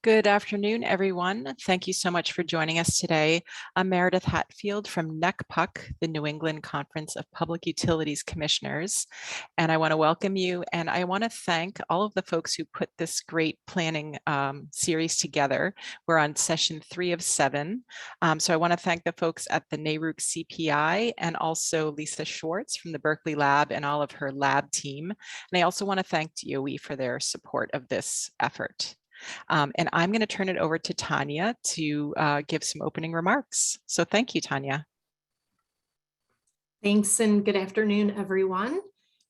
Good afternoon, everyone. Thank you so much for joining us today. I'm Meredith Hatfield from NECPUC, the New England Conference of Public Utilities Commissioners, and I want to welcome you, and I want to thank all of the folks who put this great planning series together. We're on session 3 of 7, so I want to thank the folks at the NARUC CPI and also Lisa Schwartz from the Berkeley Lab and all of her lab team. And I also want to thank DOE for their support of this effort. And I'm going to turn it over to Tanya to give some opening remarks. So thank you, Tanya. Thanks, and good afternoon, everyone.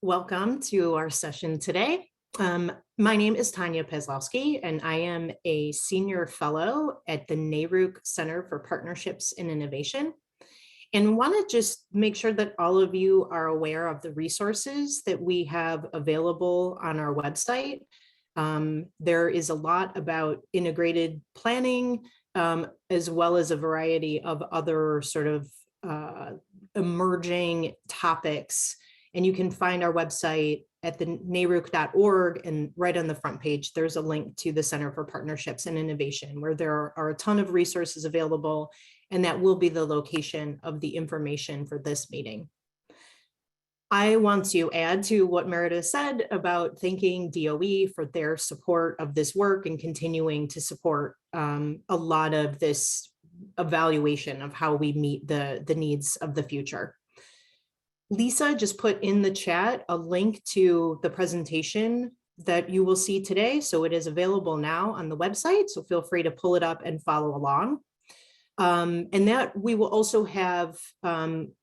Welcome to our session today. My name is Tanya Pezlowski, and I am a senior fellow at the NARUC Center for Partnerships and Innovation. And want to just make sure that all of you are aware of the resources that we have available on our website. There is a lot about integrated planning, as well as a variety of other sort of emerging topics. And you can find our website at the naruc.org, and right on the front page, there's a link to the Center for Partnerships and Innovation, where there are a ton of resources available, and that will be the location of the information for this meeting. I want to add to what Meredith said about thanking DOE for their support of this work and continuing to support a lot of this evaluation of how we meet the needs of the future. Lisa just put in the chat a link to the presentation that you will see today. So it is available now on the website. So feel free to pull it up and follow along. And that we will also have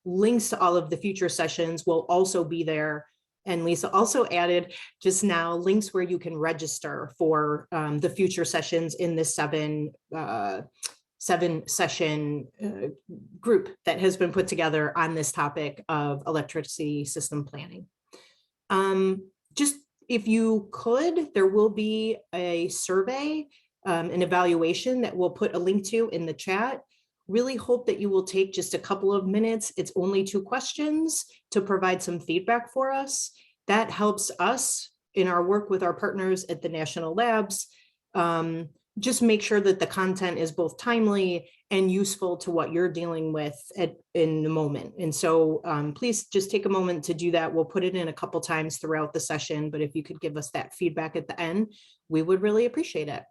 links to all of the future sessions will also be there. And Lisa also added just now links where you can register for the future sessions in this seven session group that has been put together on this topic of electricity system planning. Just if you could, there will be a survey, an evaluation that we'll put a link to in the chat. Really hope that you will take just a couple of minutes. It's only 2 questions to provide some feedback for us. That helps us in our work with our partners at the national labs. Just make sure that the content is both timely and useful to what you're dealing with in the moment. And so please just take a moment to do that. We'll put it in a couple times throughout the session, but if you could give us that feedback at the end, we would really appreciate it.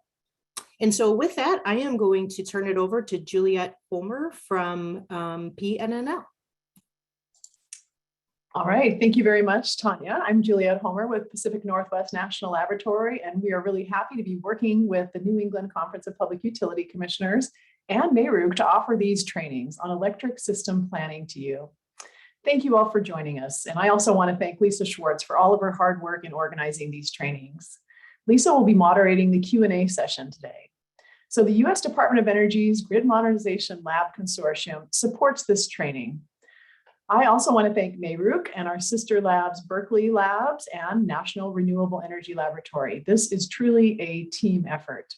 And so with that, I am going to turn it over to Juliet Homer from PNNL. All right, thank you very much, Tanya. I'm Juliet Homer with Pacific Northwest National Laboratory, and we are really happy to be working with the New England Conference of Public Utility Commissioners and NARUC to offer these trainings on electric system planning to you. Thank you all for joining us. And I also want to thank Lisa Schwartz for all of her hard work in organizing these trainings. Lisa will be moderating the Q&A session today. So the U.S. Department of Energy's Grid Modernization Lab Consortium supports this training. I also want to thank NARUC and our sister labs, Berkeley Labs and National Renewable Energy Laboratory. This is truly a team effort.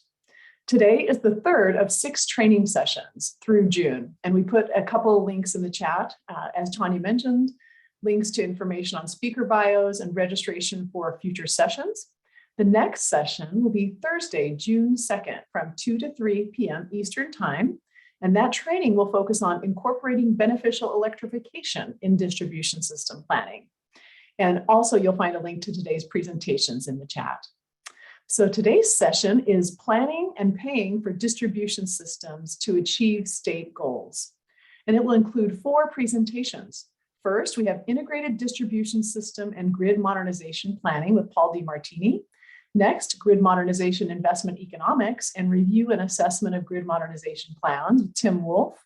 Today is the 3rd of 6 training sessions through June, and we put a couple of links in the chat, as Tanya mentioned, links to information on speaker bios and registration for future sessions. The next session will be Thursday, June 2nd from 2 to 3 p.m. Eastern Time. And that training will focus on incorporating beneficial electrification in distribution system planning. And also you'll find a link to today's presentations in the chat. So today's session is planning and paying for distribution systems to achieve state goals. And it will include 4 presentations. First, we have integrated distribution system and grid modernization planning with Paul D Martini. Next, grid modernization investment economics and review and assessment of grid modernization plans with Tim Woolf.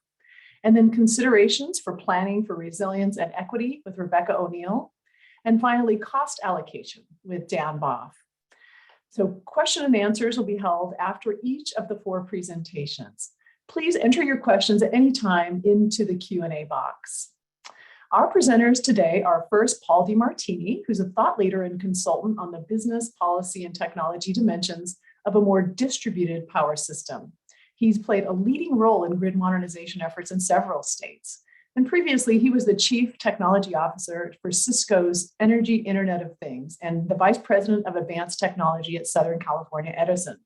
And then considerations for planning for resilience and equity with Rebecca O'Neill. And finally, cost allocation with Dan Boff. So question and answers will be held after each of the 4 presentations. Please enter your questions at any time into the Q&A box. Our presenters today are first Paul D Martini, who's a thought leader and consultant on the business, policy, and technology dimensions of a more distributed power system. He's played a leading role in grid modernization efforts in several states. And previously, he was the Chief Technology Officer for Cisco's Energy Internet of Things and the Vice President of Advanced Technology at Southern California Edison.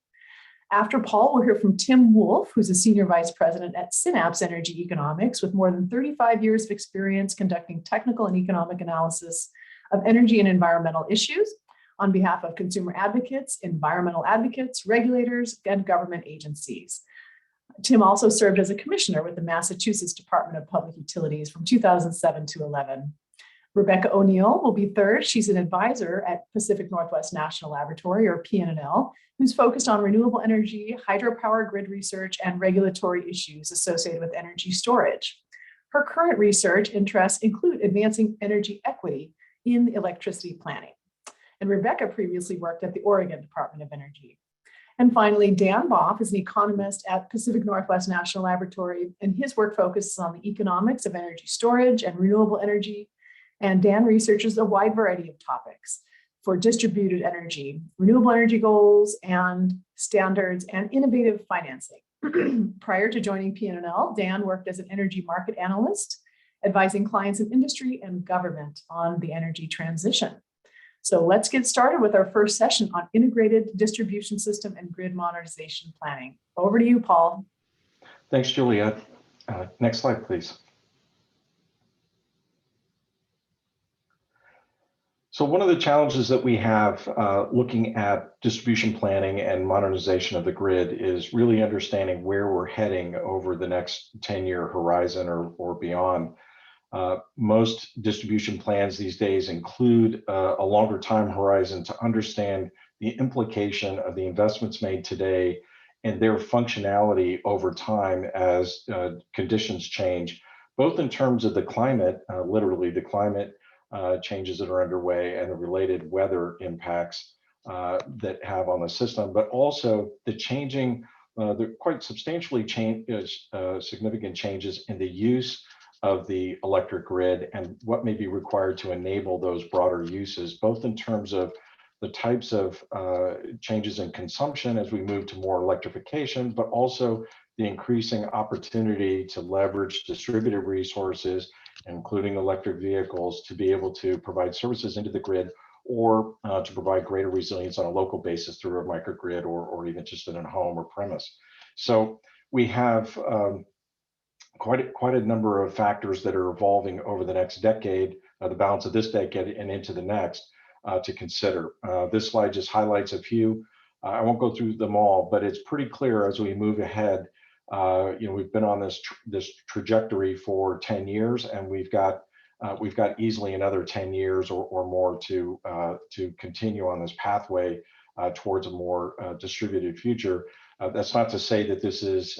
After Paul, we'll hear from Tim Woolf, who's a Senior Vice President at Synapse Energy Economics with more than 35 years of experience conducting technical and economic analysis of energy and environmental issues on behalf of consumer advocates, environmental advocates, regulators, and government agencies. Tim also served as a commissioner with the Massachusetts Department of Public Utilities from 2007 to 11. Rebecca O'Neill will be third. She's an advisor at Pacific Northwest National Laboratory, or PNNL, who's focused on renewable energy, hydropower grid research, and regulatory issues associated with energy storage. Her current research interests include advancing energy equity in electricity planning. And Rebecca previously worked at the Oregon Department of Energy. And finally, Dan Boff is an economist at Pacific Northwest National Laboratory, and his work focuses on the economics of energy storage and renewable energy. And Dan researches a wide variety of topics for distributed energy, renewable energy goals and standards, and innovative financing. Prior to joining PNNL, Dan worked as an energy market analyst, advising clients in industry and government on the energy transition. So let's get started with our first session on integrated distribution system and grid modernization planning. Over to you, Paul. Thanks, Juliet. Next slide, please. So one of the challenges that we have looking at distribution planning and modernization of the grid is really understanding where we're heading over the next 10-year horizon or beyond. Most distribution plans these days include a longer time horizon to understand the implication of the investments made today and their functionality over time as conditions change, both in terms of the climate, literally the climate changes that are underway and the related weather impacts that have on the system, but also the changing, the quite substantially significant changes in the use of the electric grid and what may be required to enable those broader uses, both in terms of the types of changes in consumption as we move to more electrification, but also the increasing opportunity to leverage distributed resources, including electric vehicles, to be able to provide services into the grid or to provide greater resilience on a local basis through a microgrid or even just in a home or premise. So we have quite a number of factors that are evolving over the next decade, the balance of this decade and into the next to consider. This slide just highlights a few. I won't go through them all, but it's pretty clear as we move ahead. We've been on this trajectory for 10 years, and we've got easily another 10 years or more to continue on this pathway towards a more distributed future. That's not to say that this is,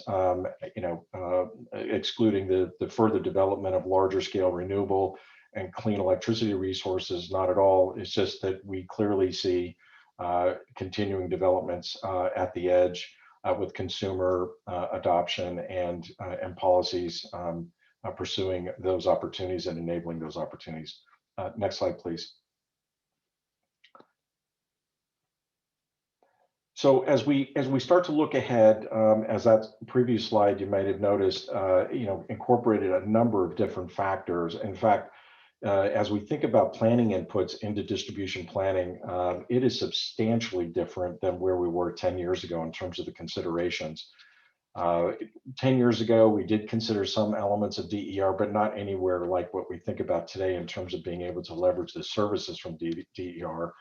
excluding the further development of larger scale renewable and clean electricity resources, not at all. It's just that we clearly see continuing developments at the edge with consumer adoption and policies pursuing those opportunities and enabling those opportunities. Next slide, please. So as we start to look ahead, as that previous slide you might have noticed, incorporated a number of different factors. In fact, as we think about planning inputs into distribution planning, it is substantially different than where we were 10 years ago in terms of the considerations. 10 years ago, we did consider some elements of DER, but not anywhere like what we think about today in terms of being able to leverage the services from DER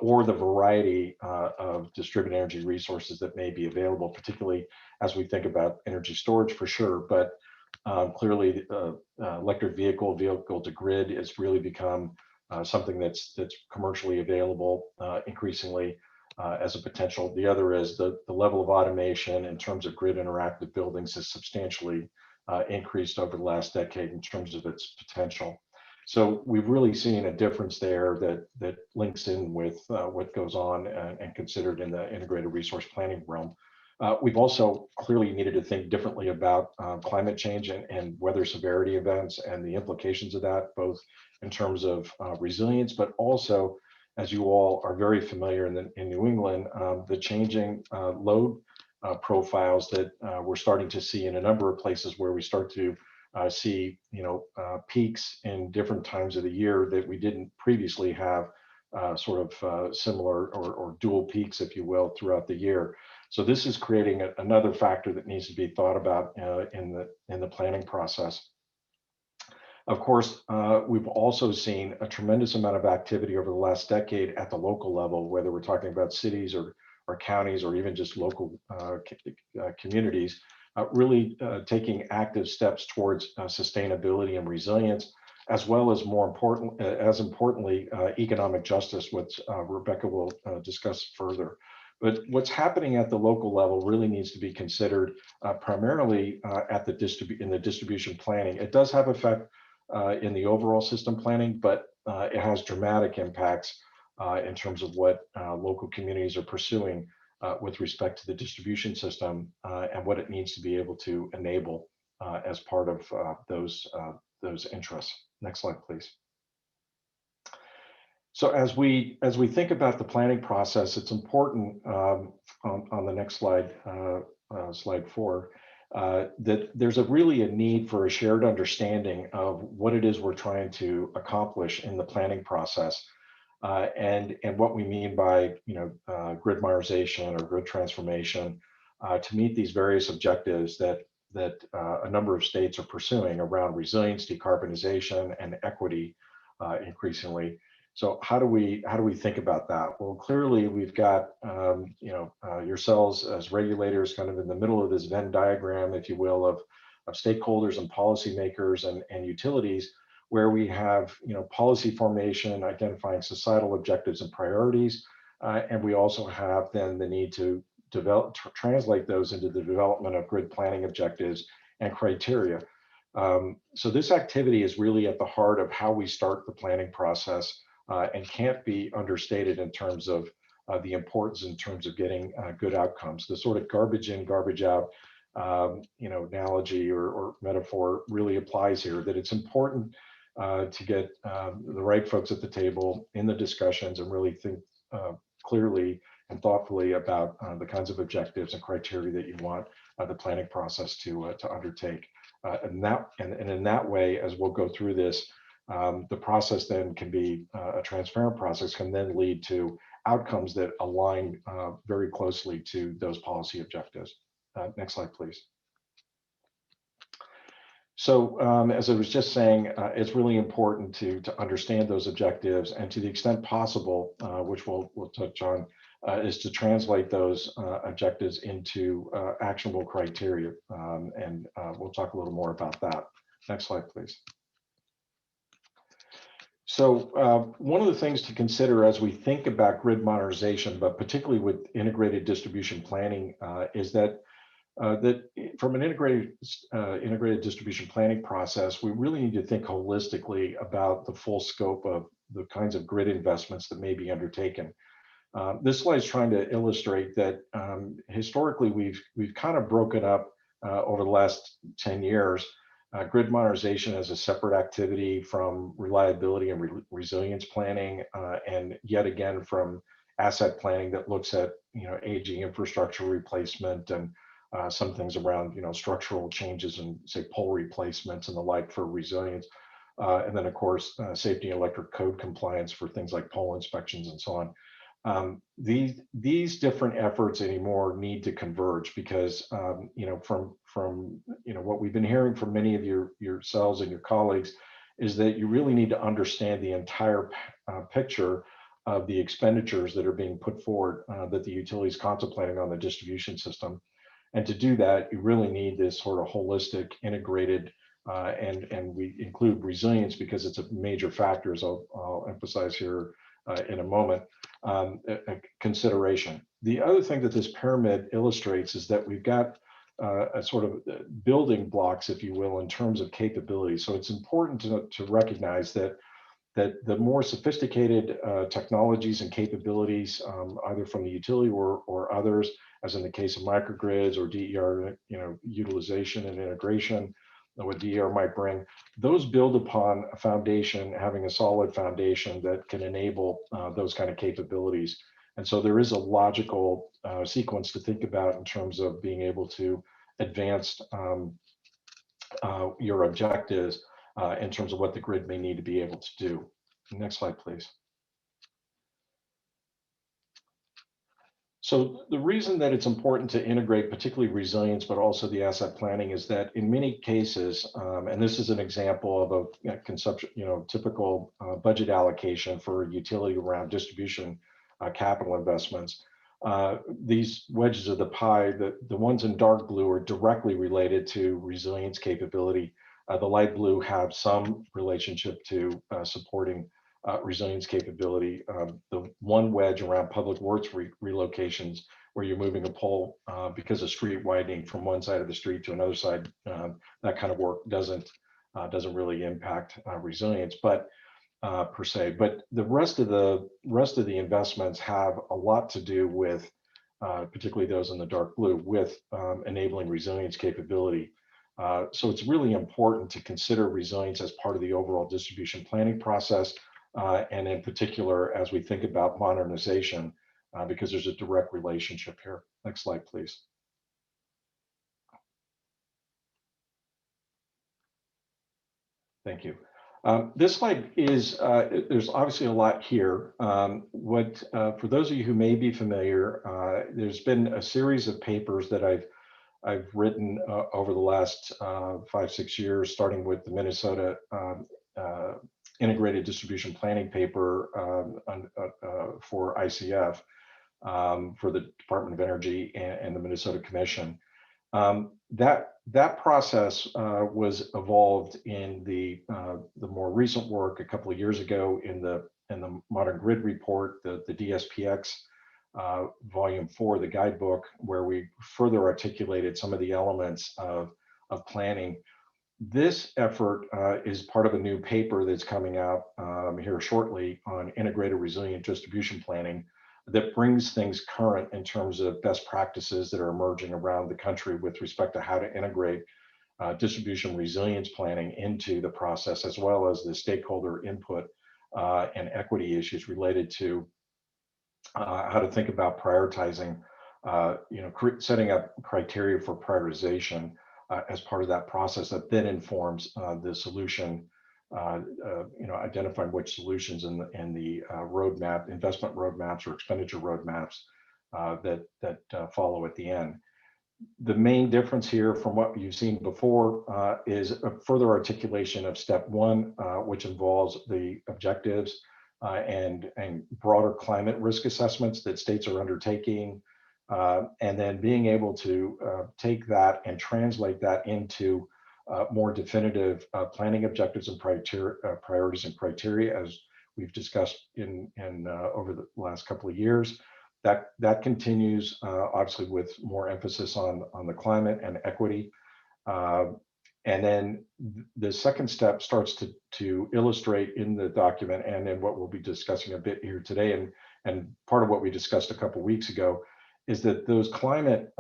or the variety of distributed energy resources that may be available, particularly as we think about energy storage for sure, but clearly, electric vehicle to grid has really become something that's commercially available increasingly as a potential. The other is the level of automation in terms of grid interactive buildings has substantially increased over the last decade in terms of its potential. So we've really seen a difference there that links in with what goes on and considered in the integrated resource planning realm. We've also clearly needed to think differently about climate change and weather severity events and the implications of that, both in terms of resilience, but also, as you all are very familiar in New England, the changing load profiles that we're starting to see in a number of places where we start to see, peaks in different times of the year that we didn't previously have similar or dual peaks, if you will, throughout the year. So this is creating another factor that needs to be thought about in the planning process. Of course, we've also seen a tremendous amount of activity over the last decade at the local level, whether we're talking about cities or counties or even just local communities, really taking active steps towards sustainability and resilience, as well as importantly, economic justice, which Rebecca will discuss further. But what's happening at the local level really needs to be considered primarily in the distribution planning. It does have effect in the overall system planning, but it has dramatic impacts in terms of what local communities are pursuing with respect to the distribution system and what it needs to be able to enable as part of those interests. Next slide, please. So as we think about the planning process, it's important on the next slide, slide 4, that there's really a need for a shared understanding of what it is we're trying to accomplish in the planning process, and what we mean by grid modernization or grid transformation to meet these various objectives that a number of states are pursuing around resilience, decarbonization, and equity increasingly. So how do we think about that? Well, clearly we've got yourselves as regulators kind of in the middle of this Venn diagram, if you will, of stakeholders and policymakers and utilities, where we have policy formation, identifying societal objectives and priorities, and we also have then the need to translate those into the development of grid planning objectives and criteria. So this activity is really at the heart of how we start the planning process. And can't be understated in terms of the importance in terms of getting good outcomes. The sort of garbage in, garbage out, analogy or metaphor really applies here. That it's important to get the right folks at the table in the discussions and really think clearly and thoughtfully about the kinds of objectives and criteria that you want the planning process to undertake. And in that way, as we'll go through this. The process then can be a transparent process, can then lead to outcomes that align very closely to those policy objectives. Next slide, please. So as I was just saying, it's really important to understand those objectives, and to the extent possible, which we'll touch on, is to translate those objectives into actionable criteria. And we'll talk a little more about that. Next slide, please. So one of the things to consider as we think about grid modernization, but particularly with integrated distribution planning, is that from an integrated distribution planning process, we really need to think holistically about the full scope of the kinds of grid investments that may be undertaken. This slide is trying to illustrate that historically we've kind of broken up over the last 10 years. Grid modernization as a separate activity from reliability and resilience planning, and yet again from asset planning that looks at aging infrastructure replacement and some things around structural changes and say pole replacements and the like for resilience, and then of course safety and electric code compliance for things like pole inspections and so on. These different efforts anymore need to converge because from what we've been hearing from many of yourselves and your colleagues is that you really need to understand the entire picture of the expenditures that are being put forward that the utility is contemplating on the distribution system. And to do that, you really need this sort of holistic, integrated, and we include resilience because it's a major factor, as I'll emphasize here in a moment, a consideration. The other thing that this pyramid illustrates is that we've got a sort of building blocks, if you will, in terms of capability. So it's important to recognize that the more sophisticated technologies and capabilities, either from the utility or others, as in the case of microgrids or DER, utilization and integration, what DER might bring, those build upon a foundation, having a solid foundation that can enable those kind of capabilities. And so there is a logical sequence to think about in terms of being able to advance your objectives in terms of what the grid may need to be able to do. Next slide, please. So the reason that it's important to integrate particularly resilience, but also the asset planning is that in many cases, and this is an example of a conceptual, typical budget allocation for a utility around distribution capital investments. These wedges of the pie, the ones in dark blue are directly related to resilience capability. The light blue have some relationship to supporting resilience capability. The one wedge around public works relocations, where you're moving a pole because of street widening from one side of the street to another side, that kind of work doesn't really impact resilience, but per se. But the rest of the investments have a lot to do with, particularly those in the dark blue, with enabling resilience capability. So it's really important to consider resilience as part of the overall distribution planning process. And in particular, as we think about modernization, because there's a direct relationship here. Next slide, please. Thank you. This slide is, there's obviously a lot here. For those of you who may be familiar, there's been a series of papers that I've written over the last 5-6 years, starting with the Minnesota integrated distribution planning paper for ICF, for the Department of Energy and the Minnesota Commission. That process was evolved in the more recent work a couple of years ago in the Modern Grid report, the DSPX volume 4, the guidebook, where we further articulated some of the elements of planning. This effort is part of a new paper that's coming out here shortly on integrated resilient distribution planning that brings things current in terms of best practices that are emerging around the country with respect to how to integrate distribution resilience planning into the process, as well as the stakeholder input and equity issues related to how to think about prioritizing, setting up criteria for prioritization as part of that process that then informs the solution, identifying which solutions in the roadmap, investment roadmaps or expenditure roadmaps that follow at the end. The main difference here from what you've seen before is a further articulation of step 1, which involves the objectives and broader climate risk assessments that states are undertaking, and then being able to take that and translate that into more definitive planning objectives and priorities and criteria, as we've discussed in over the last couple of years. That continues, obviously, with more emphasis on the climate and equity. And then the second step starts to illustrate in the document, and in what we'll be discussing a bit here today, and part of what we discussed a couple of weeks ago, is that those climate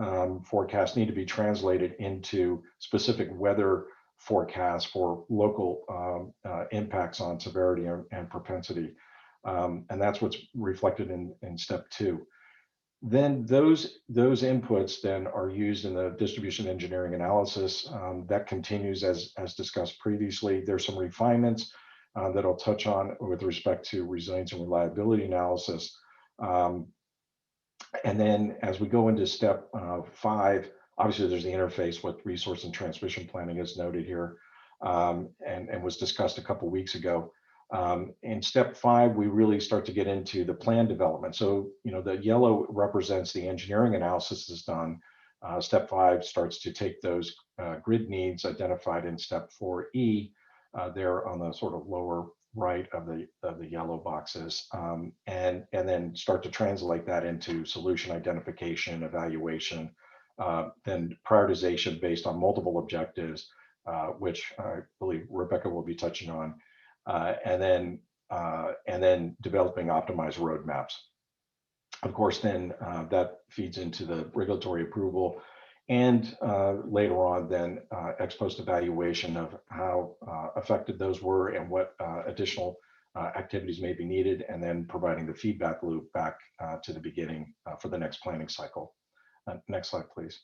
forecasts need to be translated into specific weather forecasts for local impacts on severity and propensity. And that's what's reflected in step 2. Then those inputs then are used in the distribution engineering analysis. That continues as discussed previously. There's some refinements that I'll touch on with respect to resilience and reliability analysis. And then as we go into step 5, obviously there's the interface with resource and transmission planning, as noted here, and was discussed a couple of weeks ago. In step 5, we really start to get into the plan development. So, the yellow represents the engineering analysis is done. Step 5 starts to take those grid needs identified in step 4E, there on the sort of lower right of the yellow boxes, and then start to translate that into solution identification, evaluation, then prioritization based on multiple objectives, which I believe Rebecca will be touching on. And then developing optimized roadmaps. Of course, then that feeds into the regulatory approval, and later on, then ex post evaluation of how effective those were and what additional activities may be needed, and then providing the feedback loop back to the beginning for the next planning cycle. Next slide, please.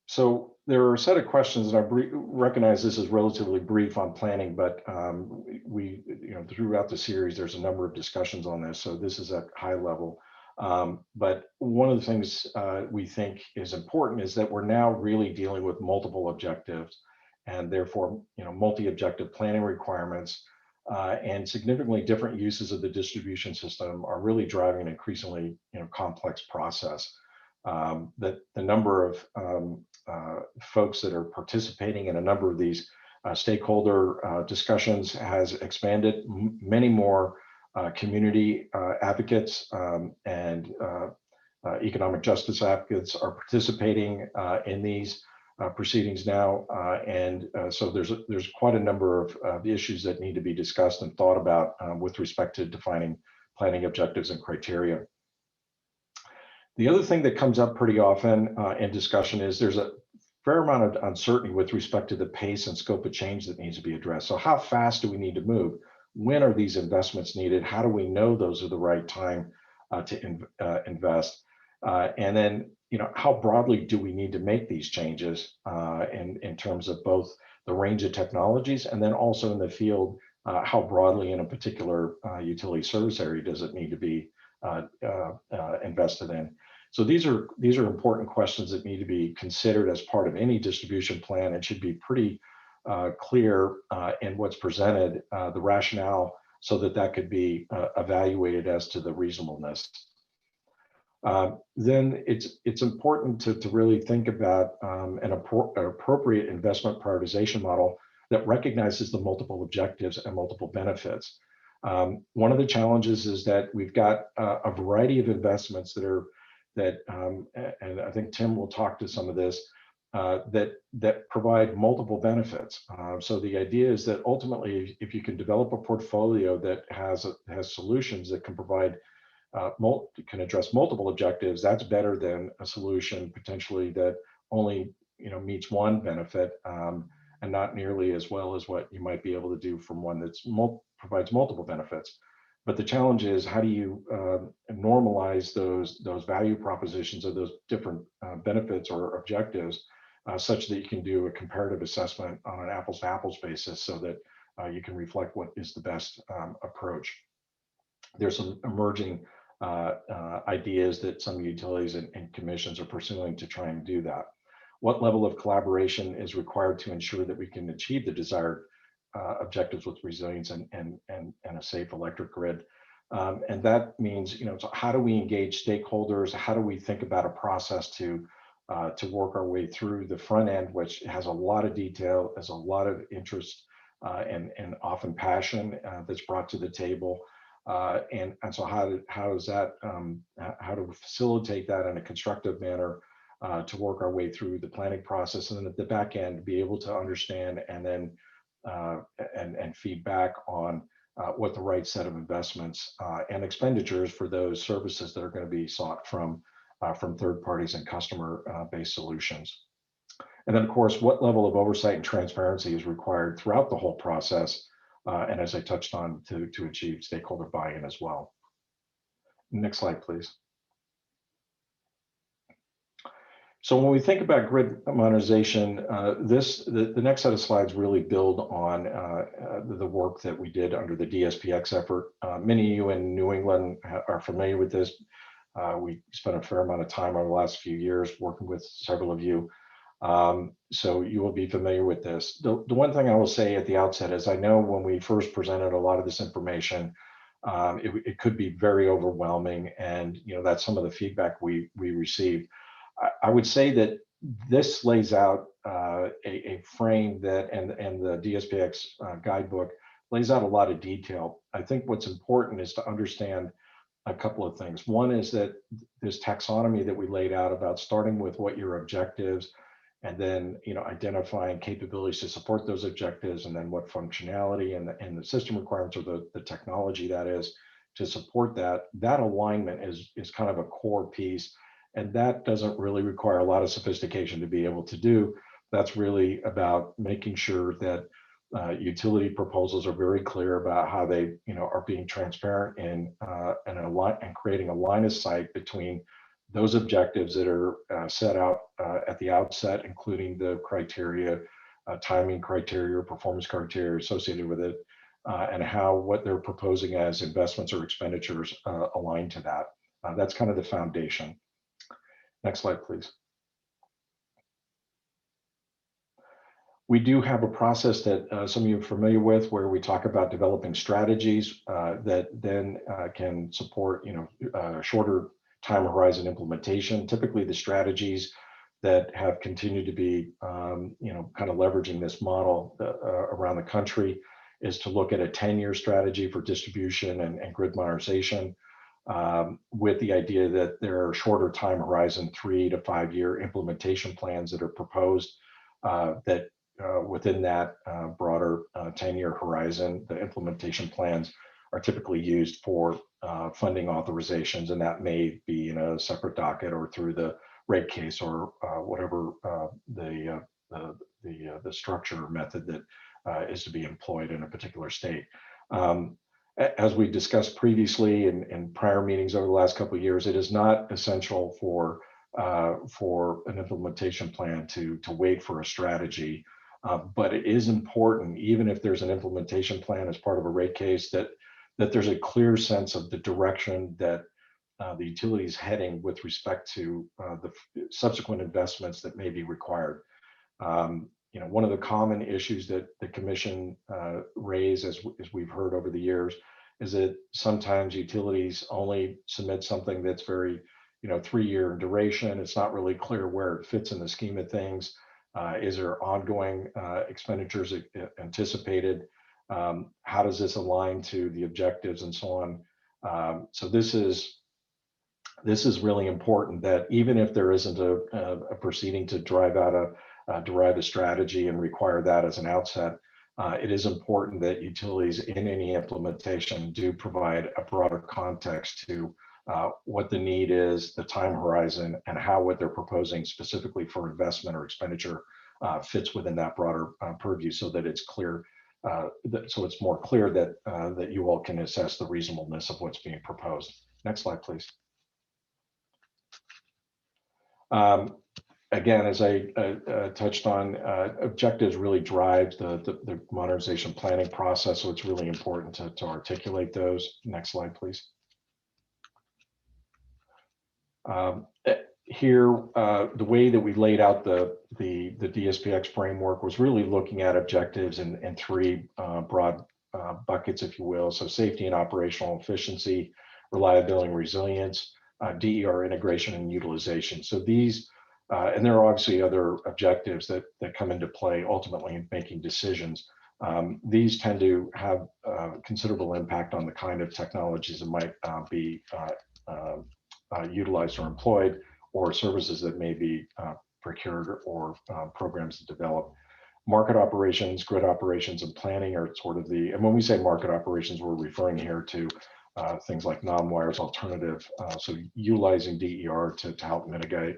So there are a set of questions, and I recognize this is relatively brief on planning, but throughout the series, there's a number of discussions on this. So this is at high level. But one of the things we think is important is that we're now really dealing with multiple objectives, and therefore, multi-objective planning requirements and significantly different uses of the distribution system are really driving an increasingly, complex process. That the number of folks that are participating in a number of these stakeholder discussions has expanded. Many more community advocates and economic justice advocates are participating in these proceedings now, so there's quite a number of issues that need to be discussed and thought about with respect to defining planning objectives and criteria. The other thing that comes up pretty often in discussion is there's a fair amount of uncertainty with respect to the pace and scope of change that needs to be addressed. So how fast do we need to move? When are these investments needed? How do we know those are the right time to invest? And then, how broadly do we need to make these changes in terms of both the range of technologies and then also in the field, how broadly in a particular utility service area does it need to be invested in? So these are important questions that need to be considered as part of any distribution plan and should be pretty clear in what's presented, the rationale, so that could be evaluated as to the reasonableness. Then it's important to really think about an appropriate investment prioritization model that recognizes the multiple objectives and multiple benefits. One of the challenges is that we've got a variety of investments and I think Tim will talk to some of this, that provide multiple benefits. So the idea is that ultimately, if you can develop a portfolio that has solutions that can provide can address multiple objectives, that's better than a solution potentially that only meets one benefit and not nearly as well as what you might be able to do from one that provides multiple benefits. But the challenge is, how do you normalize those value propositions of those different benefits or objectives such that you can do a comparative assessment on an apples to apples basis so that you can reflect what is the best approach. There's some emerging ideas that some utilities and commissions are pursuing to try and do that. What level of collaboration is required to ensure that we can achieve the desired objectives with resilience and a safe electric grid? And that means, so how do we engage stakeholders? How do we think about a process to work our way through the front end, which has a lot of detail, has a lot of interest and often passion that's brought to the table. And so how is that, how to facilitate that in a constructive manner to work our way through the planning process, and then at the back end, be able to understand and then and feedback on what the right set of investments and expenditures for those services that are going to be sought from third parties and customer-based solutions. And then, of course, what level of oversight and transparency is required throughout the whole process, and as I touched on, to achieve stakeholder buy-in as well. Next slide, please. So when we think about grid modernization, the next set of slides really build on the work that we did under the DSPX effort. Many of you in New England are familiar with this. We spent a fair amount of time over the last few years working with several of you. So you will be familiar with this. The one thing I will say at the outset is I know when we first presented a lot of this information, it could be very overwhelming, and that's some of the feedback we received. I would say that this lays out a frame that, and the DSPX guidebook lays out a lot of detail. I think what's important is to understand a couple of things. One is that this taxonomy that we laid out about starting with what your objectives, and then identifying capabilities to support those objectives, and then what functionality and the system requirements or the technology that is to support that alignment is kind of a core piece. And that doesn't really require a lot of sophistication to be able to do. That's really about making sure that utility proposals are very clear about how they are being transparent and creating a line of sight between those objectives that are set out at the outset, including the criteria, timing criteria, performance criteria associated with it, and how what they're proposing as investments or expenditures align to that. That's kind of the foundation. Next slide, please. We do have a process that some of you are familiar with, where we talk about developing strategies that then can support, shorter time horizon implementation. Typically, the strategies that have continued to be, kind of leveraging this model around the country is to look at a 10-year strategy for distribution and grid modernization, with the idea that there are shorter time horizon, 3 to 5 year implementation plans that are proposed that within that broader 10-year horizon. The implementation plans are typically used for funding authorizations, and that may be in a separate docket or through the rate case or whatever the structure or method that is to be employed in a particular state. As we discussed previously in prior meetings over the last couple of years, it is not essential for an implementation plan to wait for a strategy. But it is important, even if there's an implementation plan as part of a rate case, that there's a clear sense of the direction that the utility is heading with respect to the subsequent investments that may be required. One of the common issues that the commission raise, as we've heard over the years, is that sometimes utilities only submit something that's very, 3-year duration. It's not really clear where it fits in the scheme of things. Is there ongoing expenditures anticipated? How does this align to the objectives and so on? So this is really important, that even if there isn't a proceeding to derive a strategy and require that as an outset, it is important that utilities in any implementation do provide a broader context to what the need is, the time horizon, and how what they're proposing specifically for investment or expenditure fits within that broader purview, so that it's clear, so it's more clear that you all can assess the reasonableness of what's being proposed. Next slide, please. Again, as I touched on, objectives really drive the modernization planning process, so it's really important to articulate those. Next slide, please. Here, the way that we laid out the DSPX framework was really looking at objectives in 3 broad buckets, if you will. So safety and operational efficiency, reliability and resilience, DER integration and utilization. So these, and there are obviously other objectives that come into play ultimately in making decisions. These tend to have considerable impact on the kind of technologies that might be utilized or employed, or services that may be procured, or programs to develop. Market operations, grid operations, and planning are sort of and when we say market operations, we're referring here to things like non-wires alternative, so utilizing DER to help mitigate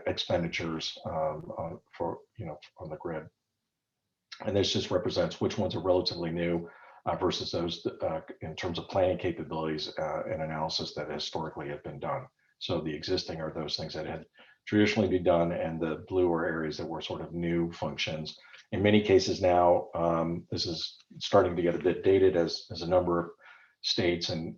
expenditures on the grid. And this just represents which ones are relatively new versus those in terms of planning capabilities and analysis that historically have been done. So the existing are those things that had traditionally been done, and the blue are areas that were sort of new functions. In many cases now, this is starting to get a bit dated as a number of states and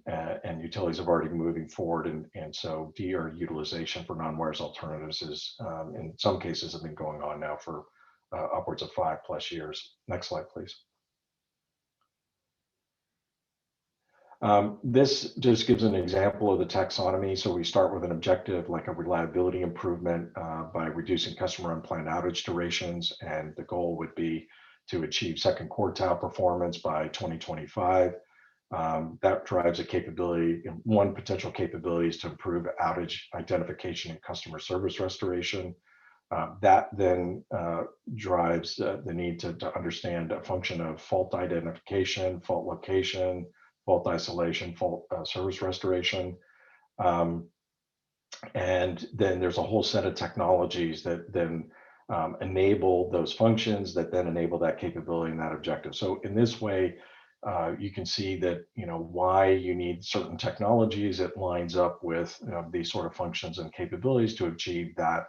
utilities have already moving forward, and so DER utilization for non-wires alternatives is in some cases have been going on now for upwards of 5+ years. Next slide, please. This just gives an example of the taxonomy. So we start with an objective like a reliability improvement by reducing customer unplanned outage durations, and the goal would be to achieve second quartile performance by 2025. That drives a capability. One potential capability is to improve outage identification and customer service restoration. That then drives the need to understand a function of fault identification, fault location, fault isolation, fault service restoration. And then there's a whole set of technologies that then enable those functions, that then enable that capability and that objective. So in this way, You can see that, why you need certain technologies. It lines up with these sort of functions and capabilities to achieve that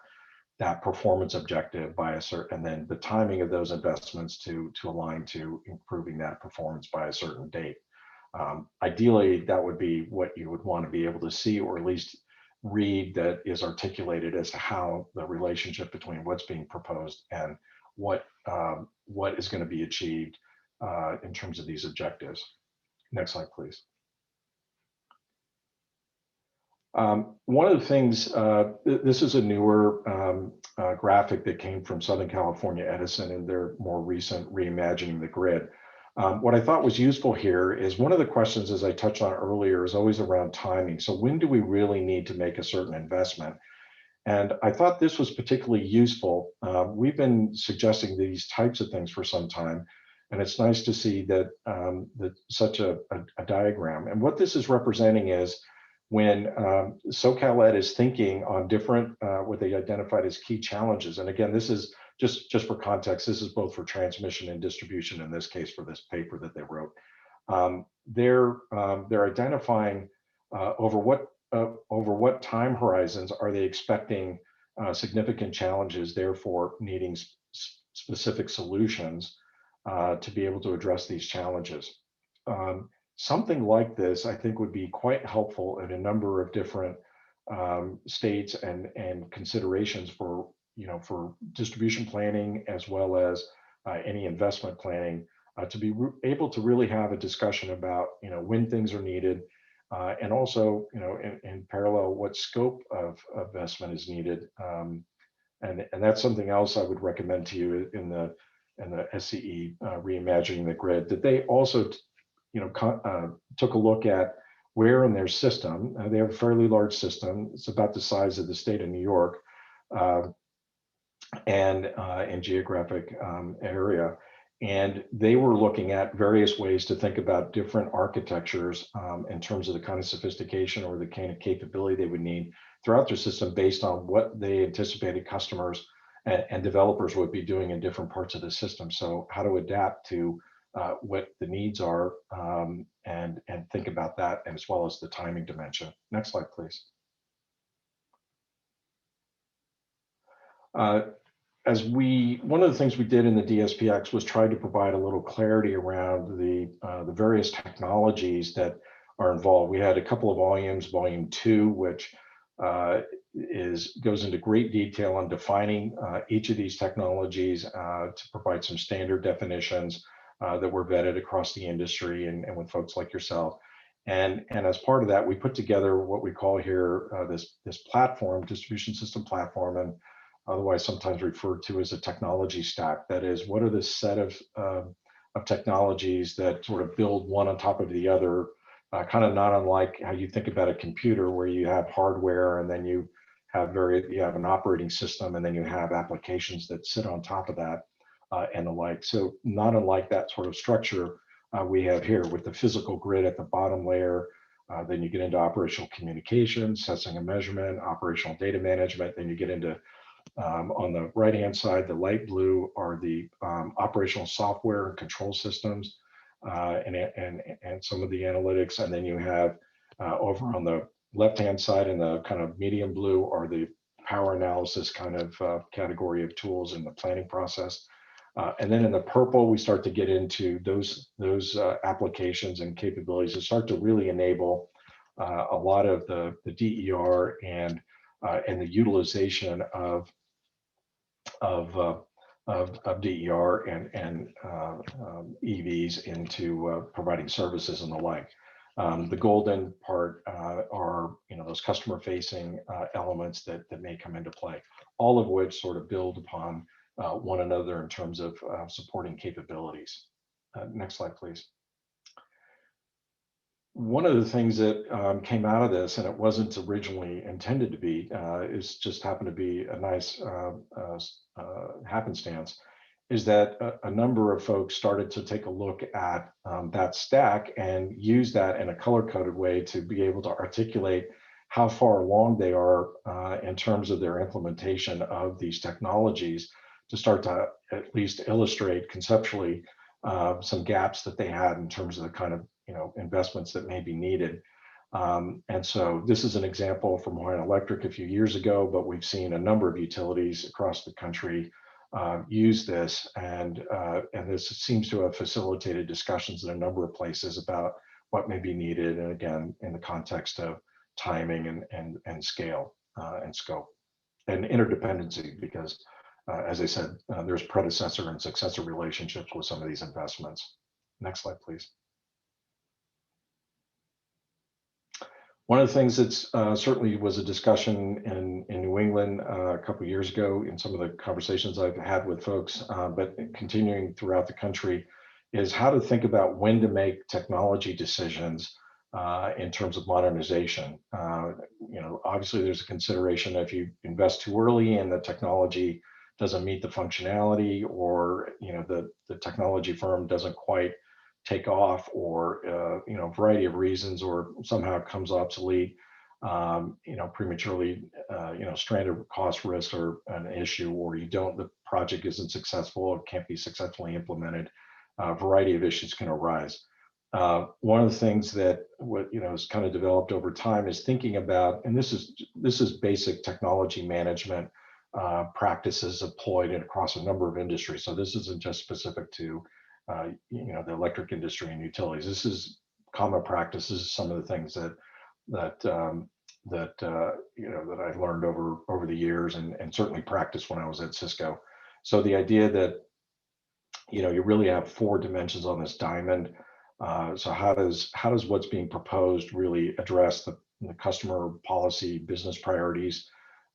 performance objective by a certain, and then the timing of those investments to align to improving that performance by a certain date. Ideally, that would be what you would want to be able to see, or at least read, that is articulated as to how the relationship between what's being proposed and what is going to be achieved in terms of these objectives. Next slide, please. One of the things, this is a newer graphic that came from Southern California Edison in their more recent Reimagining the Grid. What I thought was useful here is one of the questions, as I touched on earlier, is always around timing. So when do we really need to make a certain investment? And I thought this was particularly useful. We've been suggesting these types of things for some time, and it's nice to see that, such a diagram. And what this is representing is when SoCal Ed is thinking on different, what they identified as key challenges. And again, this is just for context, this is both for transmission and distribution, in this case for this paper that they wrote. They're identifying over what time horizons are they expecting significant challenges, therefore needing specific solutions to be able to address these challenges. Something like this, I think, would be quite helpful in a number of different states and considerations for distribution planning, as well as any investment planning, to be able to really have a discussion about when things are needed, and also in parallel what scope of investment is needed, and that's something else I would recommend to you in the SCE Reimagining the Grid, that they also took a look at where in their system. They have a fairly large system. It's about the size of the state of New York, and in geographic area. And they were looking at various ways to think about different architectures in terms of the kind of sophistication or the kind of capability they would need throughout their system, based on what they anticipated customers and developers would be doing in different parts of the system. So how to adapt to what the needs are, and think about that, as well as the timing dimension. Next slide, please. One of the things we did in the DSPX was try to provide a little clarity around the various technologies that are involved. We had a couple of volumes, volume 2, which goes into great detail on defining each of these technologies to provide some standard definitions that were vetted across the industry and with folks like yourself. And as part of that, we put together what we call here this platform, distribution system platform, and otherwise sometimes referred to as a technology stack. That is, what are the set of technologies that sort of build one on top of the other, kind of not unlike how you think about a computer, where you have hardware and then you have an operating system, and then you have applications that sit on top of that, and the like. So not unlike that sort of structure we have here, with the physical grid at the bottom layer. Then you get into operational communications, sensing and measurement, operational data management. Then you get into on the right-hand side, the light blue are the operational software and control systems, and some of the analytics. And then you have over on the left-hand side, in the kind of medium blue, are the power analysis kind of category of tools in the planning process. And then in the purple, we start to get into those applications and capabilities that start to really enable a lot of the DER and the utilization of DER and EVs into providing services and the like. The golden part are those customer-facing elements that may come into play, all of which sort of build upon one another in terms of supporting capabilities. Next slide, please. One of the things that came out of this, and it wasn't originally intended to be, is just happened to be a nice happenstance, is that a number of folks started to take a look at that stack and use that in a color-coded way to be able to articulate how far along they are in terms of their implementation of these technologies, to start to at least illustrate conceptually some gaps that they had in terms of the kind of investments that may be needed. And so this is an example from Hawaiian Electric a few years ago, but we've seen a number of utilities across the country use this, and this seems to have facilitated discussions in a number of places about what may be needed, and again, in the context of timing and scale and scope and interdependency, because as I said, there's predecessor and successor relationships with some of these investments. Next slide, please. One of the things that's certainly was a discussion in New England a couple of years ago in some of the conversations I've had with folks, but continuing throughout the country, is how to think about when to make technology decisions in terms of modernization. Obviously there's a consideration if you invest too early and the technology doesn't meet the functionality, or the technology firm doesn't quite take off, or a variety of reasons, or somehow it comes obsolete, prematurely, stranded cost risks are an issue, or the project isn't successful, it can't be successfully implemented. A variety of issues can arise. One of the things that has kind of developed over time is thinking about, and this is basic technology management practices deployed across a number of industries. So this isn't just specific to the electric industry and utilities. This is common practices. Some of the things that I've learned over the years, and certainly practiced when I was at Cisco. So the idea that you really have 4 dimensions on this diamond. So how does what's being proposed really address the customer policy, business priorities?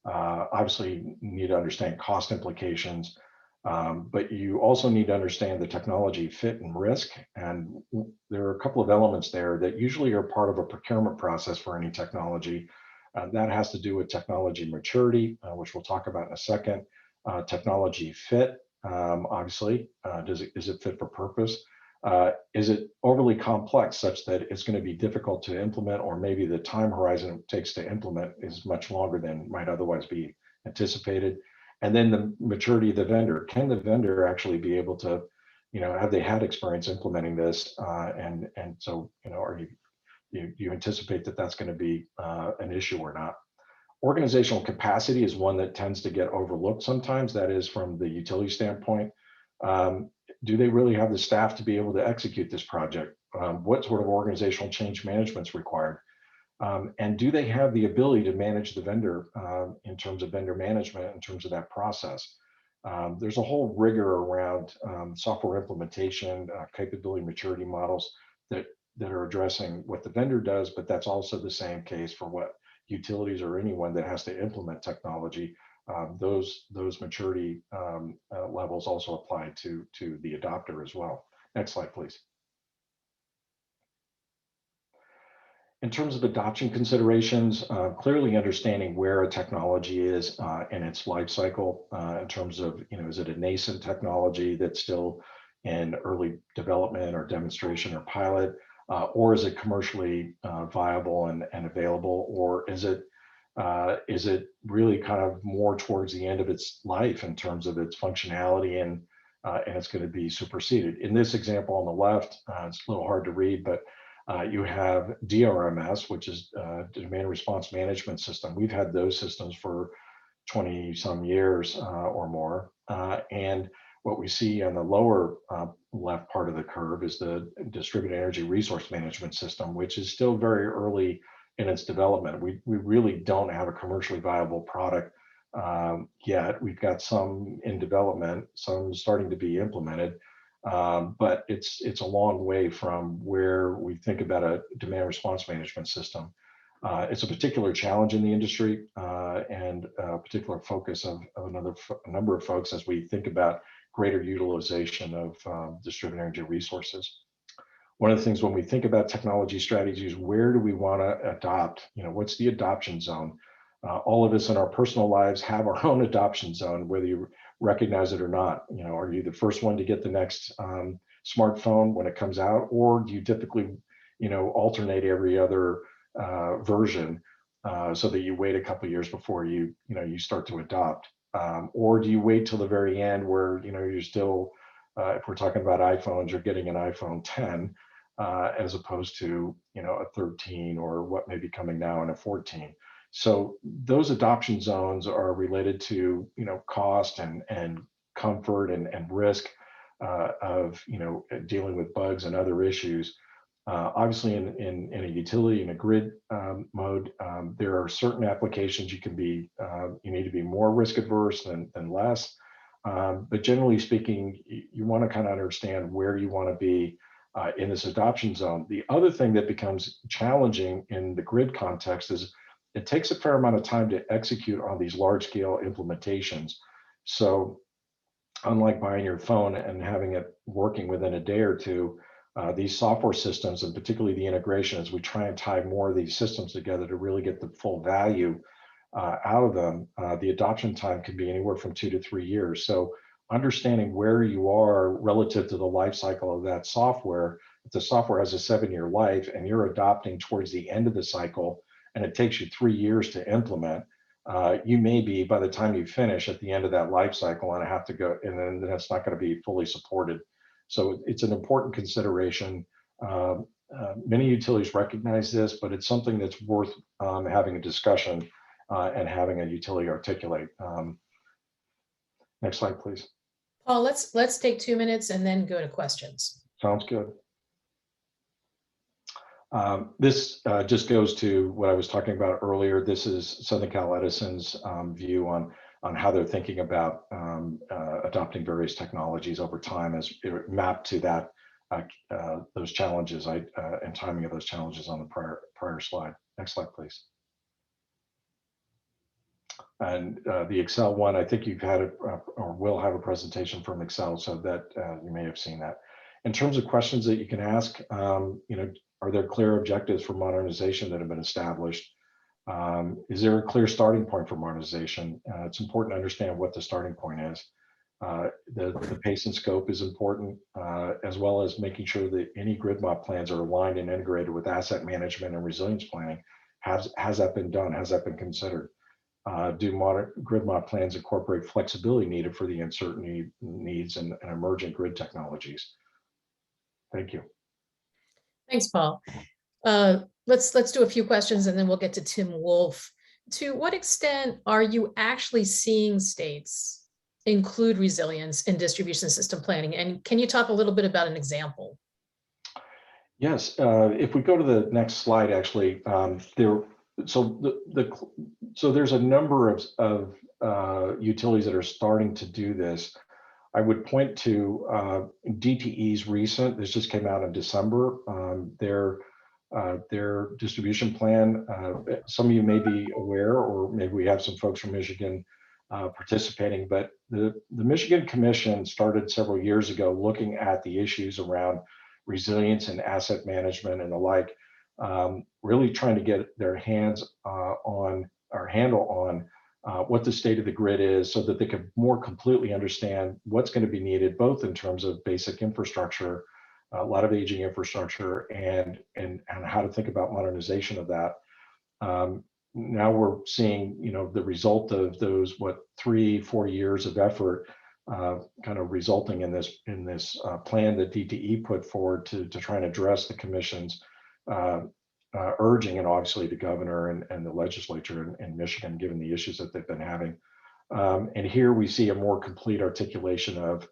Obviously, you need to understand cost implications. But you also need to understand the technology fit and risk. And there are a couple of elements there that usually are part of a procurement process for any technology. That has to do with technology maturity, which we'll talk about in a second. Technology fit, obviously, is it fit for purpose? Is it overly complex such that it's going to be difficult to implement, or maybe the time horizon it takes to implement is much longer than might otherwise be anticipated? And then the maturity of the vendor. Can the vendor actually be able to, have they had experience implementing this? And so, are you anticipate that that's going to be an issue or not? Organizational capacity is one that tends to get overlooked sometimes. That is from the utility standpoint. Do they really have the staff to be able to execute this project? What sort of organizational change management is required? And do they have the ability to manage the vendor in terms of vendor management, in terms of that process? There's a whole rigor around software implementation, capability maturity models that are addressing what the vendor does, but that's also the same case for what utilities or anyone that has to implement technology. Those maturity levels also apply to the adopter as well. Next slide, please. In terms of adoption considerations, clearly understanding where a technology is in its life cycle, in terms of, is it a nascent technology that's still in early development or demonstration or pilot, or is it commercially viable and available, or is it really kind of more towards the end of its life in terms of its functionality, and it's going to be superseded? In this example on the left, it's a little hard to read, but you have DRMS, which is demand response management system. We've had those systems for 20 some years or more. And what we see on the lower left part of the curve is the distributed energy resource management system, which is still very early in its development. We really don't have a commercially viable product yet. We've got some in development, some starting to be implemented. But it's a long way from where we think about a demand response management system. It's a particular challenge in the industry and a particular focus of a number of folks as we think about greater utilization of distributed energy resources. One of the things when we think about technology strategies, where do we want to adopt? What's the adoption zone? All of us in our personal lives have our own adoption zone, whether you recognize it or not. Are you the first one to get the next smartphone when it comes out, or do you typically, alternate every other version so that you wait a couple of years before you start to adopt, or do you wait till the very end where you're still if we're talking about iPhones, you're getting an iPhone 10 as opposed to, a 13 or what may be coming now in a 14. So those adoption zones are related to, cost and comfort and risk of, dealing with bugs and other issues. Obviously, in a utility, in a grid mode, there are certain applications you need to be more risk adverse than less. But generally speaking, you want to kind of understand where you want to be in this adoption zone. The other thing that becomes challenging in the grid context is it takes a fair amount of time to execute on these large scale implementations. So unlike buying your phone and having it working within a day or two, these software systems, and particularly the integration, as we try and tie more of these systems together to really get the full value out of them, the adoption time can be anywhere from 2 to 3 years. So understanding where you are relative to the life cycle of that software, if the software has a 7-year life and you're adopting towards the end of the cycle and it takes you 3 years to implement, you may be, by the time you finish, at the end of that life cycle and have to go, and then that's not going to be fully supported. So it's an important consideration. Many utilities recognize this, but it's something that's worth having a discussion and having a utility articulate. Next slide, please. Paul, let's take 2 minutes and then go to questions. Sounds good. This just goes to what I was talking about earlier. This is Southern Cal Edison's view on how they're thinking about adopting various technologies over time as mapped to that those challenges and timing of those challenges on the prior slide. Next slide, please. And the Excel one, I think you've had or will have a presentation from Excel, so that you may have seen that. In terms of questions that you can ask, are there clear objectives for modernization that have been established? Is there a clear starting point for modernization? It's important to understand what the starting point is. The pace and scope is important, as well as making sure that any grid mod plans are aligned and integrated with asset management and resilience planning. Has that been done? Has that been considered? Do modern grid mod plans incorporate flexibility needed for the uncertainty needs and emergent grid technologies? Thank you. Thanks, Paul. Let's do a few questions and then we'll get to Tim Woolf. To what extent are you actually seeing states include resilience in distribution system planning? And can you talk a little bit about an example? Yes, if we go to the next slide, actually, so there's a number of utilities that are starting to do this. I would point to DTE's recent, this just came out in December, their distribution plan. Some of you may be aware, or maybe we have some folks from Michigan participating, but the Michigan Commission started several years ago looking at the issues around resilience and asset management and the like, really trying to get their hands on or handle on what the state of the grid is so that they could more completely understand what's going to be needed, both in terms of basic infrastructure, a lot of aging infrastructure, and how to think about modernization of that. Now we're seeing, the result of those 3-4 years of effort, kind of resulting in this plan that DTE put forward to try and address the commission's urging, and obviously the governor and the legislature in Michigan, given the issues that they've been having. And here we see a more complete articulation of,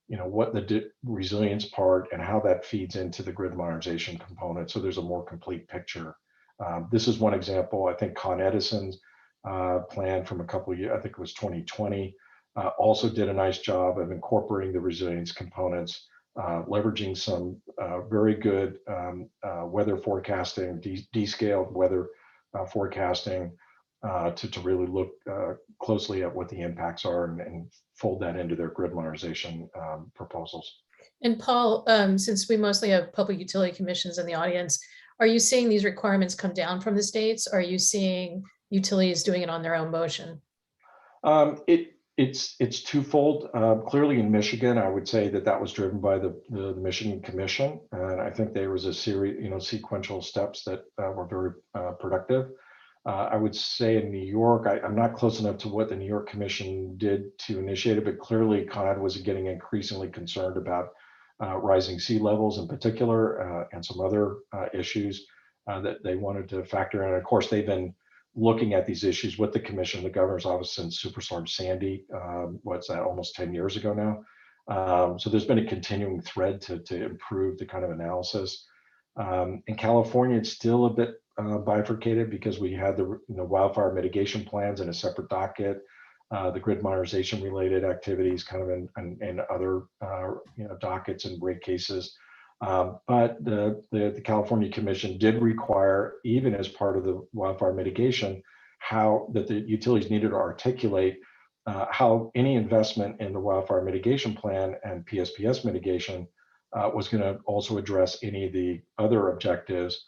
what the resilience part and how that feeds into the grid modernization component. So there's a more complete picture. This is one example. I think Con Edison's plan from a couple of years, I think it was 2020, also did a nice job of incorporating the resilience components, leveraging some very good weather forecasting, descaled weather forecasting to really look closely at what the impacts are and fold that into their grid modernization proposals. And Paul, since we mostly have public utility commissions in the audience, are you seeing these requirements come down from the states? Or are you seeing utilities doing it on their own motion? It's twofold. Clearly in Michigan, I would say that was driven by the Michigan Commission. And I think there was a series, sequential steps that were very productive. I would say in New York, I'm not close enough to what the New York Commission did to initiate it, but clearly Con Ed was getting increasingly concerned about rising sea levels in particular, and some other issues that they wanted to factor in. And of course, they've been looking at these issues with the Commission, the Governor's Office, since Superstorm Sandy, what's that, almost 10 years ago now. So there's been a continuing thread to improve the kind of analysis. In California, it's still a bit bifurcated because we had the wildfire mitigation plans in a separate docket, the grid modernization related activities kind of in other dockets and rate cases. But the California Commission did require, even as part of the wildfire mitigation, how that the utilities needed to articulate how any investment in the wildfire mitigation plan and PSPS mitigation was going to also address any of the other objectives,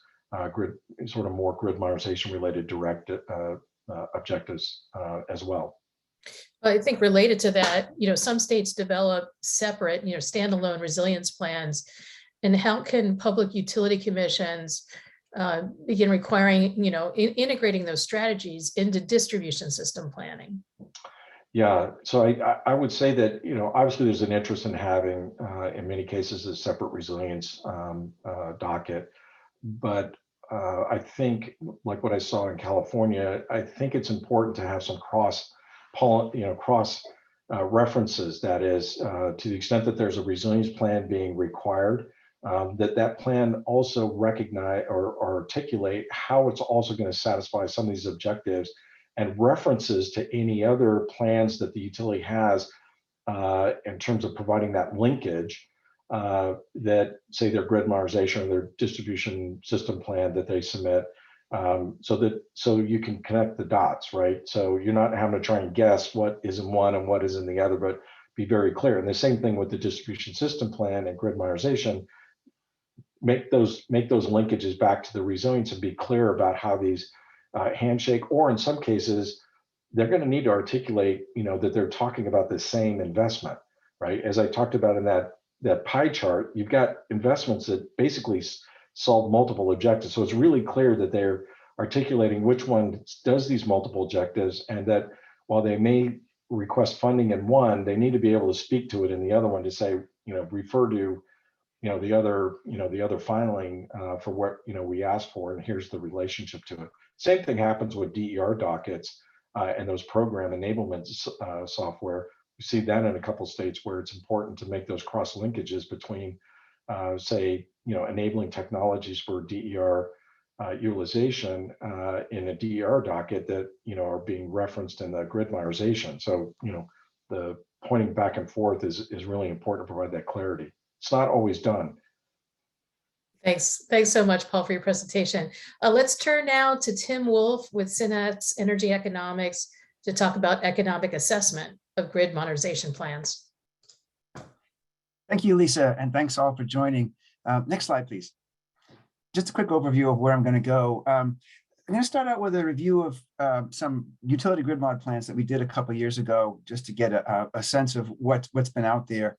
sort of more grid modernization related direct objectives as well. I think related to that, some states develop separate, standalone resilience plans. And how can public utility commissions begin requiring, integrating those strategies into distribution system planning? Yeah, so I would say that, obviously there's an interest in having, in many cases, a separate resilience docket. But I think, like what I saw in California, I think it's important to have some cross references. That is, to the extent that there's a resilience plan being required, that plan also recognize or articulate how it's also going to satisfy some of these objectives, and references to any other plans that the utility has in terms of providing that linkage, that say their grid modernization or their distribution system plan that they submit, so you can connect the dots, right? So you're not having to try and guess what is in one and what is in the other, but be very clear. And the same thing with the distribution system plan and grid modernization. Make those linkages back to the resilience and be clear about how these handshake, or in some cases, they're going to need to articulate, that they're talking about the same investment, right? As I talked about in that pie chart, you've got investments that basically solve multiple objectives. So it's really clear that they're articulating which one does these multiple objectives, and that while they may request funding in one, they need to be able to speak to it in the other one to say, refer to the other filing for what we asked for, and here's the relationship to it. Same thing happens with DER dockets and those program enablement software. We see that in a couple of states where it's important to make those cross linkages between, say, enabling technologies for DER utilization in a DER docket that are being referenced in the grid modernization. So the pointing back and forth is really important to provide that clarity. It's not always done. Thanks so much, Paul, for your presentation. Let's turn now to Tim Woolf with Synapse Energy Economics to talk about economic assessment of grid modernization plans. Thank you, Lisa, and thanks all for joining. Next slide, please. Just a quick overview of where I'm going to go. I'm going to start out with a review of some utility grid mod plans that we did a couple of years ago, just to get a sense of what's been out there.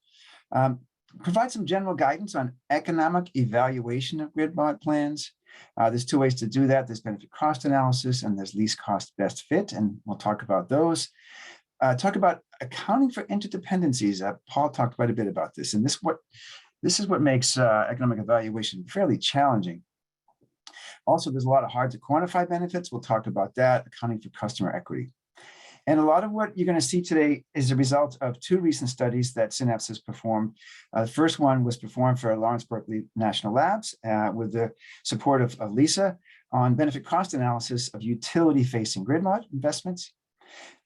Provide some general guidance on economic evaluation of grid mod plans. There's two ways to do that. There's benefit cost analysis and there's least cost best fit, and we'll talk about those. Talk about accounting for interdependencies. Paul talked quite a bit about this, and this is what makes economic evaluation fairly challenging. Also, there's a lot of hard to quantify benefits. We'll talk about that, accounting for customer equity. And a lot of what you're going to see today is a result of two recent studies that Synapse has performed. The first one was performed for Lawrence Berkeley National Labs with the support of Lisa on benefit cost analysis of utility-facing grid mod investments.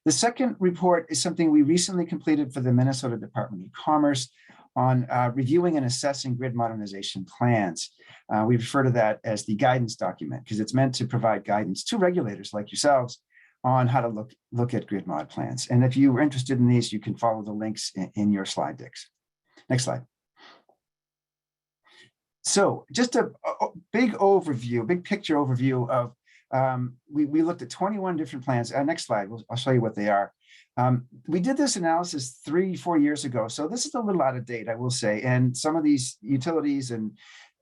The second report is something we recently completed for the Minnesota Department of Commerce on reviewing and assessing grid modernization plans. We refer to that as the guidance document because it's meant to provide guidance to regulators like yourselves on how to look at grid mod plans. And if you are interested in these, you can follow the links in your slide decks. Next slide. So just a big overview, big picture overview of, we looked at 21 different plans. Next slide, I'll show you what they are. We did this analysis 3-4 years ago, so this is a little out of date, I will say. And some of these utilities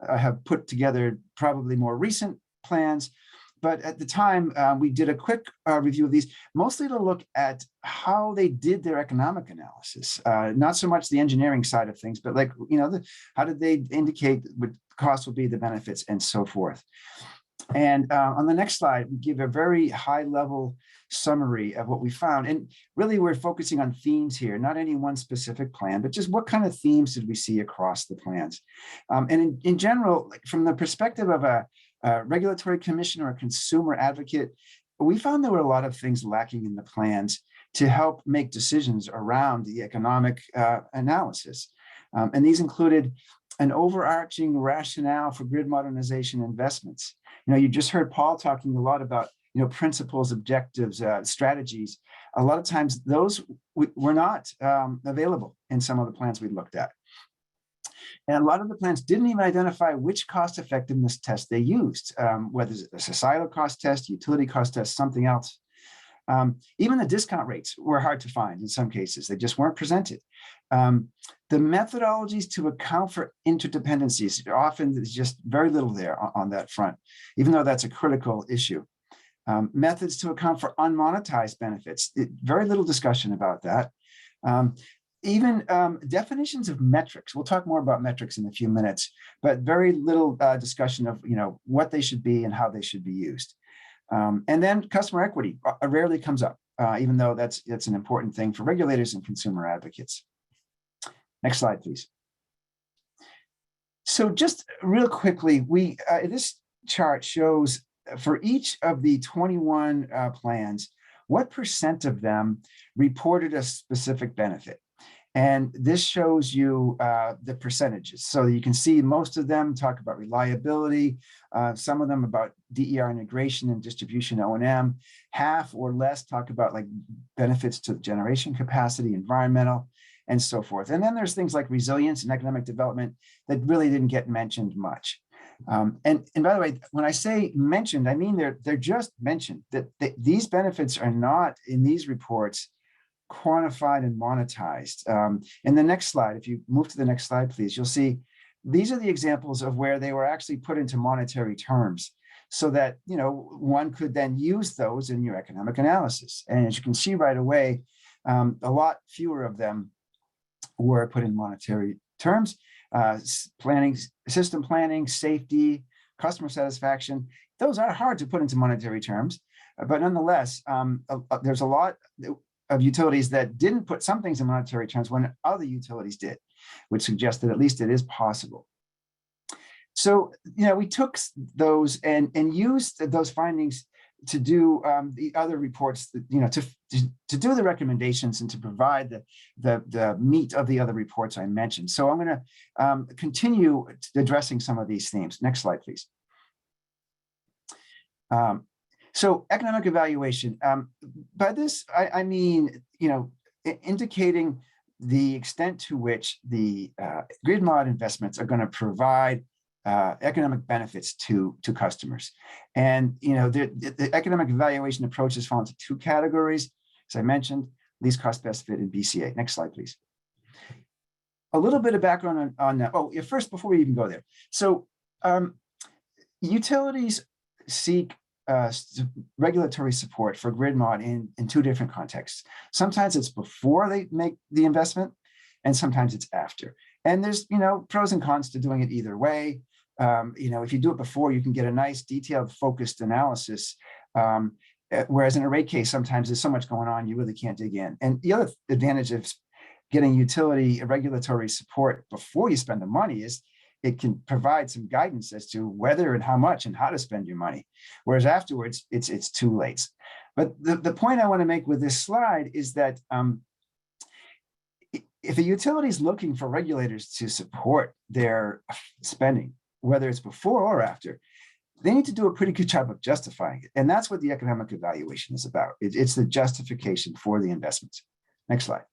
have put together probably more recent plans. But at the time, we did a quick review of these, mostly to look at how they did their economic analysis, not so much the engineering side of things, but like, how did they indicate what costs will be, the benefits, and so forth. And on the next slide, we give a very high level summary of what we found. And really, we're focusing on themes here, not any one specific plan, but just what kind of themes did we see across the plans. And in general, like from the perspective of a regulatory commissioner or a consumer advocate, we found there were a lot of things lacking in the plans to help make decisions around the economic analysis. And these included an overarching rationale for grid modernization investments. You just heard Paul talking a lot about, principles, objectives, strategies. A lot of times those were not available in some of the plans we looked at. And a lot of the plans didn't even identify which cost effectiveness test they used, whether it's a societal cost test, utility cost test, something else. Even the discount rates were hard to find in some cases. They just weren't presented. The methodologies to account for interdependencies, often there's just very little there on that front, even though that's a critical issue. Methods to account for unmonetized benefits, very little discussion about that. Even definitions of metrics. We'll talk more about metrics in a few minutes, but very little discussion of what they should be and how they should be used. And then customer equity rarely comes up, even though that's an important thing for regulators and consumer advocates. Next slide, please. So just real quickly, this chart shows for each of the 21 plans, what % of them reported a specific benefit. And this shows you the percentages. So you can see most of them talk about reliability, some of them about DER integration and distribution O&M, half or less talk about like benefits to generation capacity, environmental, and so forth. And then there's things like resilience and economic development that really didn't get mentioned much. And by the way, when I say mentioned, I mean they're just mentioned, that these benefits are not in these reports quantified and monetized. In the next slide, if you move to the next slide, please, you'll see these are the examples of where they were actually put into monetary terms so that, one could then use those in your economic analysis. And as you can see right away, a lot fewer of them were put in monetary terms. Planning, system planning, safety, customer satisfaction, those are hard to put into monetary terms, but nonetheless, there's a lot of utilities that didn't put some things in monetary terms when other utilities did, which suggests that at least it is possible. So, we took those and used those findings to do the other reports, to do the recommendations and to provide the meat of the other reports I mentioned. So I'm going to continue addressing some of these themes. Next slide, please. So economic evaluation. By this, I mean, indicating the extent to which the grid mod investments are going to provide economic benefits to customers. And the economic evaluation approaches fall into two categories. As I mentioned, least cost best fit and BCA. Next slide, please. A little bit of background on that. Oh, yeah, first, before we even go there. So utilities seek regulatory support for grid mod in two different contexts. Sometimes it's before they make the investment, and sometimes it's after. And there's pros and cons to doing it either way. If you do it before, you can get a nice detailed focused analysis. Whereas in a rate case, sometimes there's so much going on, you really can't dig in. And the other advantage of getting utility regulatory support before you spend the money is it can provide some guidance as to whether and how much and how to spend your money. Whereas afterwards, it's too late. But the point I want to make with this slide is that if a utility is looking for regulators to support their spending, whether it's before or after, they need to do a pretty good job of justifying it. And that's what the economic evaluation is about. It's the justification for the investments. Next slide.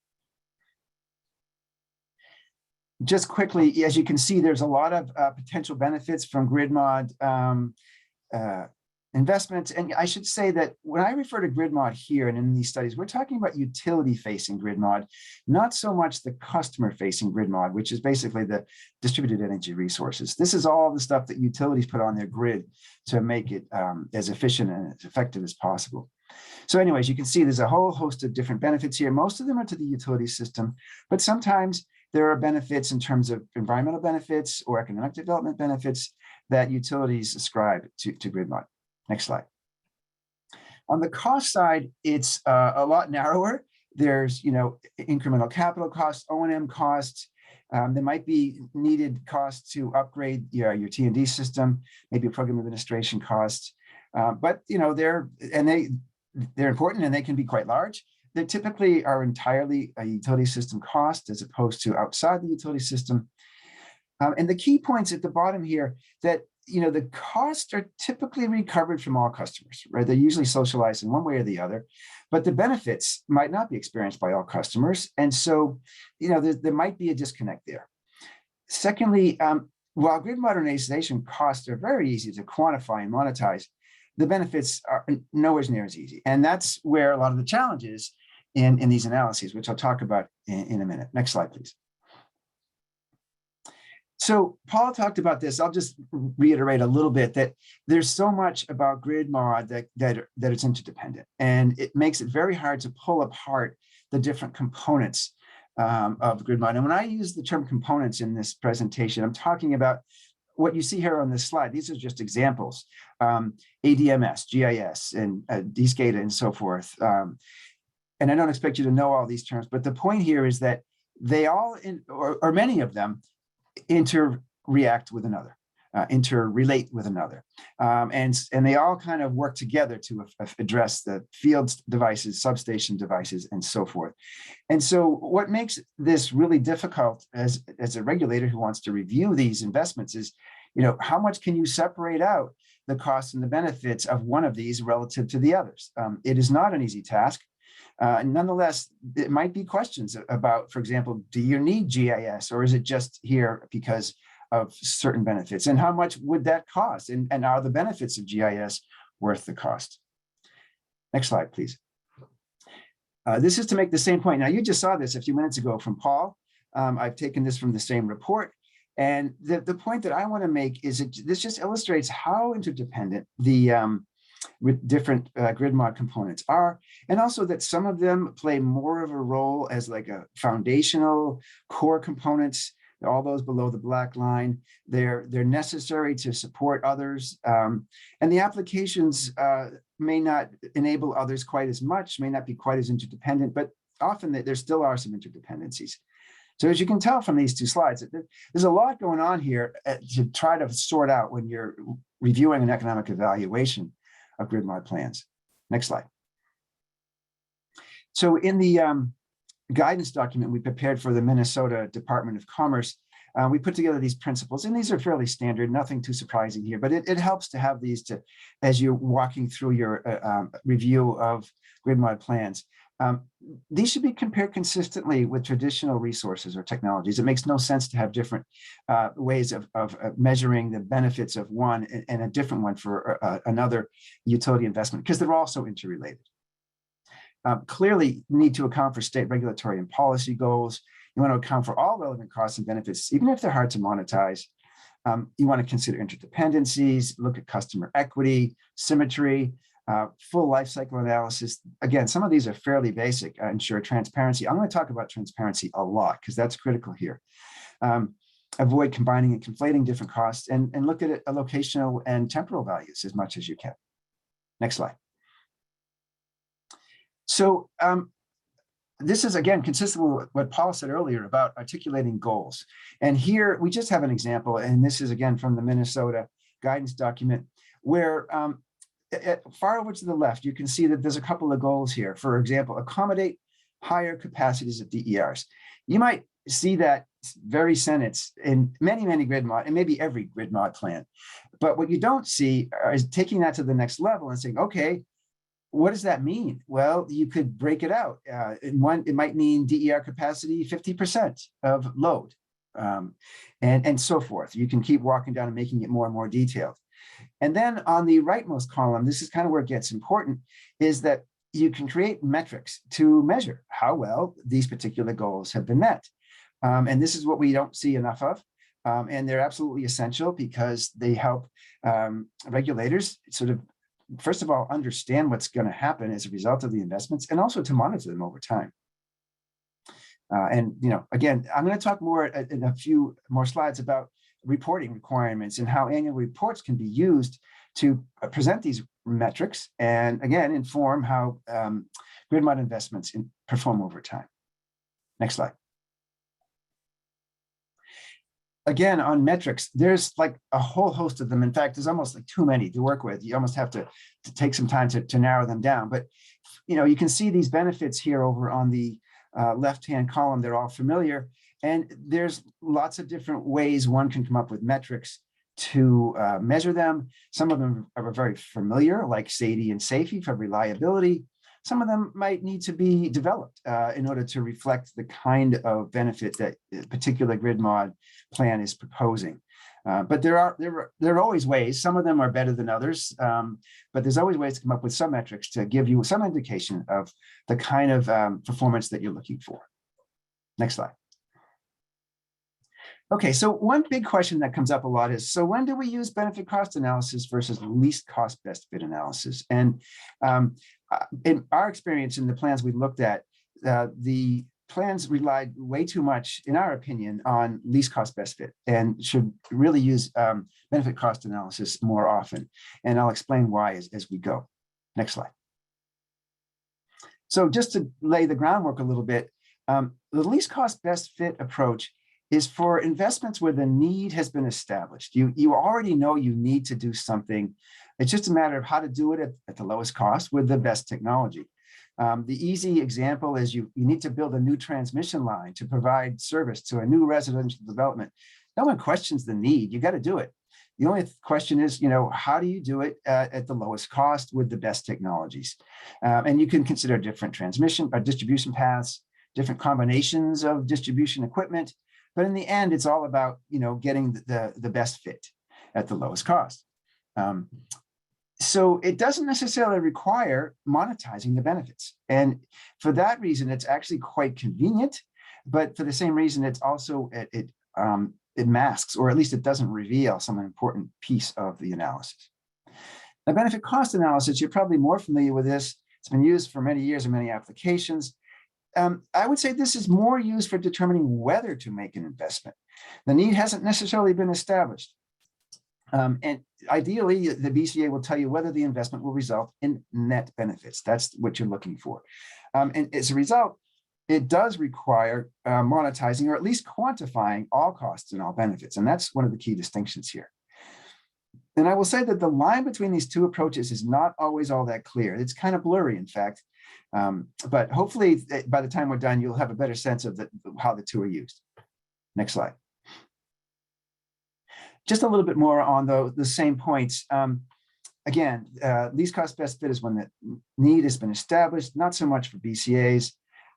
Just quickly, as you can see, there's a lot of potential benefits from grid mod investments. And I should say that when I refer to grid mod here and in these studies, we're talking about utility facing grid mod, not so much the customer facing grid mod, which is basically the distributed energy resources. This is all the stuff that utilities put on their grid to make it as efficient and as effective as possible. So anyways, you can see there's a whole host of different benefits here. Most of them are to the utility system, but sometimes there are benefits in terms of environmental benefits or economic development benefits that utilities ascribe to grid mod. Next slide. On the cost side, it's a lot narrower. There's, incremental capital costs, O&M costs. There might be needed costs to upgrade your T&D system, maybe a program administration cost. But they're important and they can be quite large. They typically are entirely a utility system cost as opposed to outside the utility system. And the key points at the bottom here that the costs are typically recovered from all customers, right? They're usually socialized in one way or the other, but the benefits might not be experienced by all customers. And so, there might be a disconnect there. Secondly, while grid modernization costs are very easy to quantify and monetize, the benefits are nowhere near as easy. And that's where a lot of the challenge is in these analyses, which I'll talk about in a minute. Next slide, please. So Paul talked about this. I'll just reiterate a little bit that there's so much about grid mod that it's interdependent, and it makes it very hard to pull apart the different components of grid mod. And when I use the term components in this presentation, I'm talking about what you see here on this slide. These are just examples: ADMS, GIS, and DSCADA, and so forth. And I don't expect you to know all these terms, but the point here is that they all, or many of them, interreact with another, interrelate with another. And they all kind of work together to address the field devices, substation devices, and so forth. And so what makes this really difficult as a regulator who wants to review these investments is, how much can you separate out the costs and the benefits of one of these relative to the others? It is not an easy task. Nonetheless, it might be questions about, for example, do you need GIS, or is it just here because of certain benefits? And how much would that cost? And are the benefits of GIS worth the cost? Next slide, please. This is to make the same point. Now, you just saw this a few minutes ago from Paul. I've taken this from the same report. And the point that I want to make is that this just illustrates how interdependent the with different grid mod components are, and also that some of them play more of a role as like a foundational core components, all those below the black line. They're necessary to support others, and the applications may not enable others quite as much, may not be quite as interdependent, but often there still are some interdependencies. So as you can tell from these two slides, there's a lot going on here to try to sort out when you're reviewing an economic evaluation of grid mod plans. Next slide. So in the guidance document we prepared for the Minnesota Department of Commerce, we put together these principles, and these are fairly standard, nothing too surprising here, but it helps to have these as you're walking through your review of grid mod plans. These should be compared consistently with traditional resources or technologies. It makes no sense to have different ways of measuring the benefits of one and a different one for another utility investment, because they're also interrelated. Clearly, you need to account for state regulatory and policy goals. You want to account for all relevant costs and benefits, even if they're hard to monetize. You want to consider interdependencies, look at customer equity, symmetry, full life cycle analysis. Again, some of these are fairly basic. Ensure transparency. I'm going to talk about transparency a lot because that's critical here. Avoid combining and conflating different costs, and look at allocational and temporal values as much as you can. Next slide. So this is, again, consistent with what Paul said earlier about articulating goals. And here we just have an example, and this is, again, from the Minnesota guidance document, where far over to the left, you can see that there's a couple of goals here. For example, accommodate higher capacities of DERs. You might see that very sentence in many, many grid mod, and maybe every grid mod plan. But what you don't see is taking that to the next level and saying, okay, what does that mean? Well, you could break it out. In one, it might mean DER capacity 50% of load, and so forth. You can keep walking down and making it more and more detailed. And then on the rightmost column, this is kind of where it gets important, is that you can create metrics to measure how well these particular goals have been met. And this is what we don't see enough of. And they're absolutely essential because they help regulators sort of, first of all, understand what's going to happen as a result of the investments, and also to monitor them over time. And, again, I'm going to talk more in a few more slides about reporting requirements and how annual reports can be used to present these metrics and, again, inform how grid mod investments perform over time. Next slide. Again, on metrics, there's like a whole host of them. In fact, there's almost like too many to work with. You almost have to take some time to narrow them down. But, you can see these benefits here over on the left-hand column. They're all familiar. And there's lots of different ways one can come up with metrics to measure them. Some of them are very familiar, like SAIDI and SAFE for reliability. Some of them might need to be developed in order to reflect the kind of benefit that a particular grid mod plan is proposing. But there are always ways. Some of them are better than others, but there's always ways to come up with some metrics to give you some indication of the kind of performance that you're looking for. Next slide. Okay, so one big question that comes up a lot is, so when do we use benefit cost analysis versus least cost best fit analysis? And in our experience in the plans we looked at, the plans relied way too much, in our opinion, on least cost best fit and should really use benefit cost analysis more often. And I'll explain why as we go. Next slide. So just to lay the groundwork a little bit, the least cost best fit approach is for investments where the need has been established. You already know you need to do something. It's just a matter of how to do it at the lowest cost with the best technology. The easy example is you need to build a new transmission line to provide service to a new residential development. No one questions the need. You got to do it. The only question is, how do you do it at the lowest cost with the best technologies? And you can consider different transmission or distribution paths, different combinations of distribution equipment. But in the end, it's all about, getting the best fit at the lowest cost. So it doesn't necessarily require monetizing the benefits. And for that reason, it's actually quite convenient. But for the same reason, it's also, it masks, or at least it doesn't reveal some important piece of the analysis. Now, benefit cost analysis, you're probably more familiar with this. It's been used for many years in many applications. I would say this is more used for determining whether to make an investment. The need hasn't necessarily been established. And ideally, the BCA will tell you whether the investment will result in net benefits. That's what you're looking for. And as a result, it does require monetizing, or at least quantifying, all costs and all benefits. And that's one of the key distinctions here. And I will say that the line between these two approaches is not always all that clear. It's kind of blurry, in fact. But hopefully, by the time we're done, you'll have a better sense of how the two are used. Next slide. Just a little bit more on the same points. Again, least cost best fit is when the need has been established, not so much for BCAs.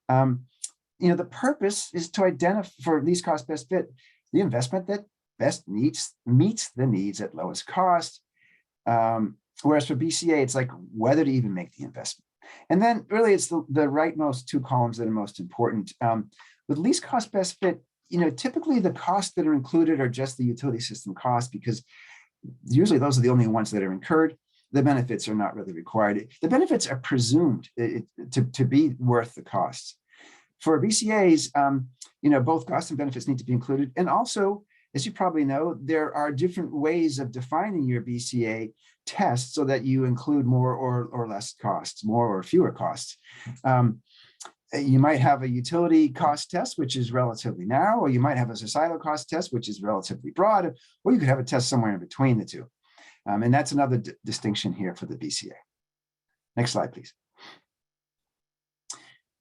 The purpose is to identify, for least cost best fit, the investment that best meets the needs at lowest cost. Whereas for BCA, it's like whether to even make the investment. And then really it's the rightmost two columns that are most important. With least cost best fit, typically the costs that are included are just the utility system costs, because usually those are the only ones that are incurred. The benefits are not really required. The benefits are presumed to be worth the costs. For BCAs, both costs and benefits need to be included. And also, as you probably know, there are different ways of defining your BCA test so that you include more or less costs, more or fewer costs. You might have a utility cost test, which is relatively narrow, or you might have a societal cost test, which is relatively broad, or you could have a test somewhere in between the two. And that's another distinction here for the BCA. Next slide, please.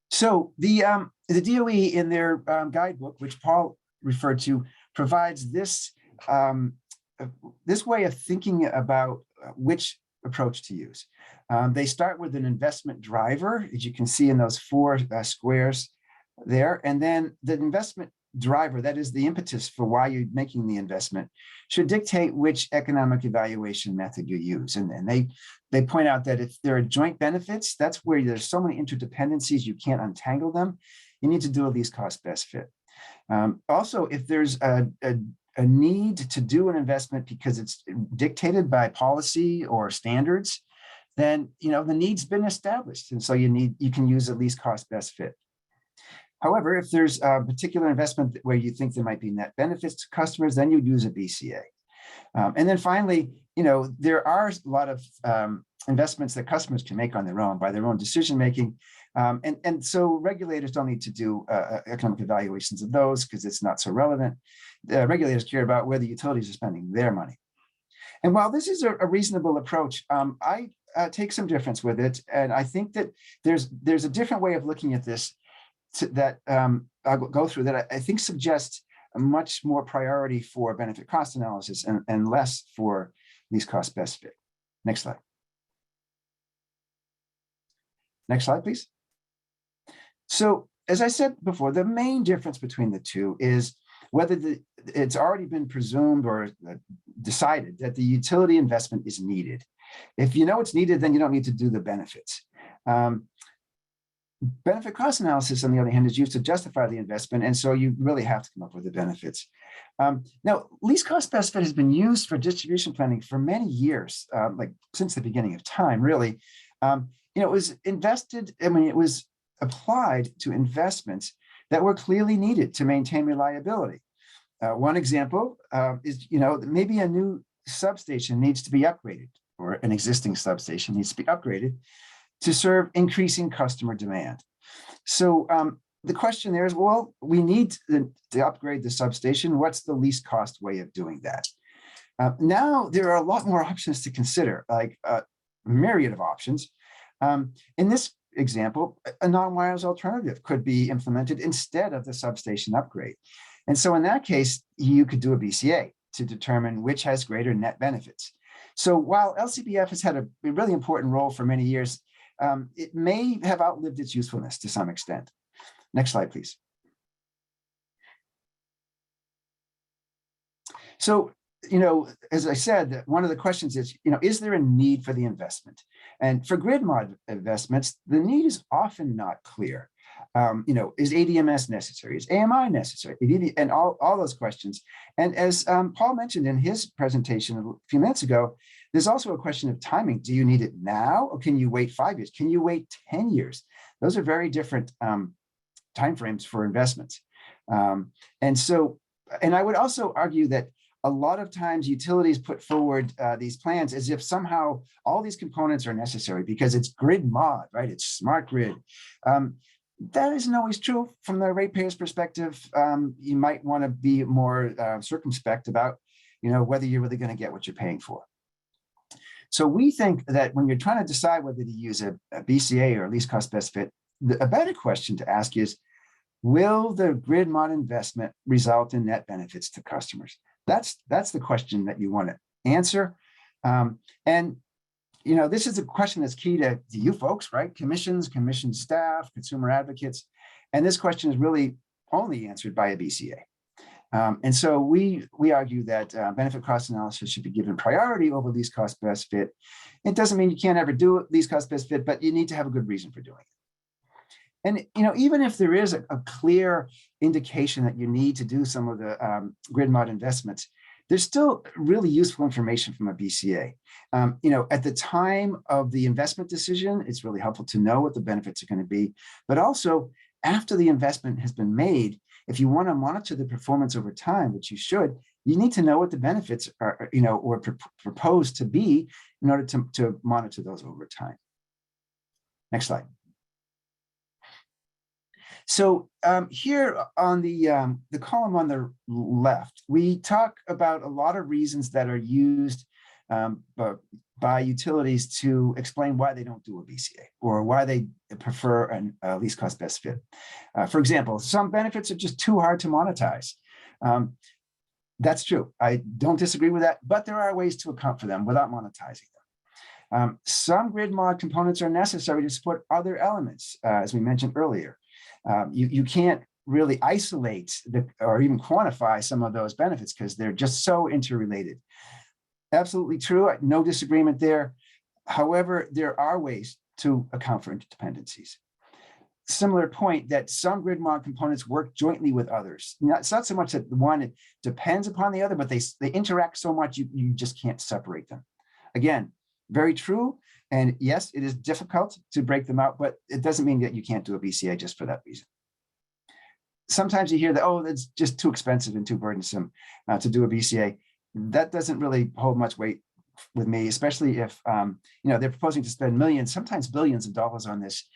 So the DOE in their guidebook, which Paul referred to, provides this way of thinking about which approach to use. They start with an investment driver, as you can see in those four squares there, and then the investment driver, that is the impetus for why you're making the investment, should dictate which economic evaluation method you use. And they point out that if there are joint benefits, that's where there's so many interdependencies, you can't untangle them. You need to do a least cost best fit. Also, if there's a need to do an investment because it's dictated by policy or standards, then the need's been established, and so you can use a least cost best fit. However, if there's a particular investment where you think there might be net benefits to customers, then you use a BCA. And then finally, there are a lot of investments that customers can make on their own by their own decision making. And so regulators don't need to do economic evaluations of those because it's not so relevant. Regulators care about where the utilities are spending their money. And while this is a reasonable approach, I take some difference with it. And I think that there's a different way of looking at this that I'll go through that I think suggests a much more priority for benefit cost analysis and less for least cost best fit. Next slide. Next slide, please. So as I said before, the main difference between the two is whether it's already been presumed or decided that the utility investment is needed. If you know it's needed, then you don't need to do the benefits. Benefit cost analysis, on the other hand, is used to justify the investment, and so you really have to come up with the benefits. Now, least cost best fit has been used for distribution planning for many years, like since the beginning of time, really. It was it was applied to investments that were clearly needed to maintain reliability. One example is, maybe a new substation needs to be upgraded, or an existing substation needs to be upgraded to serve increasing customer demand. So the question there is, well, we need to upgrade the substation. What's the least cost way of doing that? Now there are a lot more options to consider, like a myriad of options. In this example, a non-wires alternative could be implemented instead of the substation upgrade. And so in that case, you could do a BCA to determine which has greater net benefits. So while LCBF has had a really important role for many years, it may have outlived its usefulness to some extent. Next slide, please. So, as I said, one of the questions is there a need for the investment? And for grid mod investments, the need is often not clear. Is ADMS necessary? Is AMI necessary? And all those questions. And as Paul mentioned in his presentation a few minutes ago, there's also a question of timing. Do you need it now, or can you wait 5 years? Can you wait 10 years? Those are very different timeframes for investments. And I would also argue that a lot of times utilities put forward these plans as if somehow all these components are necessary because it's grid mod, right? It's smart grid. That isn't always true from the ratepayer's perspective. You might want to be more circumspect about, whether you're really going to get what you're paying for. So we think that when you're trying to decide whether to use a BCA or least cost best fit, a better question to ask is, will the grid mod investment result in net benefits to customers? That's the question that you want to answer. This is a question that's key to you folks, right? Commissions, commission staff, consumer advocates. And this question is really only answered by a BCA. And so we argue that benefit cost analysis should be given priority over least cost best fit. It doesn't mean you can't ever do least cost best fit, but you need to have a good reason for doing it. And even if there is a clear indication that you need to do some of the grid mod investments, there's still really useful information from a BCA. At the time of the investment decision, it's really helpful to know what the benefits are going to be. But also, after the investment has been made, if you want to monitor the performance over time, which you should, you need to know what the benefits are, or proposed to be in order to monitor those over time. Next slide. So here on the column on the left, we talk about a lot of reasons that are used by utilities to explain why they don't do a BCA or why they prefer a least cost best fit. For example, some benefits are just too hard to monetize. That's true. I don't disagree with that, but there are ways to account for them without monetizing them. Some grid mod components are necessary to support other elements, as we mentioned earlier. You can't really isolate or even quantify some of those benefits because they're just so interrelated. Absolutely true, no disagreement there. However, there are ways to account for interdependencies. Similar point that some grid model components work jointly with others. It's not so much that one depends upon the other, but they interact so much you just can't separate them. Again, very true. And yes, it is difficult to break them out, but it doesn't mean that you can't do a BCA just for that reason. Sometimes you hear that, oh, that's just too expensive and too burdensome to do a BCA. That doesn't really hold much weight with me, especially if they're proposing to spend millions, sometimes billions of dollars on this.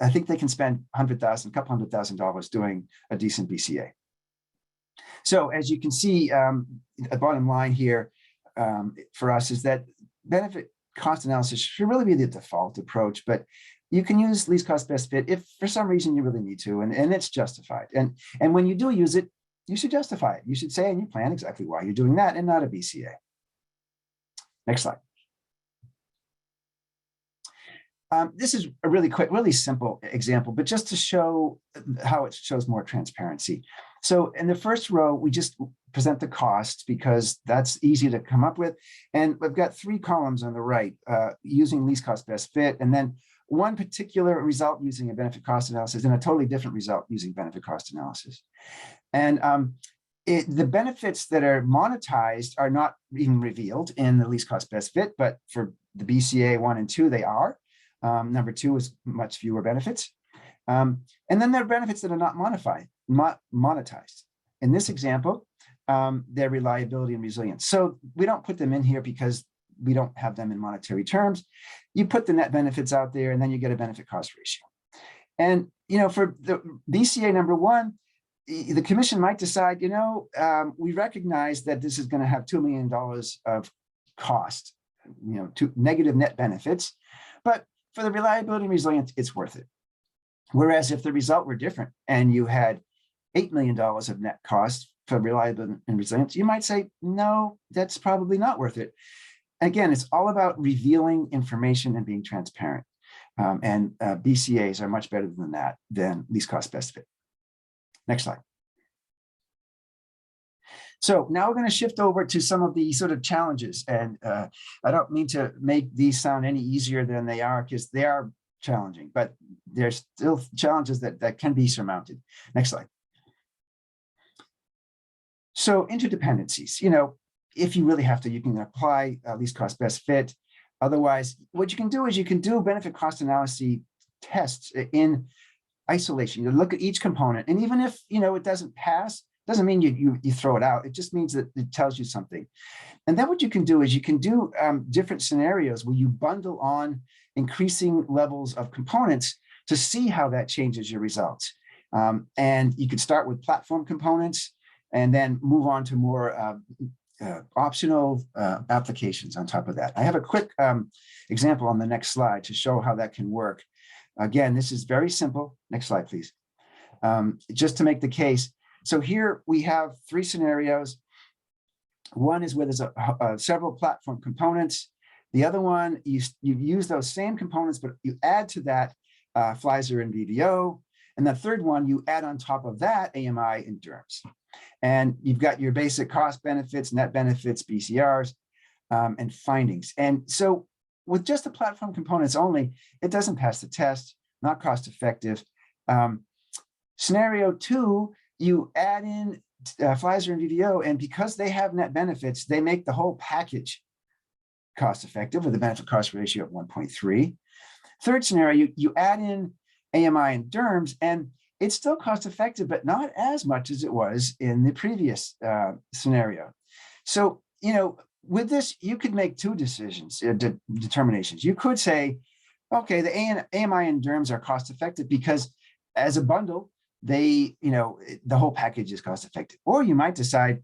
I think they can spend a couple $100,000 doing a decent BCA. So as you can see, the bottom line here for us is that benefit cost analysis should really be the default approach, but you can use least cost best fit if for some reason you really need to, and it's justified. And when you do use it, you should justify it. You should say in your plan exactly why you're doing that and not a BCA. Next slide. This is a really quick, really simple example, but just to show how it shows more transparency. So in the first row, we just present the costs because that's easy to come up with. And we've got 3 columns on the right using least cost best fit, and then one particular result using a benefit cost analysis and a totally different result using benefit cost analysis. And the benefits that are monetized are not even revealed in the least cost best fit, but for the BCA 1 and 2, they are. Number 2 is much fewer benefits. And then there are benefits that are not monetized. In this example, their reliability and resilience. So we don't put them in here because we don't have them in monetary terms. You put the net benefits out there and then you get a benefit cost ratio. And, for the BCA number 1, the commission might decide, we recognize that this is going to have $2 million of cost, to negative net benefits, but for the reliability and resilience, it's worth it. Whereas if the result were different and you had $8 million of net cost for reliability and resilience, you might say, no, that's probably not worth it. Again, it's all about revealing information and being transparent. And BCAs are much better than that, than least cost best fit. Next slide. So now we're going to shift over to some of the sort of challenges. And I don't mean to make these sound any easier than they are, because they are challenging, but there's still challenges that can be surmounted. Next slide. So interdependencies, if you really have to, you can apply least cost best fit. Otherwise, what you can do is you can do benefit cost analysis tests in isolation. You look at each component, and even if it doesn't pass, doesn't mean you throw it out. It just means that it tells you something. And then what you can do is you can do different scenarios where you bundle on increasing levels of components to see how that changes your results. And you could start with platform components and then move on to more optional applications on top of that. I have a quick example on the next slide to show how that can work. Again, this is very simple. Next slide, please. Just to make the case. So here we have 3 scenarios. One is where there's several platform components. The other one, you use those same components, but you add to that Fleiser and VVO. And the third one, you add on top of that AMI and DERMS. And you've got your basic cost benefits, net benefits, BCRs, and findings. And so with just the platform components only, it doesn't pass the test, not cost effective. Scenario 2, you add in Fleiser and VVO, and because they have net benefits, they make the whole package cost effective with a benefit cost ratio of 1.3. Third scenario, you add in AMI and DERMS, and it's still cost effective, but not as much as it was in the previous scenario. So, with this, you could make 2 decisions, determinations. You could say, okay, the AMI and DERMS are cost effective because as a bundle, the whole package is cost effective. Or you might decide,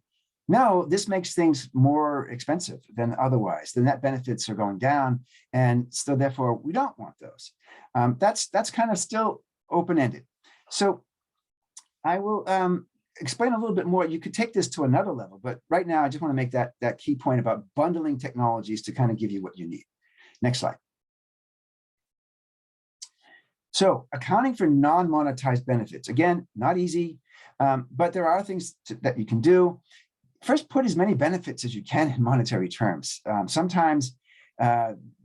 no, this makes things more expensive than otherwise. The net benefits are going down, and so therefore we don't want those. That's kind of still open-ended. So I will explain a little bit more. You could take this to another level, but right now I just want to make that key point about bundling technologies to kind of give you what you need. Next slide. So accounting for non-monetized benefits, again, not easy, but there are things that you can do. First, put as many benefits as you can in monetary terms. Sometimes,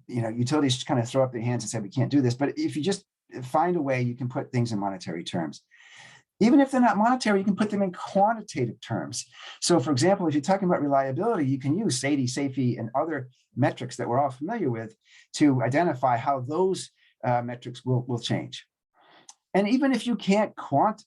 utilities kind of throw up their hands and say, we can't do this. But if you just find a way, you can put things in monetary terms. Even if they're not monetary, you can put them in quantitative terms. So for example, if you're talking about reliability, you can use SAIDI, SAIFI, and other metrics that we're all familiar with to identify how those metrics will change. And even if you can't put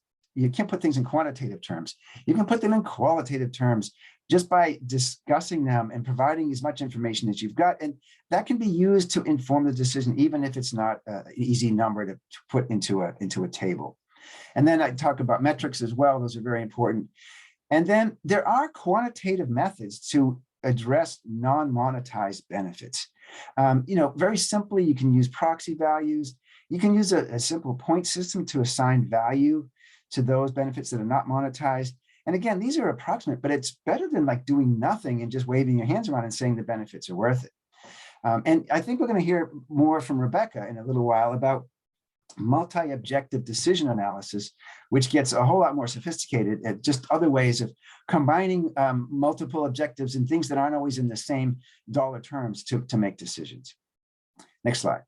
things in quantitative terms, you can put them in qualitative terms just by discussing them and providing as much information as you've got. And that can be used to inform the decision, even if it's not an easy number to put into a table. And then I talk about metrics as well. Those are very important. And then there are quantitative methods to address non-monetized benefits. Very simply, you can use proxy values. You can use a simple point system to assign value to those benefits that are not monetized. And again, these are approximate, but it's better than like doing nothing and just waving your hands around and saying the benefits are worth it. And I think we're going to hear more from Rebecca in a little while about multi-objective decision analysis, which gets a whole lot more sophisticated at just other ways of combining multiple objectives and things that aren't always in the same dollar terms to make decisions. Next slide.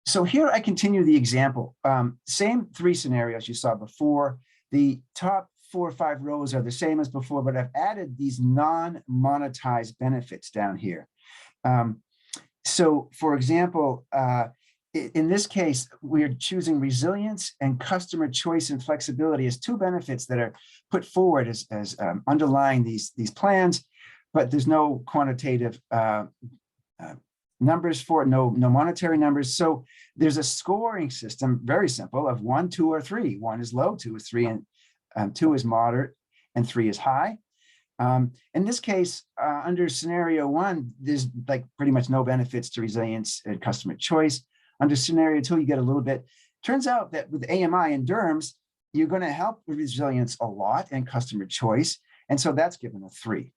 So here I continue the example. Same three scenarios you saw before. The top 4 or 5 rows are the same as before, but I've added these non-monetized benefits down here. So for example, in this case, we're choosing resilience and customer choice and flexibility as 2 benefits that are put forward as underlying these plans, but there's no quantitative numbers for it, no monetary numbers. So there's a scoring system, very simple, of 1, 2, or 3. 1 is low, 2 is 3, and 2 is moderate, and 3 is high. In this case, under scenario 1, there's like pretty much no benefits to resilience and customer choice. Under scenario 2, you get a little bit. Turns out that with AMI and DERMS, you're going to help with resilience a lot and customer choice. And so that's given a 3.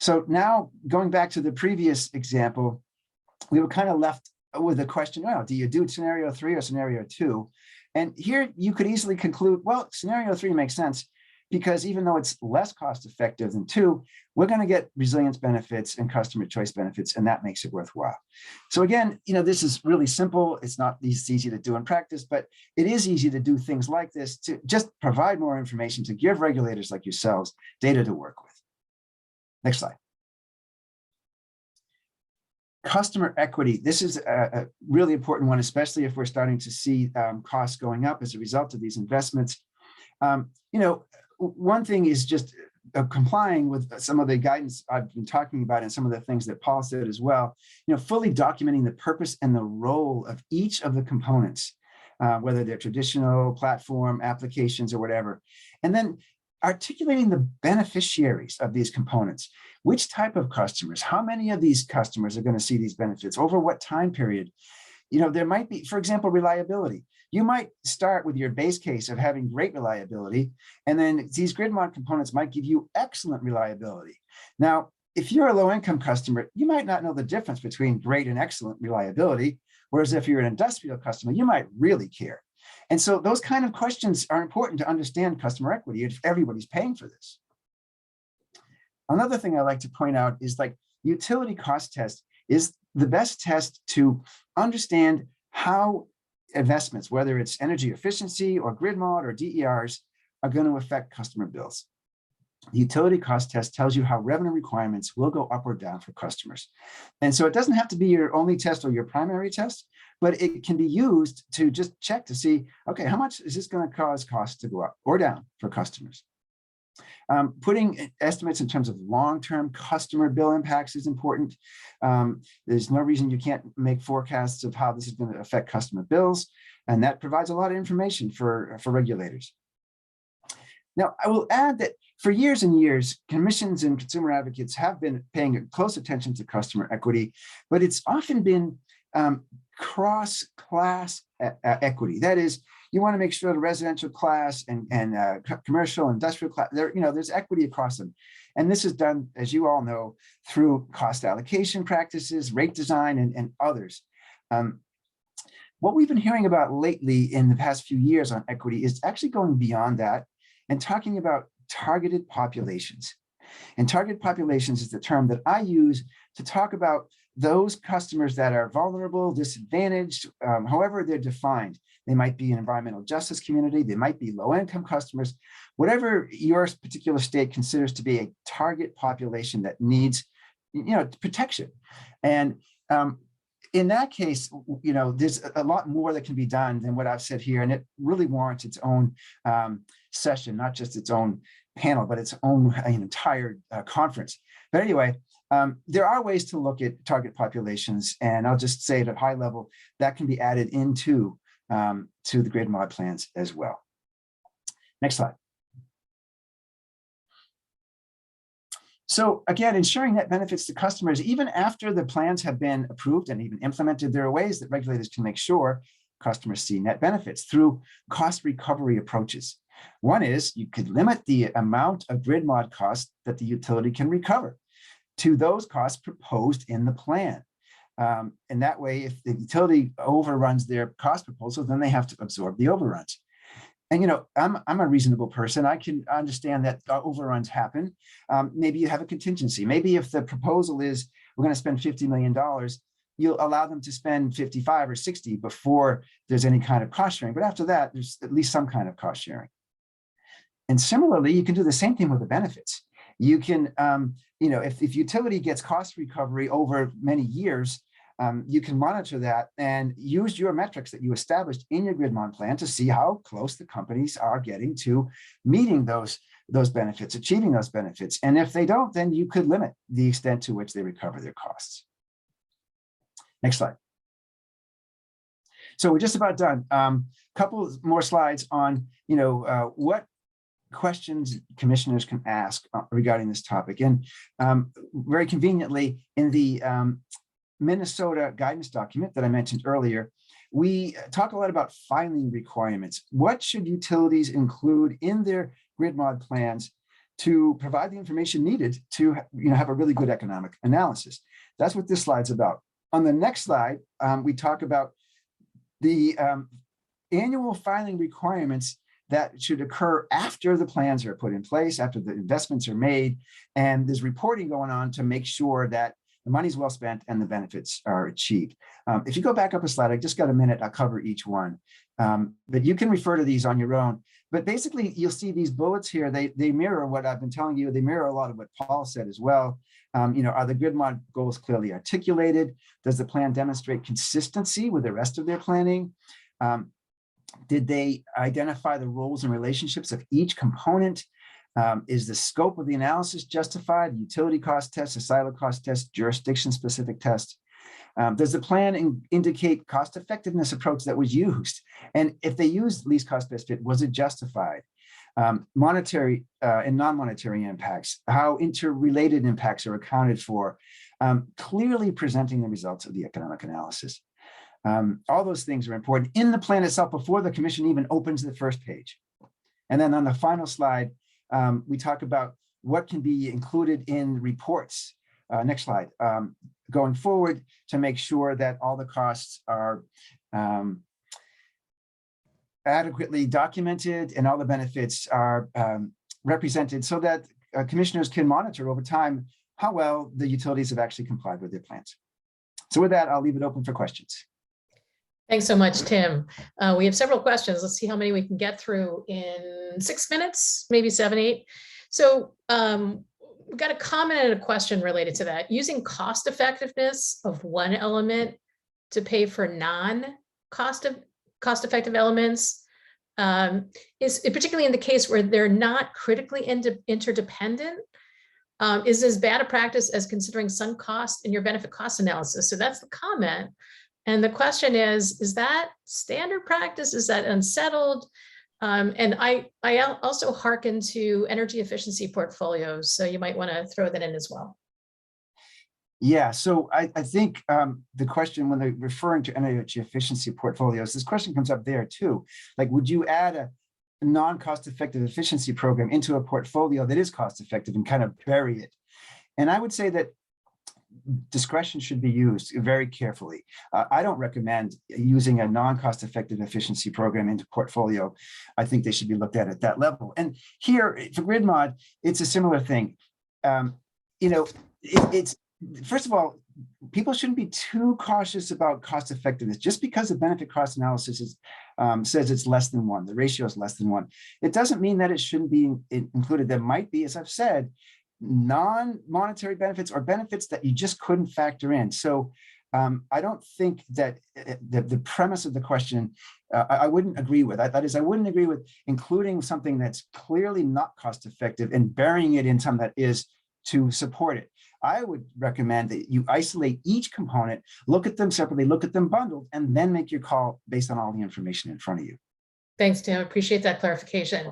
So now going back to the previous example, we were kind of left with a question, well, do you do scenario 3 or scenario 2? And here you could easily conclude, well, scenario 3 makes sense because even though it's less cost effective than 2, we're going to get resilience benefits and customer choice benefits, and that makes it worthwhile. So again, this is really simple. It's not easy to do in practice, but it is easy to do things like this to just provide more information to give regulators like yourselves data to work with. Next slide. Customer equity. This is a really important one, especially if we're starting to see costs going up as a result of these investments. One thing is just complying with some of the guidance I've been talking about and some of the things that Paul said as well, fully documenting the purpose and the role of each of the components, whether they're traditional, platform, applications, or whatever. And then articulating the beneficiaries of these components. Which type of customers, how many of these customers are going to see these benefits over what time period? There might be, for example, reliability. You might start with your base case of having great reliability, and then these grid mod components might give you excellent reliability. Now, if you're a low-income customer, you might not know the difference between great and excellent reliability, whereas if you're an industrial customer, you might really care. And so those kind of questions are important to understand customer equity if everybody's paying for this. Another thing I like to point out is like utility cost test is the best test to understand how investments, whether it's energy efficiency or grid mod or DERs, are going to affect customer bills. The utility cost test tells you how revenue requirements will go up or down for customers. And so it doesn't have to be your only test or your primary test, but it can be used to just check to see, okay, how much is this going to cause costs to go up or down for customers? Putting estimates in terms of long-term customer bill impacts is important. There's no reason you can't make forecasts of how this is going to affect customer bills, and that provides a lot of information for regulators. Now, I will add that for years and years, commissions and consumer advocates have been paying close attention to customer equity, but it's often been cross-class equity. That is, you want to make sure the residential class and commercial, industrial class, there's equity across them. And this is done, as you all know, through cost allocation practices, rate design, and others. What we've been hearing about lately in the past few years on equity is actually going beyond that and talking about targeted populations. And target populations is the term that I use to talk about those customers that are vulnerable, disadvantaged, however they're defined. They might be an environmental justice community, they might be low-income customers, whatever your particular state considers to be a target population that needs, protection. And in that case, there's a lot more that can be done than what I've said here, and it really warrants its own session, not just its own panel, but its own entire conference. But anyway, there are ways to look at target populations, and I'll just say at a high level that can be added into to the grid mod plans as well. Next slide. So again, ensuring net benefits to customers, even after the plans have been approved and even implemented, there are ways that regulators can make sure customers see net benefits through cost recovery approaches. One is you could limit the amount of grid mod costs that the utility can recover to those costs proposed in the plan. And that way, if the utility overruns their cost proposal, then they have to absorb the overruns. And I'm a reasonable person. I can understand that overruns happen. Maybe you have a contingency. Maybe if the proposal is we're going to spend $50 million, you'll allow them to spend 55 or 60 before there's any kind of cost sharing. But after that, there's at least some kind of cost sharing. And similarly, you can do the same thing with the benefits. You can, if utility gets cost recovery over many years, you can monitor that and use your metrics that you established in your grid mod plan to see how close the companies are getting to meeting those benefits, achieving those benefits. And if they don't, then you could limit the extent to which they recover their costs. Next slide. So we're just about done. Couple more slides on, what questions commissioners can ask regarding this topic. And very conveniently, in the Minnesota guidance document that I mentioned earlier, we talk a lot about filing requirements. What should utilities include in their grid mod plans to provide the information needed to have a really good economic analysis? That's what this slide's about. On the next slide, we talk about the annual filing requirements that should occur after the plans are put in place, after the investments are made, and there's reporting going on to make sure that the money's well spent and the benefits are achieved. If you go back up a slide, I just got a minute, I'll cover each one. But you can refer to these on your own. But basically, you'll see these bullets here, they mirror what I've been telling you. They mirror a lot of what Paul said as well. Are the grid mod goals clearly articulated? Does the plan demonstrate consistency with the rest of their planning? Did they identify the roles and relationships of each component? Is the scope of the analysis justified? Utility cost test, societal cost test, jurisdiction-specific test. Does the plan indicate cost effectiveness approach that was used? And if they used least cost best fit, was it justified? Monetary and non-monetary impacts, how interrelated impacts are accounted for, clearly presenting the results of the economic analysis. All those things are important in the plan itself before the commission even opens the first page. And then on the final slide, we talk about what can be included in reports. Next slide. Going forward to make sure that all the costs are adequately documented and all the benefits are represented so that commissioners can monitor over time how well the utilities have actually complied with their plans. So with that, I'll leave it open for questions. Thanks so much, Tim. We have several questions. Let's see how many we can get through in 6 minutes, maybe 7, 8. So we've got a comment and a question related to that. Using cost effectiveness of one element to pay for non-cost effective elements is particularly in the case where they're not critically interdependent, is as bad a practice as considering sunk cost in your benefit cost analysis. So that's the comment. And the question is that standard practice? Is that unsettled? And I also hearken to energy efficiency portfolios. So you might want to throw that in as well. Yeah, so I think the question when they're referring to energy efficiency portfolios, this question comes up there too. Like, would you add a non-cost effective efficiency program into a portfolio that is cost effective and kind of bury it? And I would say that discretion should be used very carefully. I don't recommend using a non-cost-effective efficiency program into portfolio. I think they should be looked at that level. And here for grid mod, it's a similar thing. It's first of all, people shouldn't be too cautious about cost effectiveness. Just because the benefit cost analysis is, says it's less than 1, the ratio is less than 1, it doesn't mean that it shouldn't be included. There might be, as I've said, non-monetary benefits or benefits that you just couldn't factor in. So I don't think that the premise of the question, I wouldn't agree with. That is, I wouldn't agree with including something that's clearly not cost effective and burying it in something that is to support it. I would recommend that you isolate each component, look at them separately, look at them bundled, and then make your call based on all the information in front of you. Thanks, Tim. Appreciate that clarification.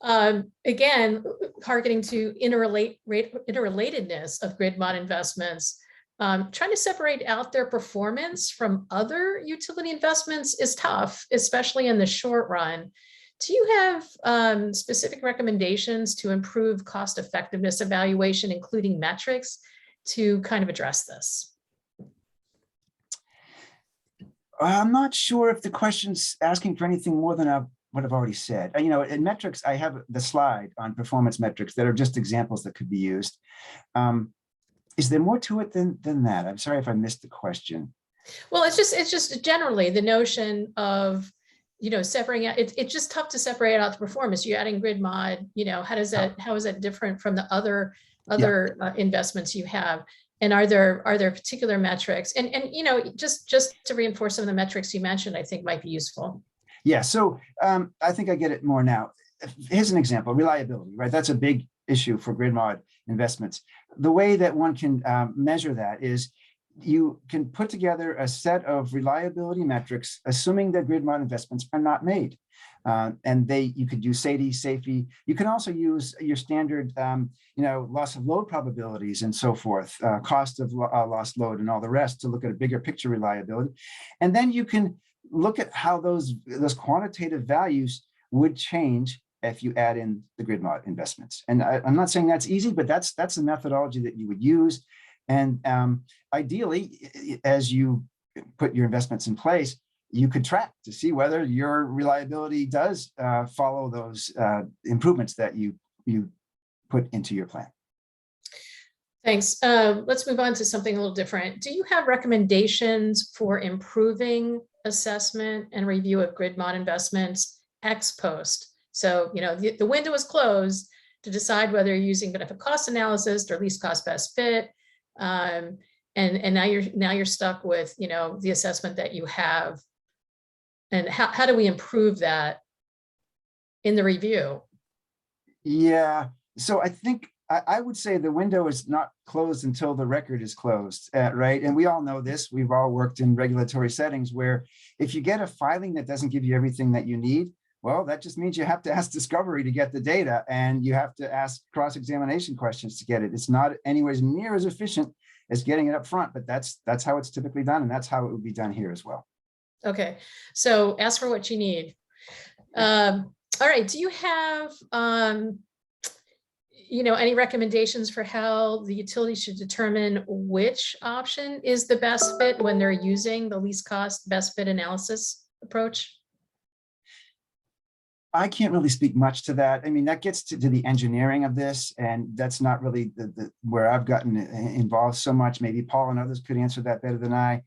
Again, targeting to interrelatedness of grid mod investments, trying to separate out their performance from other utility investments is tough, especially in the short run. Do you have specific recommendations to improve cost effectiveness evaluation, including metrics, to kind of address this? I'm not sure if the question's asking for anything more than what I've already said. In metrics, I have the slide on performance metrics that are just examples that could be used. Is there more to it than that? I'm sorry if I missed the question. Well, it's just generally the notion of, separating out. It's just tough to separate out the performance. You're adding grid mod. How is that different from the other investments you have? And are there particular metrics? And just to reinforce some of the metrics you mentioned, I think might be useful. Yeah. So I think I get it more now. Here's an example: reliability. Right. That's a big issue for grid mod investments. The way that one can measure that is you can put together a set of reliability metrics, assuming that grid mod investments are not made. And you could use safety. You can also use your standard, loss of load probabilities and so forth, cost of lost load and all the rest to look at a bigger picture reliability. And then you can look at how those quantitative values would change if you add in the grid mod investments. And I'm not saying that's easy, but that's a methodology that you would use. And ideally, as you put your investments in place, you could track to see whether your reliability does follow those improvements that you put into your plan. Thanks. Let's move on to something a little different. Do you have recommendations for improving assessment and review of grid mod investments ex post? So, the window is closed to decide whether you're using benefit cost analysis or least cost best fit. And now you're stuck with, the assessment that you have. And how do we improve that in the review? Yeah, so I think I would say the window is not closed until the record is closed, right? And we all know this. We've all worked in regulatory settings where if you get a filing that doesn't give you everything that you need, well, that just means you have to ask discovery to get the data, and you have to ask cross-examination questions to get it. It's not anywhere near as efficient as getting it up front, but that's how it's typically done, and that's how it would be done here as well. Okay, so ask for what you need. All right, do you have any recommendations for how the utility should determine which option is the best fit when they're using the least cost best fit analysis approach? I can't really speak much to that. I mean, that gets to the engineering of this, and that's not really where I've gotten involved so much. Maybe Paul and others could answer that better than I.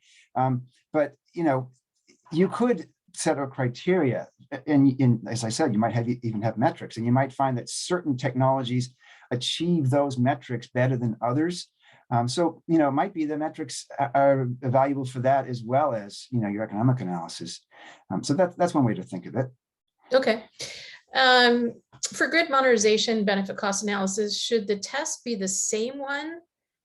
But you could set a criteria, and as I said, you might even have metrics, and you might find that certain technologies achieve those metrics better than others. So it might be the metrics are valuable for that as well as your economic analysis. So that's one way to think of it. Okay. For grid modernization benefit cost analysis, should the test be the same one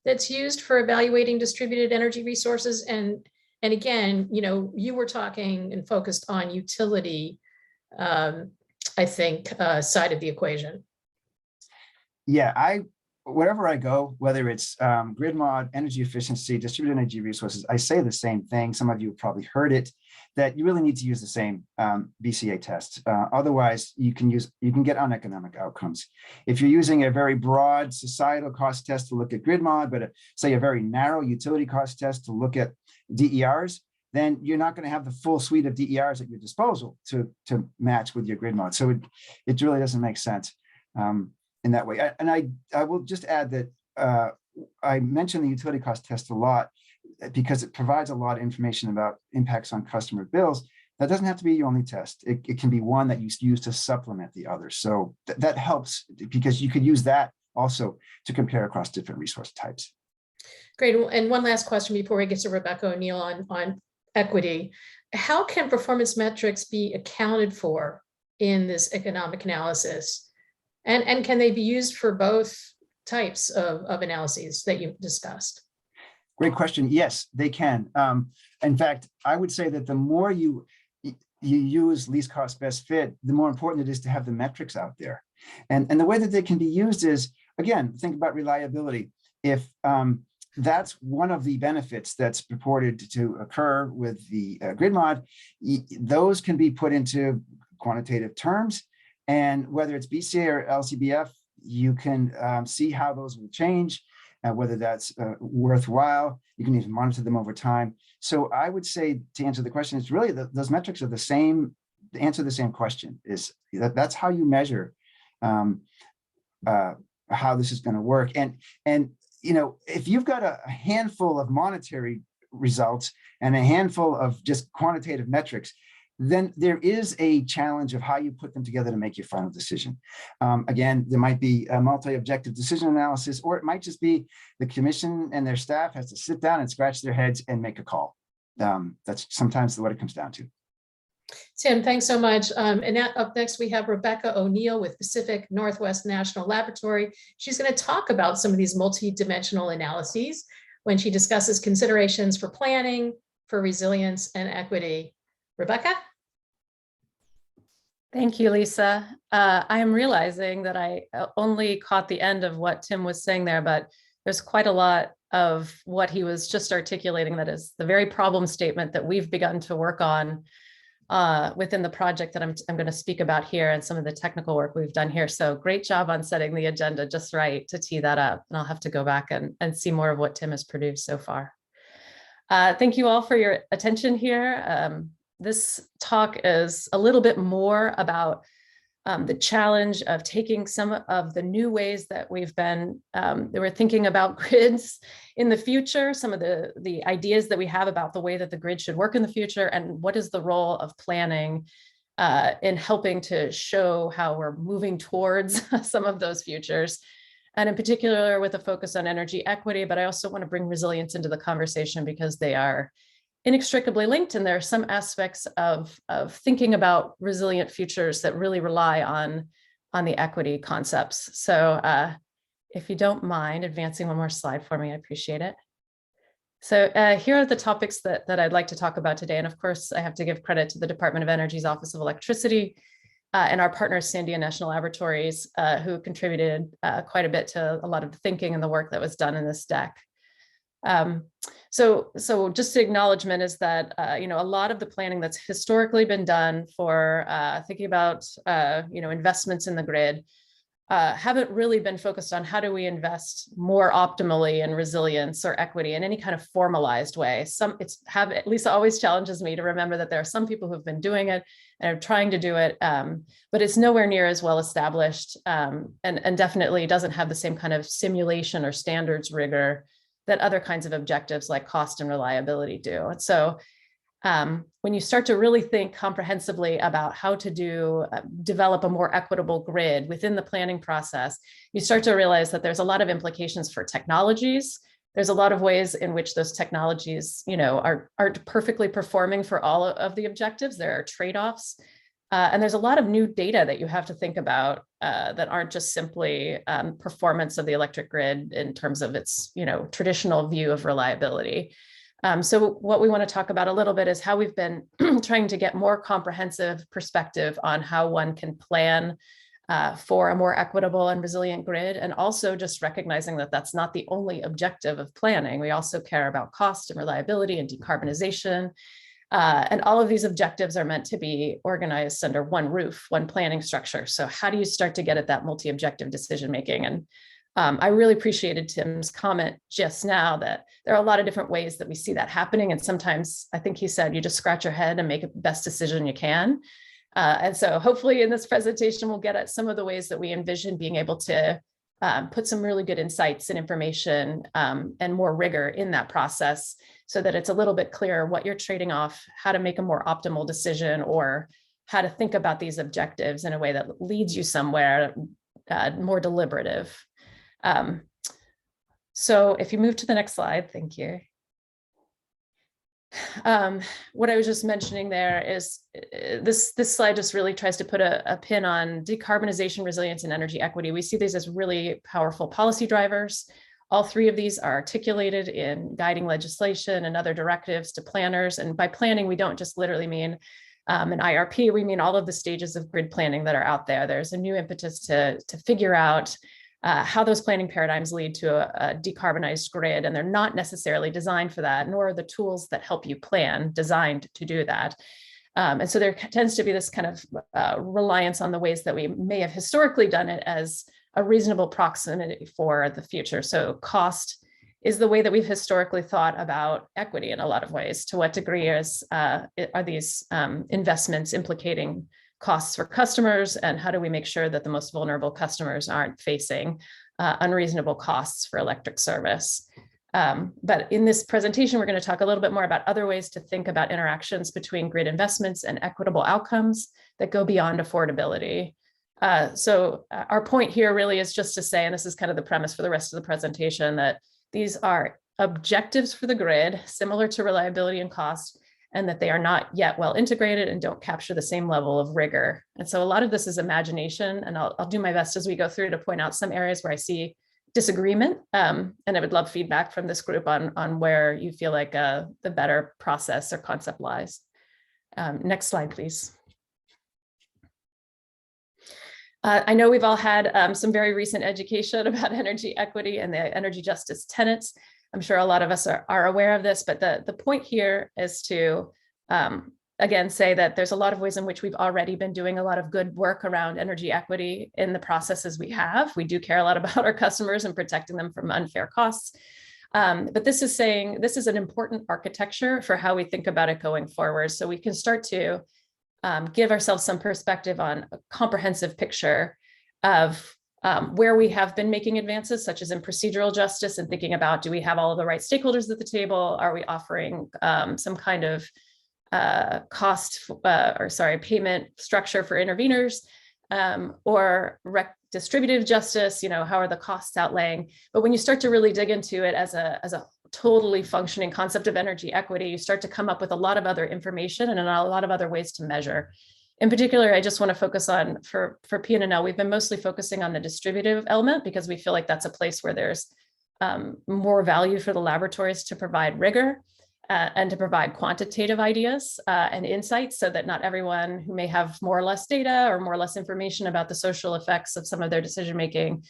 that's used for evaluating distributed energy resources? And again, you were talking and focused on utility, I think, side of the equation. Yeah, wherever I go, whether it's grid mod, energy efficiency, distributed energy resources, I say the same thing. Some of you have probably heard it, that you really need to use the same BCA test. Otherwise, you can get uneconomic outcomes. If you're using a very broad societal cost test to look at grid mod, but say a very narrow utility cost test to look at DERs, then you're not going to have the full suite of DERs at your disposal to match with your grid mod. So it really doesn't make sense in that way. And I will just add that I mentioned the utility cost test a lot because it provides a lot of information about impacts on customer bills. That doesn't have to be your only test. It can be one that you use to supplement the others. So that helps because you could use that also to compare across different resource types. Great. And one last question before we get to Rebecca O'Neill on equity. How can performance metrics be accounted for in this economic analysis? And can they be used for both types of analyses that you've discussed? Great question. Yes, they can. In fact, I would say that the more you use least cost best fit, the more important it is to have the metrics out there. And the way that they can be used is, again, think about reliability. If that's one of the benefits that's purported to occur with the grid mod, those can be put into quantitative terms. And whether it's BCA or LCBF, you can see how those will change, whether that's worthwhile. You can even monitor them over time. So I would say, to answer the question, it's really those metrics are the same, to answer the same question. That's how you measure how this is going to work. And you know, if you've got a handful of monetary results and a handful of just quantitative metrics, then there is a challenge of how you put them together to make your final decision. Again, there might be a multi-objective decision analysis, or it might just be the commission and their staff has to sit down and scratch their heads and make a call. That's sometimes what it comes down to. Tim, thanks so much. And up next, we have Rebecca O'Neill with Pacific Northwest National Laboratory. She's going to talk about some of these multi-dimensional analyses when she discusses considerations for planning, for resilience and equity. Rebecca? Thank you, Lisa. I am realizing that I only caught the end of what Tim was saying there, but there's quite a lot of what he was just articulating that is the very problem statement that we've begun to work on within the project that I'm going to speak about here and some of the technical work we've done here. So great job on setting the agenda just right to tee that up. And I'll have to go back and see more of what Tim has produced so far. Thank you all for your attention here. This talk is a little bit more about the challenge of taking some of the new ways that we're thinking about grids in the future, some of the ideas that we have about the way that the grid should work in the future, and what is the role of planning in helping to show how we're moving towards some of those futures. And in particular with a focus on energy equity, but I also want to bring resilience into the conversation because they are inextricably linked, and there are some aspects of thinking about resilient futures that really rely on the equity concepts. So if you don't mind advancing one more slide for me, I appreciate it. So here are the topics that I'd like to talk about today. And of course, I have to give credit to the Department of Energy's Office of Electricity and our partners, Sandia National Laboratories, who contributed quite a bit to a lot of the thinking and the work that was done in this deck. So just an acknowledgement is that, a lot of the planning that's historically been done for thinking about, investments in the grid haven't really been focused on how do we invest more optimally in resilience or equity in any kind of formalized way. Lisa always challenges me to remember that there are some people who've been doing it and are trying to do it, but it's nowhere near as well established and definitely doesn't have the same kind of simulation or standards rigor that other kinds of objectives like cost and reliability do. And so when you start to really think comprehensively about how to develop a more equitable grid within the planning process, you start to realize that there's a lot of implications for technologies. There's a lot of ways in which those technologies, aren't perfectly performing for all of the objectives. There are trade-offs. And there's a lot of new data that you have to think about that aren't just simply performance of the electric grid in terms of its, traditional view of reliability. So what we want to talk about a little bit is how we've been trying to get more comprehensive perspective on how one can plan for a more equitable and resilient grid, and also just recognizing that that's not the only objective of planning. We also care about cost and reliability and decarbonization. And all of these objectives are meant to be organized under one roof, one planning structure. So how do you start to get at that multi-objective decision-making? And I really appreciated Tim's comment just now that there are a lot of different ways that we see that happening. And sometimes I think he said, you just scratch your head and make the best decision you can. And so hopefully in this presentation, we'll get at some of the ways that we envision being able to put some really good insights and information and more rigor in that process so that it's a little bit clearer what you're trading off, how to make a more optimal decision, or how to think about these objectives in a way that leads you somewhere more deliberative. So if you move to the next slide, thank you. What I was just mentioning there is this slide just really tries to put a pin on decarbonization, resilience, and energy equity. We see these as really powerful policy drivers. All three of these are articulated in guiding legislation and other directives to planners. And by planning, we don't just literally mean an IRP, we mean all of the stages of grid planning that are out there. There's a new impetus to figure out how those planning paradigms lead to a decarbonized grid, and they're not necessarily designed for that, nor are the tools that help you plan designed to do that. And so there tends to be this kind of reliance on the ways that we may have historically done it as a reasonable proximity for the future. So cost is the way that we've historically thought about equity in a lot of ways. To what degree are these investments implicating costs for customers, and how do we make sure that the most vulnerable customers aren't facing unreasonable costs for electric service? But in this presentation, we're going to talk a little bit more about other ways to think about interactions between grid investments and equitable outcomes that go beyond affordability. So our point here really is just to say, and this is kind of the premise for the rest of the presentation, that these are objectives for the grid, similar to reliability and cost, and that they are not yet well integrated and don't capture the same level of rigor. And so a lot of this is imagination, and I'll do my best as we go through to point out some areas where I see disagreement. And I would love feedback from this group on where you feel like the better process or concept lies. Next slide, please. I know we've all had some very recent education about energy equity and the energy justice tenets. I'm sure a lot of us are aware of this, but the point here is to, again, say that there's a lot of ways in which we've already been doing a lot of good work around energy equity in the processes we have. We do care a lot about our customers and protecting them from unfair costs. But this is saying this is an important architecture for how we think about it going forward. So we can start to give ourselves some perspective on a comprehensive picture of where we have been making advances, such as in procedural justice, and thinking about, do we have all of the right stakeholders at the table? Are we offering some kind of payment structure for interveners, or distributive justice? You know, how are the costs outlaying? But when you start to really dig into it as a totally functioning concept of energy equity, you start to come up with a lot of other information and a lot of other ways to measure. In particular, I just want to focus on, for PNNL, we've been mostly focusing on the distributive element because we feel like that's a place where there's more value for the laboratories to provide rigor and to provide quantitative ideas and insights, so that not everyone who may have more or less data or more or less information about the social effects of some of their decision-making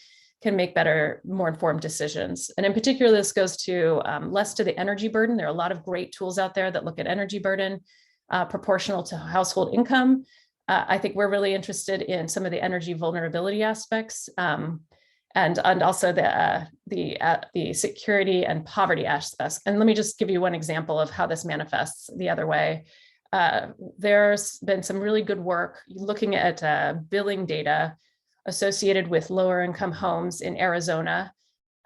can make better, more informed decisions. And in particular, this goes to less to the energy burden. There are a lot of great tools out there that look at energy burden proportional to household income. I think we're really interested in some of the energy vulnerability aspects, and also the security and poverty aspects. And let me just give you one example of how this manifests the other way. There's been some really good work looking at billing data associated with lower income homes in Arizona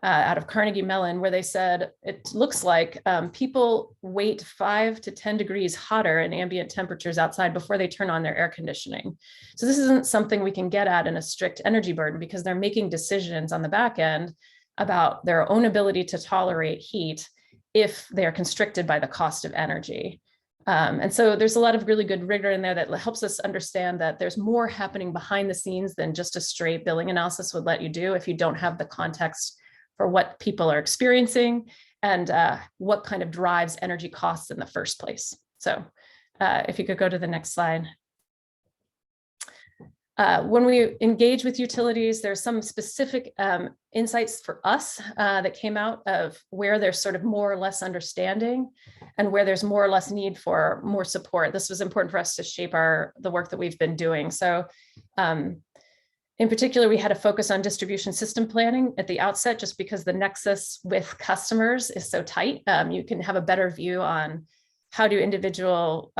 out of Carnegie Mellon, where they said it looks like people wait 5 to 10 degrees hotter in ambient temperatures outside before they turn on their air conditioning. So this isn't something we can get at in a strict energy burden, because they're making decisions on the back end about their own ability to tolerate heat if they're constricted by the cost of energy. And so there's a lot of really good rigor in there that helps us understand that there's more happening behind the scenes than just a straight billing analysis would let you do if you don't have the context for what people are experiencing and what kind of drives energy costs in the first place. So if you could go to the next slide. When we engage with utilities, there's some specific insights for us that came out of where there's sort of more or less understanding and where there's more or less need for more support. This was important for us to shape the work that we've been doing. So in particular, we had a focus on distribution system planning at the outset, just because the nexus with customers is so tight. You can have a better view on how do individual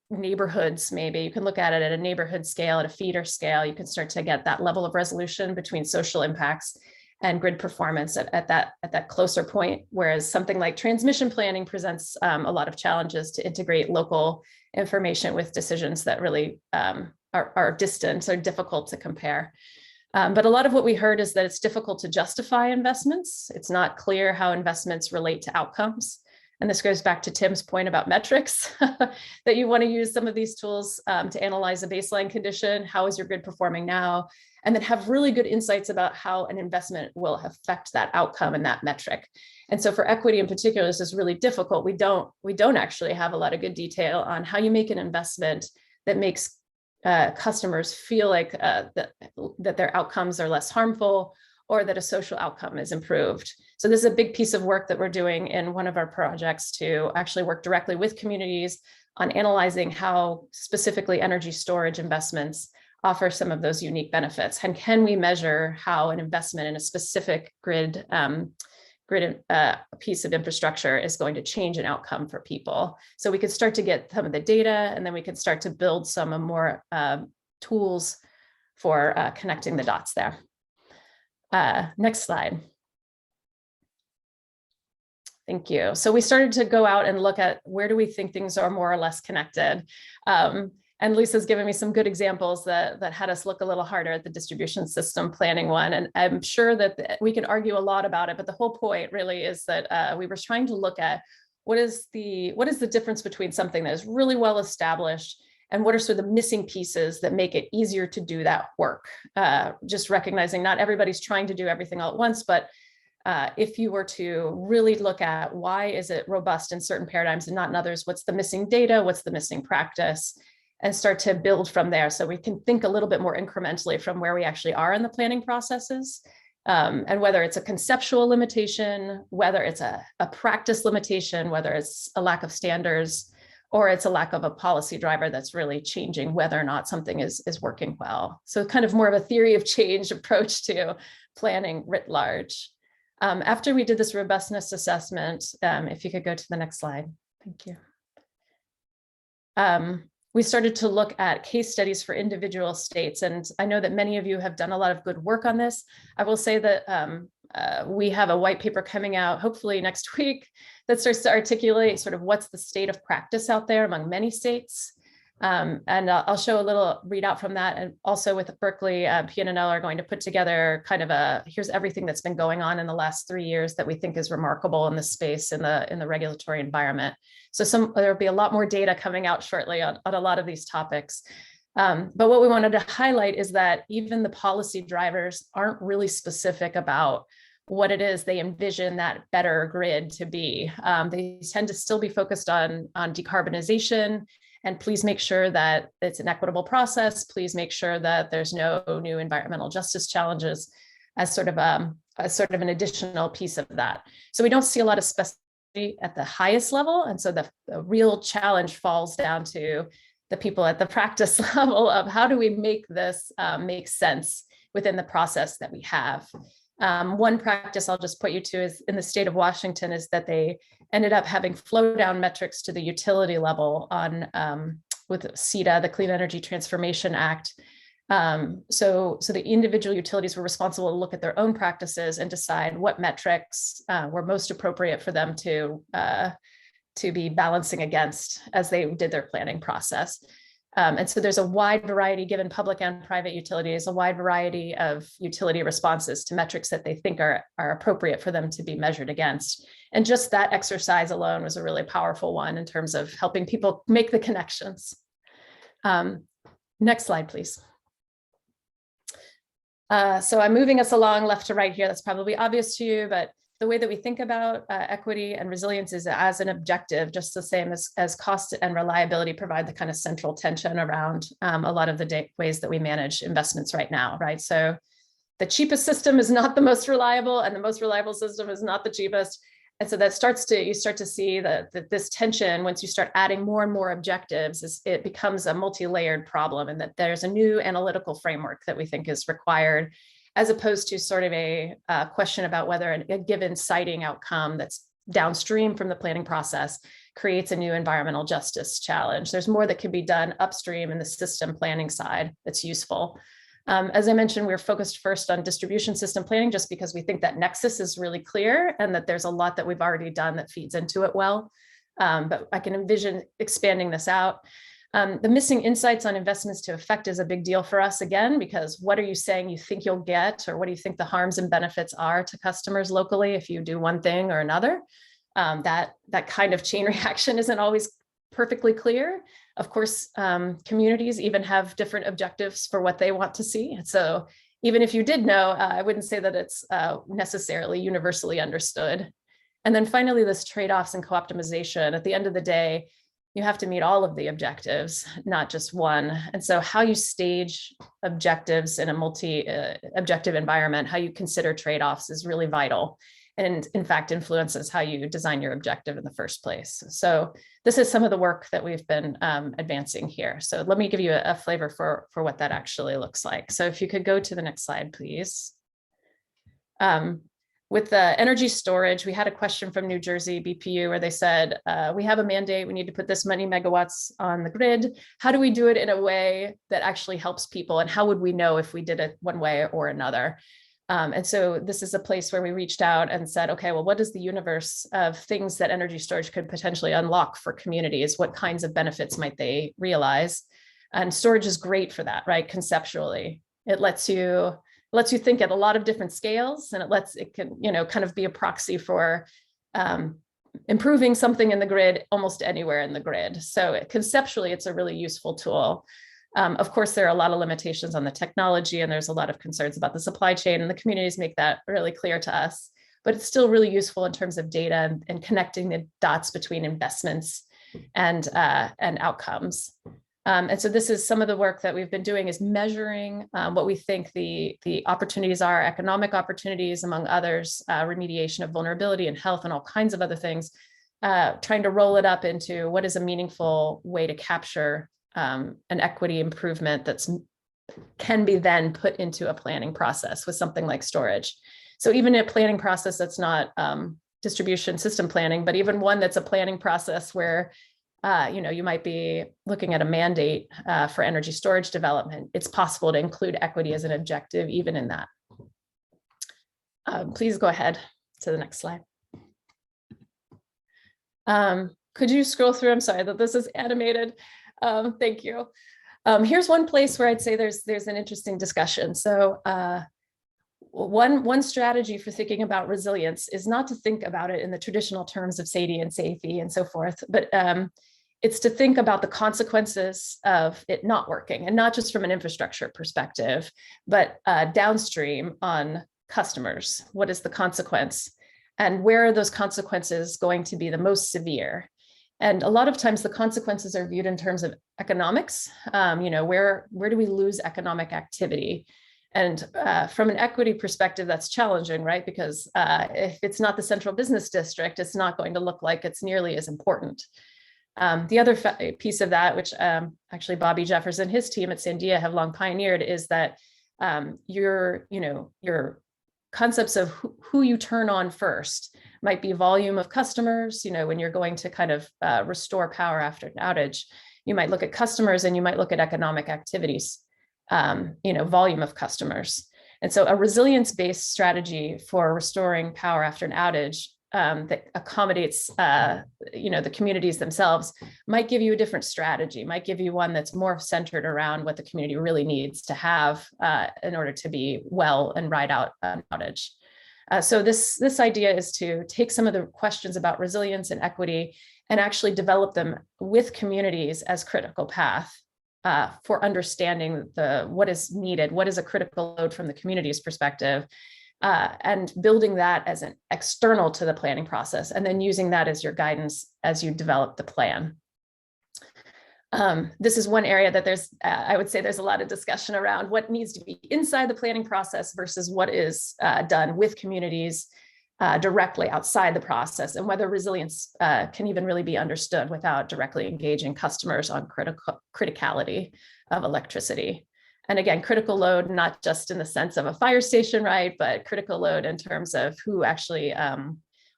neighborhoods, maybe you can look at it at a neighborhood scale, at a feeder scale, you can start to get that level of resolution between social impacts and grid performance at that closer point. Whereas something like transmission planning presents a lot of challenges to integrate local information with decisions that really are distant or difficult to compare. But a lot of what we heard is that it's difficult to justify investments. It's not clear how investments relate to outcomes. And this goes back to Tim's point about metrics, that you want to use some of these tools to analyze a baseline condition. How is your grid performing now? And then have really good insights about how an investment will affect that outcome and that metric. And so for equity in particular, this is really difficult. We don't actually have a lot of good detail on how you make an investment that makes customers feel like that their outcomes are less harmful, or that a social outcome is improved. So this is a big piece of work that we're doing in one of our projects to actually work directly with communities on analyzing how specifically energy storage investments offer some of those unique benefits. And can we measure how an investment in a specific grid piece of infrastructure is going to change an outcome for people? So we could start to get some of the data, and then we could start to build some more tools for connecting the dots there. Next slide. Thank you. So we started to go out and look at where do we think things are more or less connected. And Lisa's given me some good examples that had us look a little harder at the distribution system planning one. And I'm sure that we can argue a lot about it, but the whole point really is that we were trying to look at what is the difference between something that is really well established and what are sort of the missing pieces that make it easier to do that work. Just recognizing not everybody's trying to do everything all at once, but if you were to really look at why is it robust in certain paradigms and not in others, what's the missing data, what's the missing practice, and start to build from there. So we can think a little bit more incrementally from where we actually are in the planning processes. And whether it's a conceptual limitation, whether it's a practice limitation, whether it's a lack of standards, or it's a lack of a policy driver that's really changing whether or not something is working well. So kind of more of a theory of change approach to planning writ large. After we did this robustness assessment, if you could go to the next slide, thank you. We started to look at case studies for individual states. And I know that many of you have done a lot of good work on this. I will say that we have a white paper coming out hopefully next week that starts to articulate sort of what's the state of practice out there among many states. And I'll show a little readout from that. And also with Berkeley, PNNL are going to put together kind of here's everything that's been going on in the last 3 years that we think is remarkable in this space in the regulatory environment. So there'll be a lot more data coming out shortly on a lot of these topics. But what we wanted to highlight is that even the policy drivers aren't really specific about what it is they envision that better grid to be. They tend to still be focused on decarbonization, and please make sure that it's an equitable process. Please make sure that there's no new environmental justice challenges as sort of an additional piece of that. So we don't see a lot of specificity at the highest level. And so the real challenge falls down to the people at the practice level of how do we make this make sense within the process that we have. One practice I'll just put you to is in the state of Washington is that they ended up having flow down metrics to the utility level on with CETA, the Clean Energy Transformation Act. So the individual utilities were responsible to look at their own practices and decide what metrics were most appropriate for them to be balancing against as they did their planning process. And so there's a wide variety, given public and private utilities, a wide variety of utility responses to metrics that they think are appropriate for them to be measured against. And just that exercise alone was a really powerful one in terms of helping people make the connections. Next slide, please. So I'm moving us along left to right here. That's probably obvious to you, but the way that we think about equity and resilience is as an objective, just the same as cost and reliability provide the kind of central tension around a lot of the ways that we manage investments right now, right? So the cheapest system is not the most reliable, and the most reliable system is not the cheapest. And so that you start to see that this tension, once you start adding more and more objectives, it becomes a multi-layered problem, and that there's a new analytical framework that we think is required, as opposed to sort of a question about whether a given siting outcome that's downstream from the planning process creates a new environmental justice challenge. There's more that can be done upstream in the system planning side that's useful. As I mentioned, we're focused first on distribution system planning, just because we think that nexus is really clear and that there's a lot that we've already done that feeds into it well. But I can envision expanding this out. The missing insights on investments to effect is a big deal for us, again, because what are you saying you think you'll get, or what do you think the harms and benefits are to customers locally if you do one thing or another? That kind of chain reaction isn't always perfectly clear. Of course, communities even have different objectives for what they want to see. So even if you did know, I wouldn't say that it's necessarily universally understood. And then finally, this trade-offs and co-optimization. At the end of the day, you have to meet all of the objectives, not just one. And so how you stage objectives in a multi-objective environment, how you consider trade-offs is really vital, and in fact influences how you design your objective in the first place. So this is some of the work that we've been advancing here. So let me give you a flavor for what that actually looks like. So if you could go to the next slide, please. With the energy storage, we had a question from New Jersey BPU where they said, we have a mandate, we need to put this many megawatts on the grid. How do we do it in a way that actually helps people? And how would we know if we did it one way or another? And so this is a place where we reached out and said, okay, well, what is the universe of things that energy storage could potentially unlock for communities? What kinds of benefits might they realize? And storage is great for that, right? Conceptually, it lets you think at a lot of different scales, and it can, kind of be a proxy for improving something in the grid almost anywhere in the grid. So conceptually, it's a really useful tool. Of course, there are a lot of limitations on the technology, and there's a lot of concerns about the supply chain, and the communities make that really clear to us. But it's still really useful in terms of data and connecting the dots between investments and outcomes. And so this is some of the work that we've been doing, is measuring what we think the opportunities are, economic opportunities, among others, remediation of vulnerability and health and all kinds of other things, trying to roll it up into what is a meaningful way to capture an equity improvement that's can be then put into a planning process with something like storage. So even a planning process that's not distribution system planning, but even one that's a planning process where you might be looking at a mandate for energy storage development, it's possible to include equity as an objective even in that. Please go ahead to the next slide. Could you scroll through? I'm sorry that this is animated. Thank you. Here's one place where I'd say there's an interesting discussion. So one strategy for thinking about resilience is not to think about it in the traditional terms of SAIDI and SAFE and so forth, but it's to think about the consequences of it not working, and not just from an infrastructure perspective, but downstream on customers. What is the consequence? And where are those consequences going to be the most severe? And a lot of times the consequences are viewed in terms of economics. Where do we lose economic activity? And from an equity perspective, that's challenging, right? Because if it's not the central business district, it's not going to look like it's nearly as important. The other piece of that, which actually Bobby Jeffers and his team at Sandia have long pioneered, is that your concepts of who you turn on first might be volume of customers. When you're going to kind of restore power after an outage, you might look at customers and you might look at economic activities, volume of customers. And so a resilience-based strategy for restoring power after an outage that accommodates the communities themselves might give you a different strategy, might give you one that's more centered around what the community really needs to have in order to be well and ride out an outage. So this idea is to take some of the questions about resilience and equity and actually develop them with communities as critical path for understanding what is needed, what is a critical load from the community's perspective, and building that as an external to the planning process, and then using that as your guidance as you develop the plan. This is one area that I would say there's a lot of discussion around what needs to be inside the planning process versus what is done with communities directly outside the process, and whether resilience can even really be understood without directly engaging customers on criticality of electricity. And again, critical load, not just in the sense of a fire station, right, but critical load in terms of who actually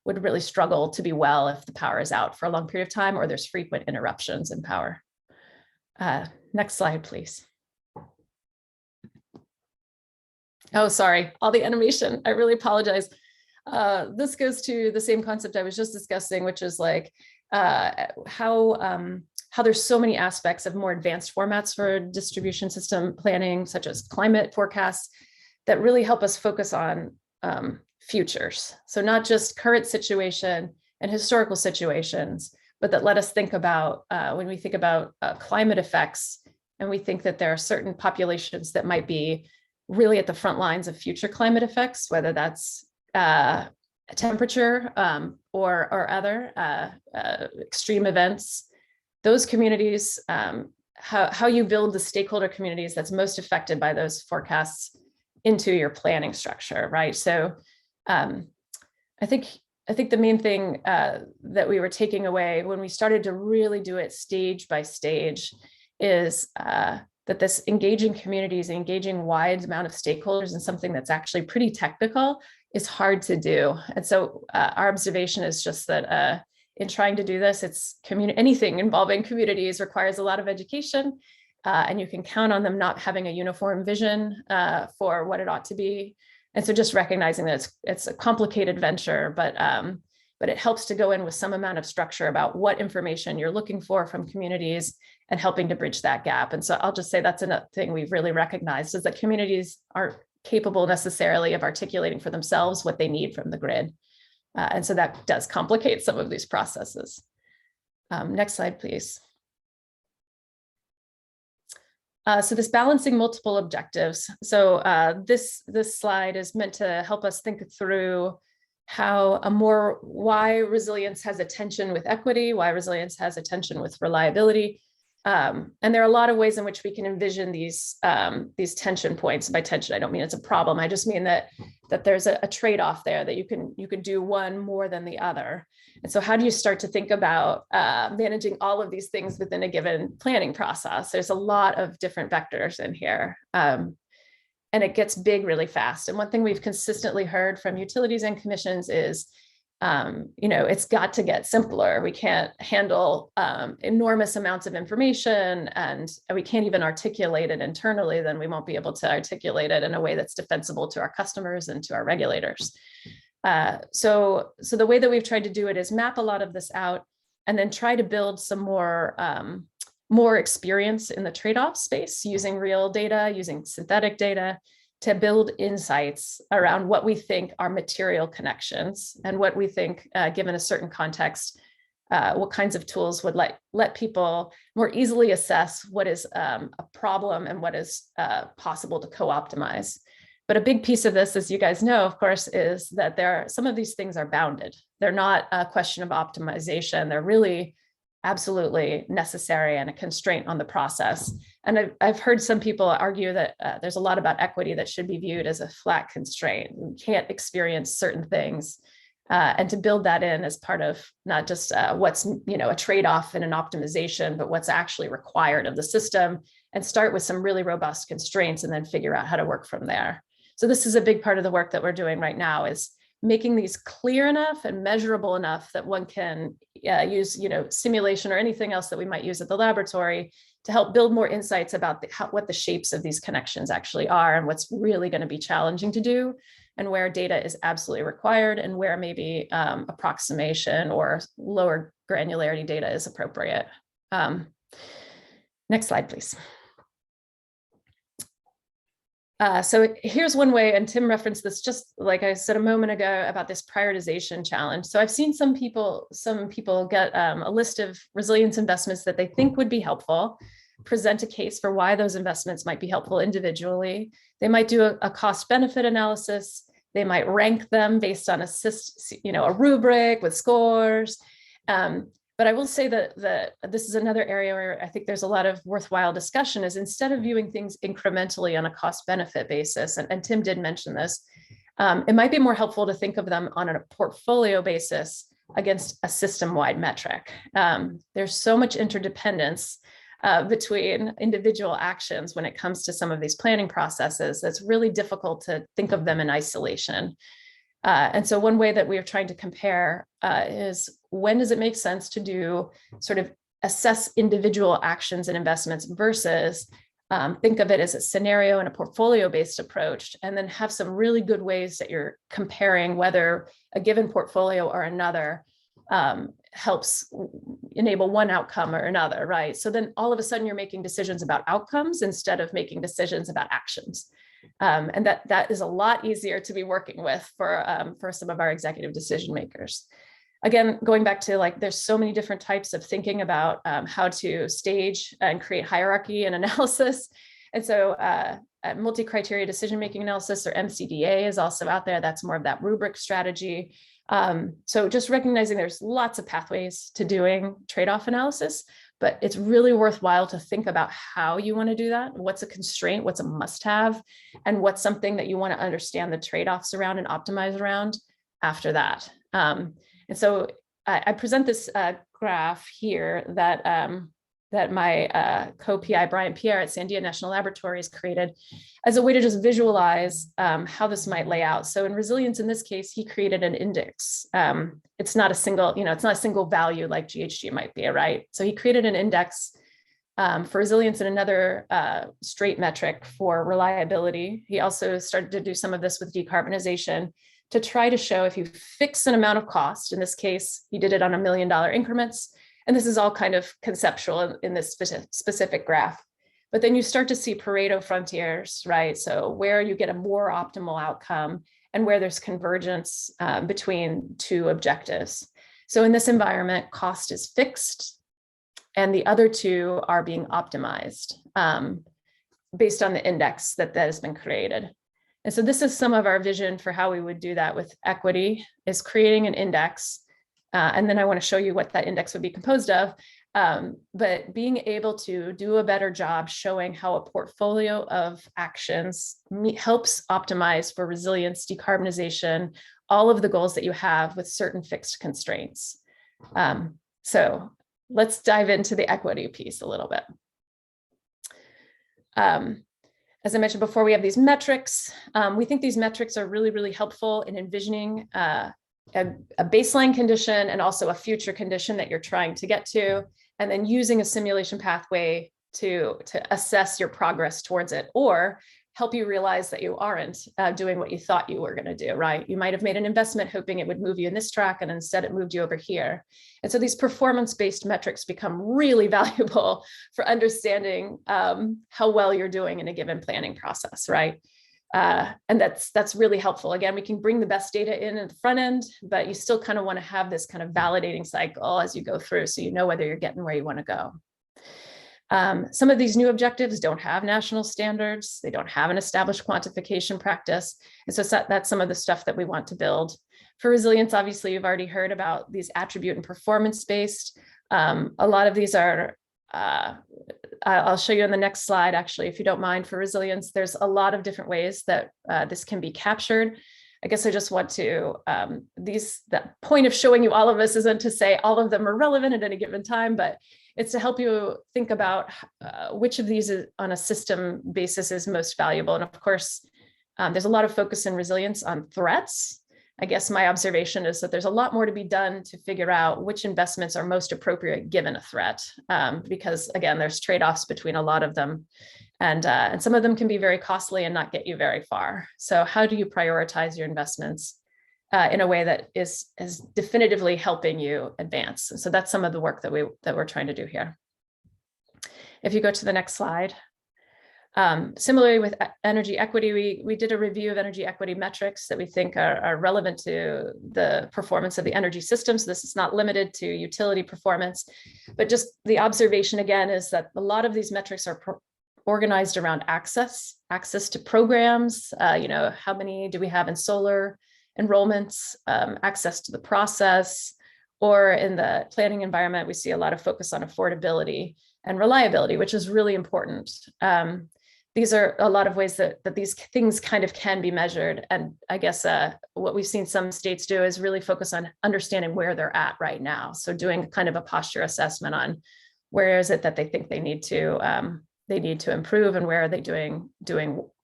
would really struggle to be well if the power is out for a long period of time or there's frequent interruptions in power. Next slide, please. Oh, sorry, all the animation. I really apologize. This goes to the same concept I was just discussing, which is like how there's so many aspects of more advanced formats for distribution system planning, such as climate forecasts, that really help us focus on futures. So not just current situation and historical situations, but that let us think about when we think about climate effects, and we think that there are certain populations that might be really at the front lines of future climate effects, whether that's temperature or other extreme events. Those communities, how you build the stakeholder communities that's most affected by those forecasts into your planning structure, right? So I think the main thing that we were taking away when we started to really do it stage by stage is that this engaging communities, engaging wide amount of stakeholders in something that's actually pretty technical is hard to do. And so our observation is just that in trying to do this, anything involving communities requires a lot of education, and you can count on them not having a uniform vision for what it ought to be. And so just recognizing that it's a complicated venture, but it helps to go in with some amount of structure about what information you're looking for from communities and helping to bridge that gap. And so I'll just say that's another thing we've really recognized, is that communities aren't capable necessarily of articulating for themselves what they need from the grid. And so that does complicate some of these processes. Next slide, please. So this balancing multiple objectives. So this slide is meant to help us think through why resilience has a tension with equity, why resilience has a tension with reliability. And there are a lot of ways in which we can envision these tension points. By tension, I don't mean it's a problem. I just mean that there's a trade-off there, that you can do one more than the other. And so how do you start to think about managing all of these things within a given planning process? There's a lot of different vectors in here. And it gets big really fast. And one thing we've consistently heard from utilities and commissions is, it's got to get simpler. We can't handle enormous amounts of information, and we can't even articulate it internally. Then we won't be able to articulate it in a way that's defensible to our customers and to our regulators. So the way that we've tried to do it is map a lot of this out and then try to build some more experience in the trade-off space, using real data, using synthetic data, to build insights around what we think are material connections, and what we think, given a certain context, what kinds of tools would let people more easily assess what is a problem and what is possible to co-optimize. But a big piece of this, as you guys know, of course, is that some of these things are bounded. They're not a question of optimization. They're really absolutely necessary and a constraint on the process. And I've heard some people argue that there's a lot about equity that should be viewed as a flat constraint. We can't experience certain things. And to build that in as part of not just what's a trade-off and an optimization, but what's actually required of the system, and start with some really robust constraints and then figure out how to work from there. So this is a big part of the work that we're doing right now, is making these clear enough and measurable enough that one can use simulation or anything else that we might use at the laboratory to help build more insights about what the shapes of these connections actually are, and what's really going to be challenging to do, and where data is absolutely required, and where maybe approximation or lower granularity data is appropriate. Next slide, please. So here's one way, and Tim referenced this just like I said a moment ago about this prioritization challenge. So I've seen some people get a list of resilience investments that they think would be helpful, present a case for why those investments might be helpful individually. They might do a cost benefit analysis, They might rank them based on a rubric with scores. But I will say that this is another area where I think there's a lot of worthwhile discussion, is instead of viewing things incrementally on a cost benefit basis, and Tim did mention this, it might be more helpful to think of them on a portfolio basis against a system-wide metric. There's so much interdependence between individual actions when it comes to some of these planning processes that's really difficult to think of them in isolation. And so one way that we are trying to compare is, when does it make sense to do sort of assess individual actions and investments versus think of it as a scenario and a portfolio-based approach, and then have some really good ways that you're comparing whether a given portfolio or another helps enable one outcome or another, right? So then all of a sudden you're making decisions about outcomes instead of making decisions about actions. And that is a lot easier to be working with for some of our executive decision makers. Again, going back to, like, there's so many different types of thinking about how to stage and create hierarchy and analysis. And so multi-criteria decision-making analysis, or MCDA, is also out there. That's more of that rubric strategy. So just recognizing there's lots of pathways to doing trade-off analysis, but it's really worthwhile to think about how you want to do that. What's a constraint, what's a must-have, and what's something that you want to understand the trade-offs around and optimize around after that. And so I present this graph here that my co-PI Brian Pierre at Sandia National Laboratories created as a way to just visualize how this might lay out. So in resilience, in this case, he created an index. It's not a single, it's not a single value like GHG might be, right? So he created an index for resilience and another straight metric for reliability. He also started to do some of this with decarbonization to try to show, if you fix an amount of cost, in this case, he did it on $1 million increments. And this is all kind of conceptual in this specific graph. But then you start to see Pareto frontiers, right? So where you get a more optimal outcome and where there's convergence between two objectives. So in this environment, cost is fixed and the other two are being optimized based on the index that has been created. And so this is some of our vision for how we would do that with equity, is creating an index. And then I want to show you what that index would be composed of. But being able to do a better job showing how a portfolio of actions helps optimize for resilience, decarbonization, all of the goals that you have with certain fixed constraints. So let's dive into the equity piece a little bit. As I mentioned before, we have these metrics. We think these metrics are really, really helpful in envisioning a baseline condition and also a future condition that you're trying to get to, and then using a simulation pathway to assess your progress towards it, or help you realize that you aren't doing what you thought you were going to do, right? You might have made an investment hoping it would move you in this track, and instead it moved you over here. And so these performance-based metrics become really valuable for understanding how well you're doing in a given planning process, right? And that's really helpful. Again, we can bring the best data in at the front end, but you still kind of want to have this kind of validating cycle as you go through, so you know whether you're getting where you want to go. Some of these new objectives don't have national standards. They don't have an established quantification practice. And so that's some of the stuff that we want to build. For resilience, obviously, you've already heard about these attribute and performance-based. A lot of these are, I'll show you on the next slide, actually, if you don't mind. For resilience, there's a lot of different ways that this can be captured. I guess I just want to, the point of showing you all of this isn't to say all of them are relevant at any given time, but it's to help you think about which of these on a system basis is most valuable. And of course, there's a lot of focus in resilience on threats. I guess my observation is that there's a lot more to be done to figure out which investments are most appropriate given a threat, because again, there's trade-offs between a lot of them. And some of them can be very costly and not get you very far. So how do you prioritize your investments in a way that is definitively helping you advance? And so that's some of the work that we're trying to do here. If you go to the next slide. Similarly with energy equity, we did a review of energy equity metrics that we think are relevant to the performance of the energy system. So this is not limited to utility performance, but just the observation again is that a lot of these metrics are organized around access to programs. How many do we have in solar enrollments, access to the process, or in the planning environment, we see a lot of focus on affordability and reliability, which is really important. These are a lot of ways that these things kind of can be measured. And I guess what we've seen some states do is really focus on understanding where they're at right now. So doing kind of a posture assessment on where is it that they think they need to improve, and where are they doing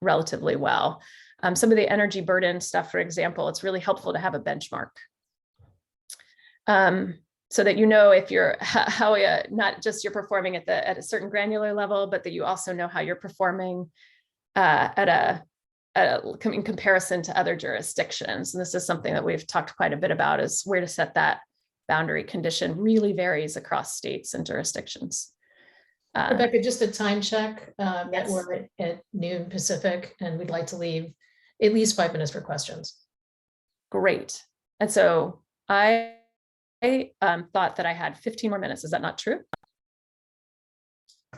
relatively well. Some of the energy burden stuff, for example, it's really helpful to have a benchmark. So that you know if you're not just you're performing at a certain granular level, but that you also know how you're performing in comparison to other jurisdictions. And this is something that we've talked quite a bit about, is where to set that boundary condition really varies across states and jurisdictions. Rebecca, just a time check. That Yes. we're at noon Pacific, and we'd like to leave at least 5 minutes for questions. Great. And so I thought that I had 15 more minutes. Is that not true?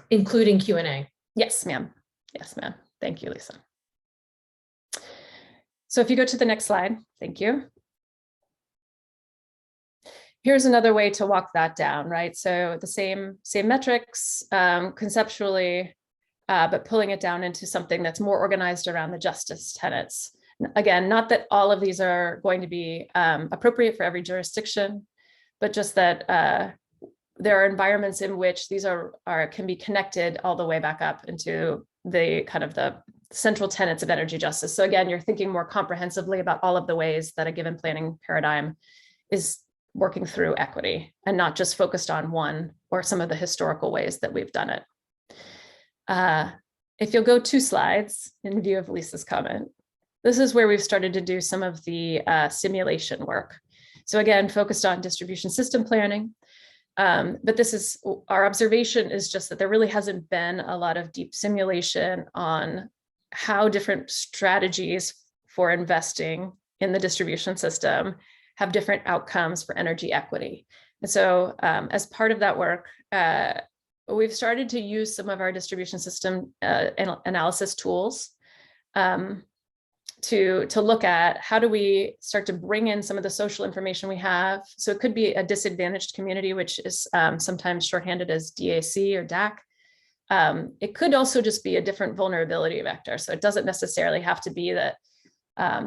Including Q&A. Yes, ma'am. Yes, ma'am. Thank you, Lisa. So if you go to the next slide, thank you. Here's another way to walk that down, right? So the same metrics conceptually, but pulling it down into something that's more organized around the justice tenets. Again, not that all of these are going to be appropriate for every jurisdiction, but just that there are environments in which these can be connected all the way back up into the kind of the central tenets of energy justice. So again, you're thinking more comprehensively about all of the ways that a given planning paradigm is working through equity, and not just focused on one or some of the historical ways that we've done it. If you'll go 2 slides in view of Lisa's comment, this is where we've started to do some of the simulation work. So again, focused on distribution system planning. But our observation is just that there really hasn't been a lot of deep simulation on how different strategies for investing in the distribution system have different outcomes for energy equity. And so as part of that work, we've started to use some of our distribution system analysis tools to look at how do we start to bring in some of the social information we have. So it could be a disadvantaged community, which is sometimes shorthanded as DAC or DAC. It could also just be a different vulnerability vector. So it doesn't necessarily have to be that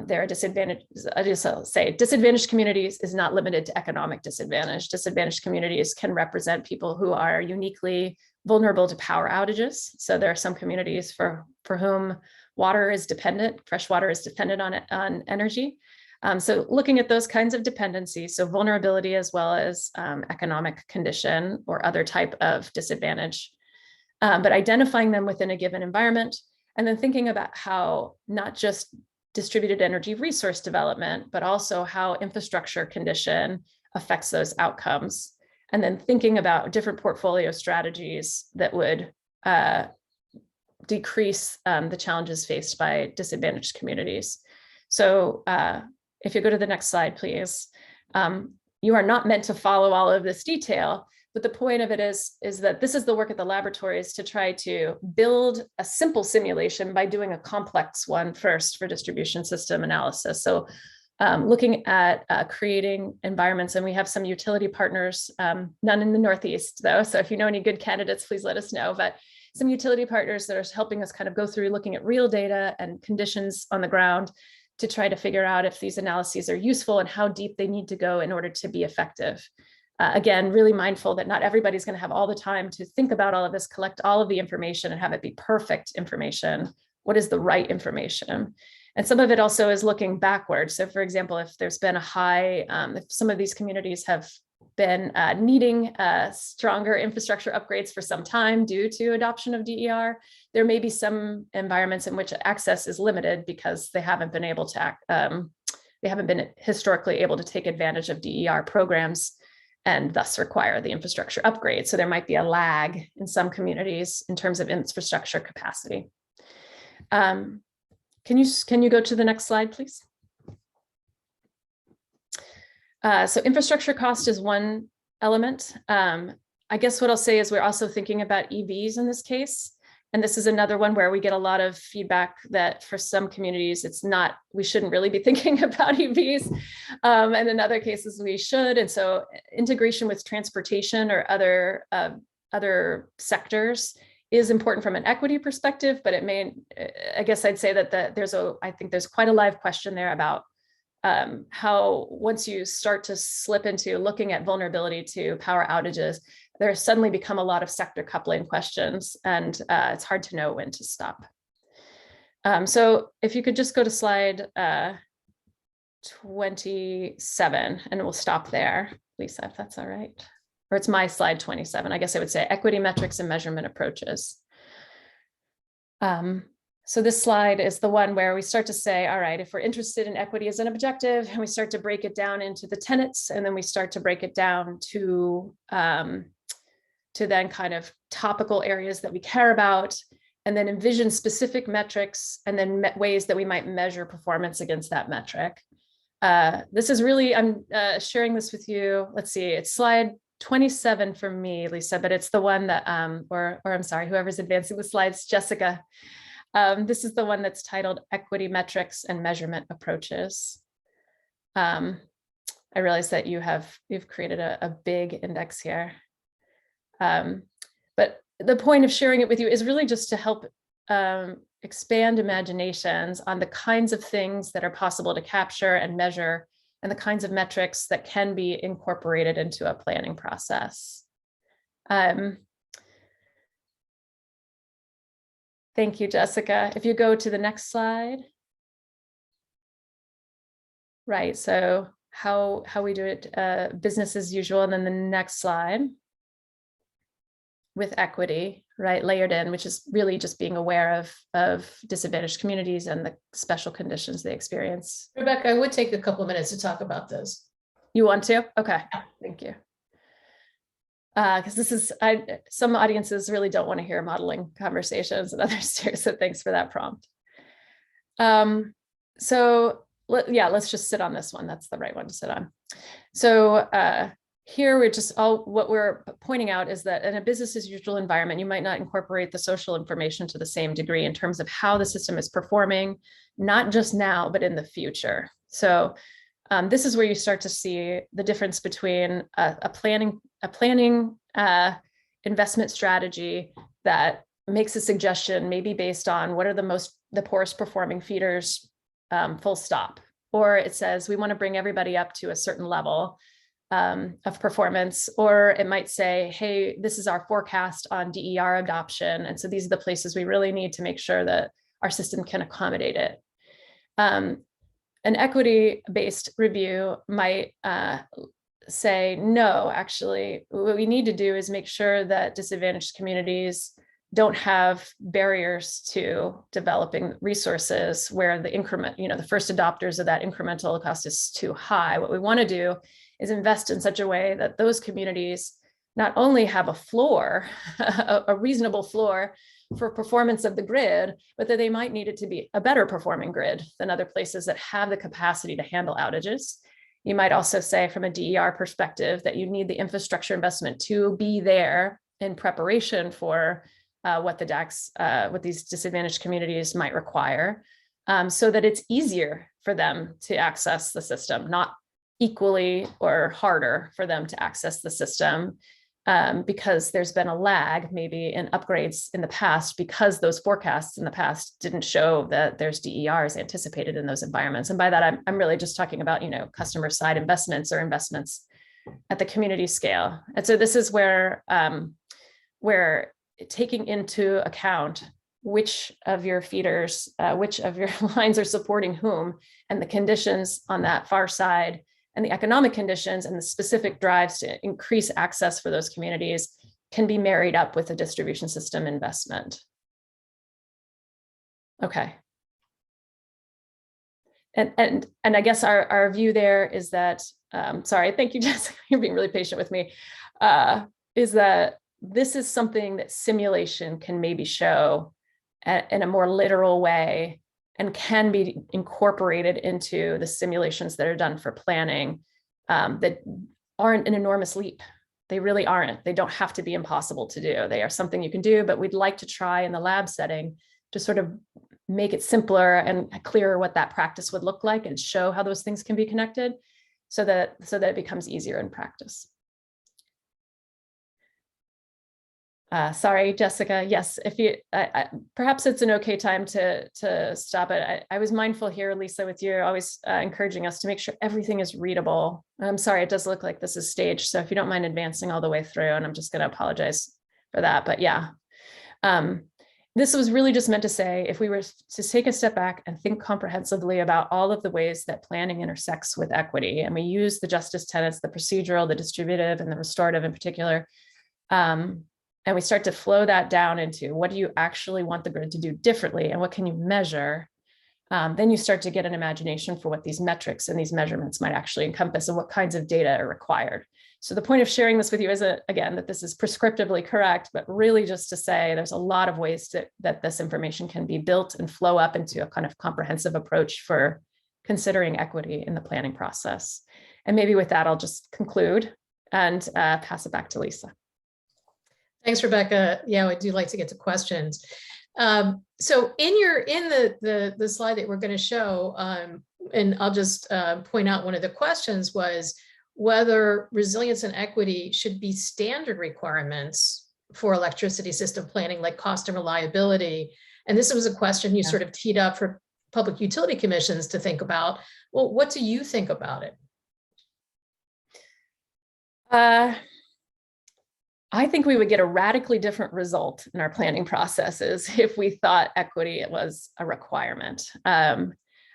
they're a disadvantage. I just say disadvantaged communities is not limited to economic disadvantage. Disadvantaged communities can represent people who are uniquely vulnerable to power outages. So there are some communities for whom water is dependent, fresh water is dependent on energy. So looking at those kinds of dependencies, so vulnerability as well as economic condition or other type of disadvantage, but identifying them within a given environment, and then thinking about how not just distributed energy resource development, but also how infrastructure condition affects those outcomes. And then thinking about different portfolio strategies that would decrease the challenges faced by disadvantaged communities. So if you go to the next slide, please. You are not meant to follow all of this detail, but the point of it is that this is the work at the laboratories to try to build a simple simulation by doing a complex one first for distribution system analysis. So looking at creating environments, and we have some utility partners, none in the Northeast though. So if you know any good candidates, please let us know. But some utility partners that are helping us kind of go through looking at real data and conditions on the ground to try to figure out if these analyses are useful and how deep they need to go in order to be effective. Again, really mindful that not everybody's going to have all the time to think about all of this, collect all of the information and have it be perfect information. What is the right information? And some of it also is looking backwards. So for example, if there's been a high, if some of these communities have been needing stronger infrastructure upgrades for some time due to adoption of DER, there may be some environments in which access is limited because they haven't been able to they haven't been historically able to take advantage of DER programs and thus require the infrastructure upgrade. So there might be a lag in some communities in terms of infrastructure capacity. Can you go to the next slide, please? So infrastructure cost is one element. I guess what I'll say is we're also thinking about EVs in this case. And this is another one where we get a lot of feedback that for some communities, it's not, we shouldn't really be thinking about EVs. And in other cases we should. And so integration with transportation or other sectors is important from an equity perspective, but it may, I guess I'd say that I think there's quite a live question there about how once you start to slip into looking at vulnerability to power outages, there suddenly become a lot of sector coupling questions, and it's hard to know when to stop. So if you could just go to slide 27, and we'll stop there, Lisa, if that's all right. Or it's my slide 27. I guess I would say equity metrics and measurement approaches. So this slide is the one where we start to say, all right, if we're interested in equity as an objective, and we start to break it down into the tenets, and then we start to break it down to then kind of topical areas that we care about, and then envision specific metrics, and then ways that we might measure performance against that metric. This is really, I'm sharing this with you. Let's see, it's slide 27 for me, Lisa, but it's the one that, or I'm sorry, whoever's advancing the slides, Jessica. This is the one that's titled Equity Metrics and Measurement Approaches. I realize that you've created a big index here. But the point of sharing it with you is really just to help expand imaginations on the kinds of things that are possible to capture and measure, and the kinds of metrics that can be incorporated into a planning process. Thank you, Jessica. If you go to the next slide. Right, so how we do it, business as usual, and then the next slide with equity, right, layered in, which is really just being aware of disadvantaged communities and the special conditions they experience. Rebecca, I would take a couple of minutes to talk about this. You want to? Okay, thank you. Because this is, some audiences really don't want to hear modeling conversations, and others do, so thanks for that prompt. So let's just sit on this one. That's the right one to sit on. So here we're just what we're pointing out is that in a business as usual environment, you might not incorporate the social information to the same degree in terms of how the system is performing, not just now, but in the future. So this is where you start to see the difference between a planning investment strategy that makes a suggestion maybe based on what are the poorest performing feeders, full stop. Or it says we want to bring everybody up to a certain level of performance, or it might say, hey, this is our forecast on DER adoption, and so these are the places we really need to make sure that our system can accommodate it. An equity-based review might say, no, actually, what we need to do is make sure that disadvantaged communities don't have barriers to developing resources where the increment, the first adopters of that incremental cost is too high. What we want to do is invest in such a way that those communities not only have a floor, a reasonable floor for performance of the grid, but that they might need it to be a better performing grid than other places that have the capacity to handle outages. You might also say from a DER perspective that you need the infrastructure investment to be there in preparation for what the DACs, what these disadvantaged communities might require, so that it's easier for them to access the system, not equally or harder for them to access the system, because there's been a lag maybe in upgrades in the past because those forecasts in the past didn't show that there's DERs anticipated in those environments. And by that, I'm really just talking about, customer side investments or investments at the community scale. And so this is where taking into account which of your feeders, which of your lines are supporting whom, and the conditions on that far side, and the economic conditions and the specific drives to increase access for those communities can be married up with a distribution system investment. Okay. And I guess our view there is that, sorry, thank you, Jessica, you're being really patient with me, is that this is something that simulation can maybe show in a more literal way and can be incorporated into the simulations that are done for planning, that aren't an enormous leap. They really aren't. They don't have to be impossible to do. They are something you can do, but we'd like to try in the lab setting to sort of make it simpler and clearer what that practice would look like and show how those things can be connected so that it becomes easier in practice. Sorry, Jessica. Yes, if you, perhaps it's an okay time to stop it. I was mindful here, Lisa, with you always encouraging us to make sure everything is readable. I'm sorry, it does look like this is staged. So if you don't mind advancing all the way through, and I'm just going to apologize for that, but yeah. This was really just meant to say, if we were to take a step back and think comprehensively about all of the ways that planning intersects with equity, and we use the justice tenets, the procedural, the distributive, and the restorative in particular, and we start to flow that down into what do you actually want the grid to do differently and what can you measure, then you start to get an imagination for what these metrics and these measurements might actually encompass and what kinds of data are required. So the point of sharing this with you isn't, again, that this is prescriptively correct, but really just to say there's a lot of ways that this information can be built and flow up into a kind of comprehensive approach for considering equity in the planning process. And maybe with that, I'll just conclude and pass it back to Lisa. Thanks, Rebecca. Yeah, I do like to get to questions. So in the slide that we're going to show, and I'll just point out one of the questions was whether resilience and equity should be standard requirements for electricity system planning, like cost and reliability. And this was a question you sort of teed up for public utility commissions to think about. Well, what do you think about it? I think we would get a radically different result in our planning processes if we thought equity was a requirement.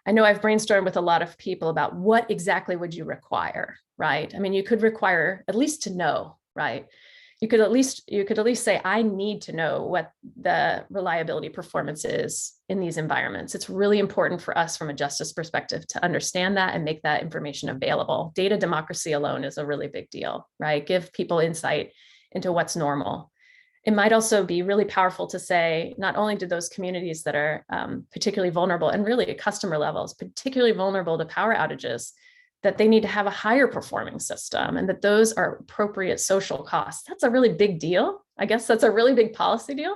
I know I've brainstormed with a lot of people about what exactly would you require, right? I mean, you could require at least to know, right? You could at least say, I need to know what the reliability performance is in these environments. It's really important for us from a justice perspective to understand that and make that information available. Data democracy alone is a really big deal, right? Give people insight into what's normal. It might also be really powerful to say, not only do those communities that are particularly vulnerable and really at customer levels, particularly vulnerable to power outages, that they need to have a higher performing system and that those are appropriate social costs. That's a really big deal. I guess that's a really big policy deal,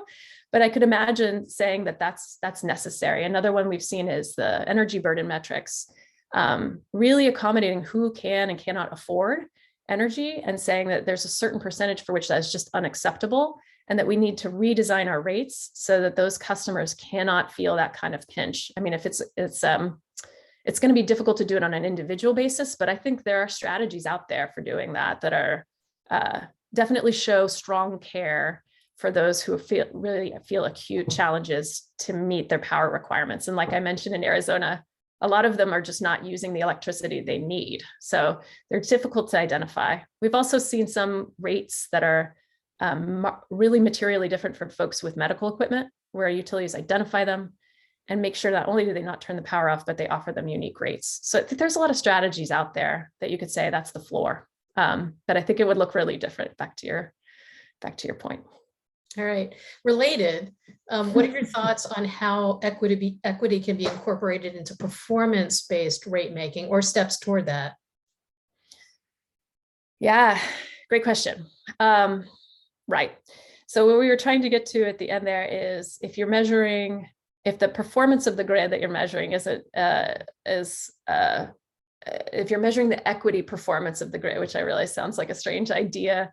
but I could imagine saying that that's necessary. Another one we've seen is the energy burden metrics, really accommodating who can and cannot afford energy and saying that there's a certain percentage for which that is just unacceptable and that we need to redesign our rates so that those customers cannot feel that kind of pinch. I mean, if it's going to be difficult to do it on an individual basis, but I think there are strategies out there for doing that are definitely show strong care for those who really feel acute challenges to meet their power requirements. And like I mentioned in Arizona, a lot of them are just not using the electricity they need. So they're difficult to identify. We've also seen some rates that are really materially different from folks with medical equipment, where utilities identify them and make sure not only do they not turn the power off, but they offer them unique rates. So there's a lot of strategies out there that you could say that's the floor. But I think it would look really different, back to your point. All right. Related, what are your thoughts on how equity can be incorporated into performance-based rate making or steps toward that? Yeah, great question. Right. So what we were trying to get to at the end there is if the performance of the grid that you're measuring if you're measuring the equity performance of the grid, which I realize sounds like a strange idea,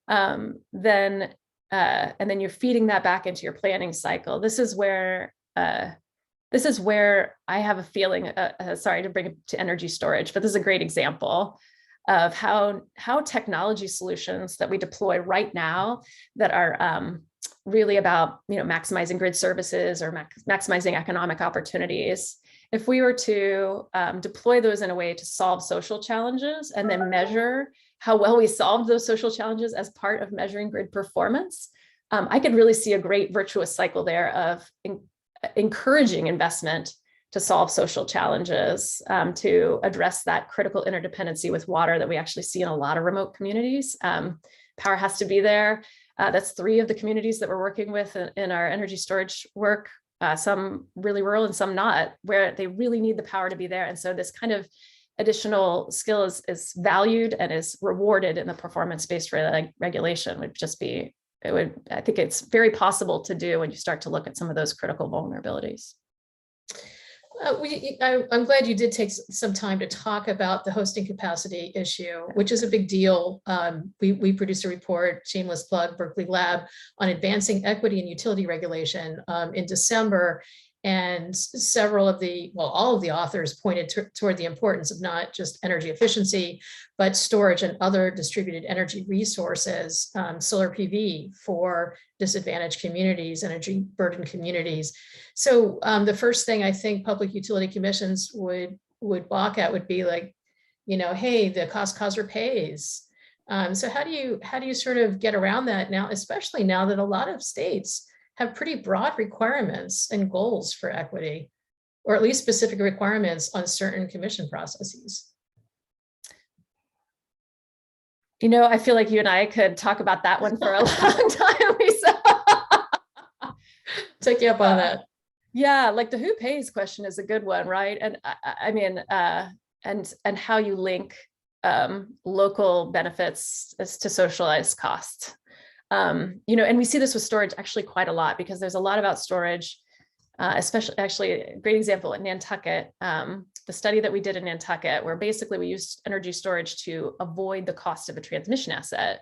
and then you're feeding that back into your planning cycle. This is where I have a feeling, sorry to bring it to energy storage, but this is a great example of how technology solutions that we deploy right now that are really about maximizing grid services or maximizing economic opportunities. If we were to deploy those in a way to solve social challenges and then measure how well we solved those social challenges as part of measuring grid performance, I could really see a great virtuous cycle there of encouraging investment to solve social challenges, to address that critical interdependency with water that we actually see in a lot of remote communities. Power has to be there. That's 3 of the communities that we're working with in our energy storage work, some really rural and some not, where they really need the power to be there. And so this kind of additional skill is valued and is rewarded in the performance-based regulation would just be, I think it's very possible to do when you start to look at some of those critical vulnerabilities. I'm glad you did take some time to talk about the hosting capacity issue, which is a big deal. We produced a report, shameless plug, Berkeley Lab, on advancing equity and utility regulation in December. And several of all of the authors pointed toward the importance of not just energy efficiency, but storage and other distributed energy resources, solar PV for disadvantaged communities, energy burdened communities. So the first thing I think public utility commissions would balk at would be like, hey, the cost causer pays. So how do you sort of get around that now, especially now that a lot of states have pretty broad requirements and goals for equity, or at least specific requirements on certain commission processes? I feel like you and I could talk about that one for a long time, Lisa. Take you up on that. Yeah, like the who pays question is a good one, right? And I mean, and how you link local benefits to socialized costs. And we see this with storage actually quite a lot, because there's a lot about storage, especially actually a great example in Nantucket, the study that we did in Nantucket, where basically we used energy storage to avoid the cost of a transmission asset.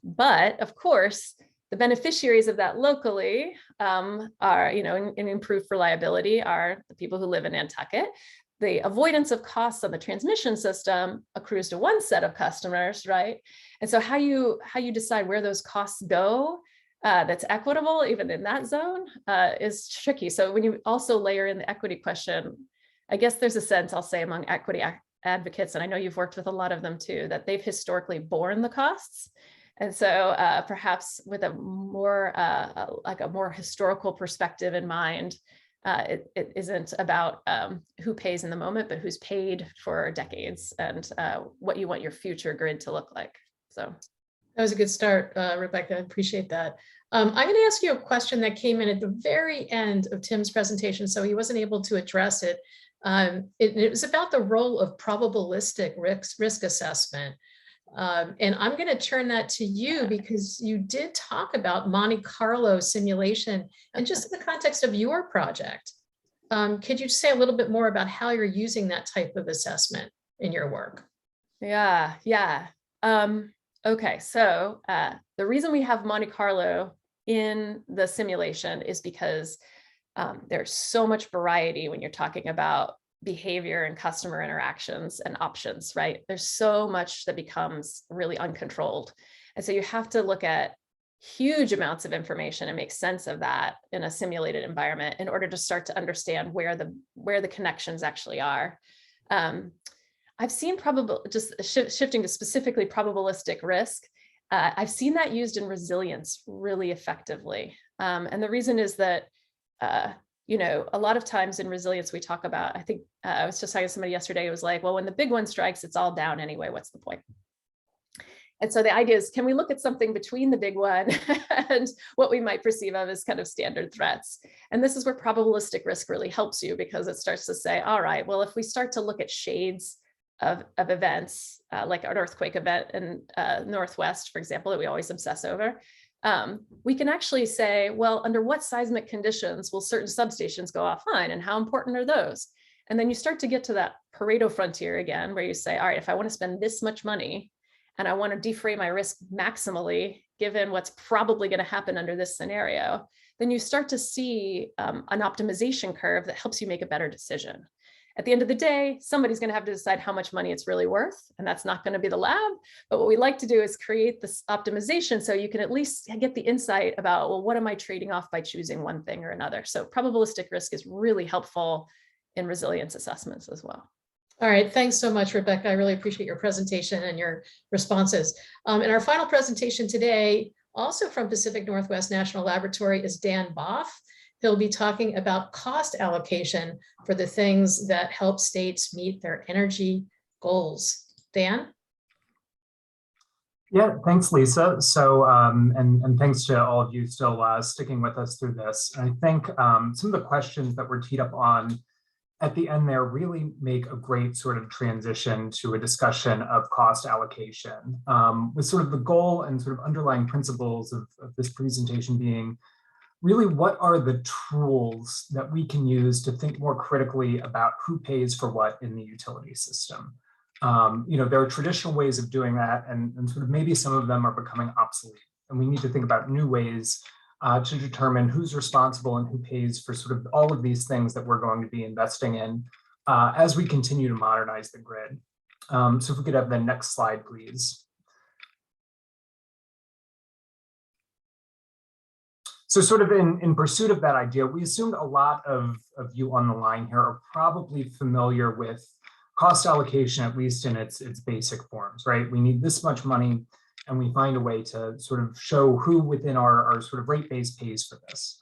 But of course, the beneficiaries of that locally are, in improved reliability are the people who live in Nantucket. The avoidance of costs on the transmission system accrues to one set of customers, right? And so how you decide where those costs go that's equitable, even in that zone, is tricky. So when you also layer in the equity question, I guess there's a sense, I'll say, among equity advocates, and I know you've worked with a lot of them too, that they've historically borne the costs. And so perhaps with a more like a more historical perspective in mind, it isn't about who pays in the moment, but who's paid for decades, and what you want your future grid to look like. So that was a good start, Rebecca. I appreciate that. I'm going to ask you a question that came in at the very end of Tim's presentation, so he wasn't able to address it. It was about the role of probabilistic risk assessment. And I'm going to turn that to you, because you did talk about Monte Carlo simulation, and just in the context of your project. Could you say a little bit more about how you're using that type of assessment in your work? Yeah. Okay, so the reason we have Monte Carlo in the simulation is because there's so much variety when you're talking about behavior and customer interactions and options, right? There's so much that becomes really uncontrolled. And so you have to look at huge amounts of information and make sense of that in a simulated environment in order to start to understand where the connections actually are. I've seen just shifting to specifically probabilistic risk. I've seen that used in resilience really effectively. And the reason is that a lot of times in resilience, we talk about, I think I was just talking to somebody yesterday, it was like, well, when the big one strikes, it's all down anyway, what's the point? And so the idea is, can we look at something between the big one and what we might perceive of as kind of standard threats? And this is where probabilistic risk really helps you, because it starts to say, all right, well, if we start to look at shades of events, like an earthquake event in Northwest, for example, that we always obsess over, we can actually say, well, under what seismic conditions will certain substations go offline, and how important are those? And then you start to get to that Pareto frontier again, where you say, all right, if I want to spend this much money and I want to defray my risk maximally, given what's probably going to happen under this scenario, then you start to see an optimization curve that helps you make a better decision. At the end of the day, somebody's going to have to decide how much money it's really worth, and that's not going to be the lab. But what we like to do is create this optimization so you can at least get the insight about, well, what am I trading off by choosing one thing or another? So probabilistic risk is really helpful in resilience assessments as well. All right, thanks so much, Rebecca. I really appreciate your presentation and your responses. And our final presentation today, also from Pacific Northwest National Laboratory, is Dan Boff. He'll be talking about cost allocation for the things that help states meet their energy goals. Dan? Yeah, thanks, Lisa. So, and thanks to all of you still sticking with us through this. I think some of the questions that were teed up on at the end there really make a great sort of transition to a discussion of cost allocation, with sort of the goal and sort of underlying principles of this presentation being really what are the tools that we can use to think more critically about who pays for what in the utility system. There are traditional ways of doing that, and sort of maybe some of them are becoming obsolete. And we need to think about new ways to determine who's responsible and who pays for sort of all of these things that we're going to be investing in as we continue to modernize the grid. So if we could have the next slide, please. So sort of in pursuit of that idea, we assumed a lot of you on the line here are probably familiar with cost allocation, at least in its basic forms, right? We need this much money, and we find a way to sort of show who within our sort of rate base pays for this.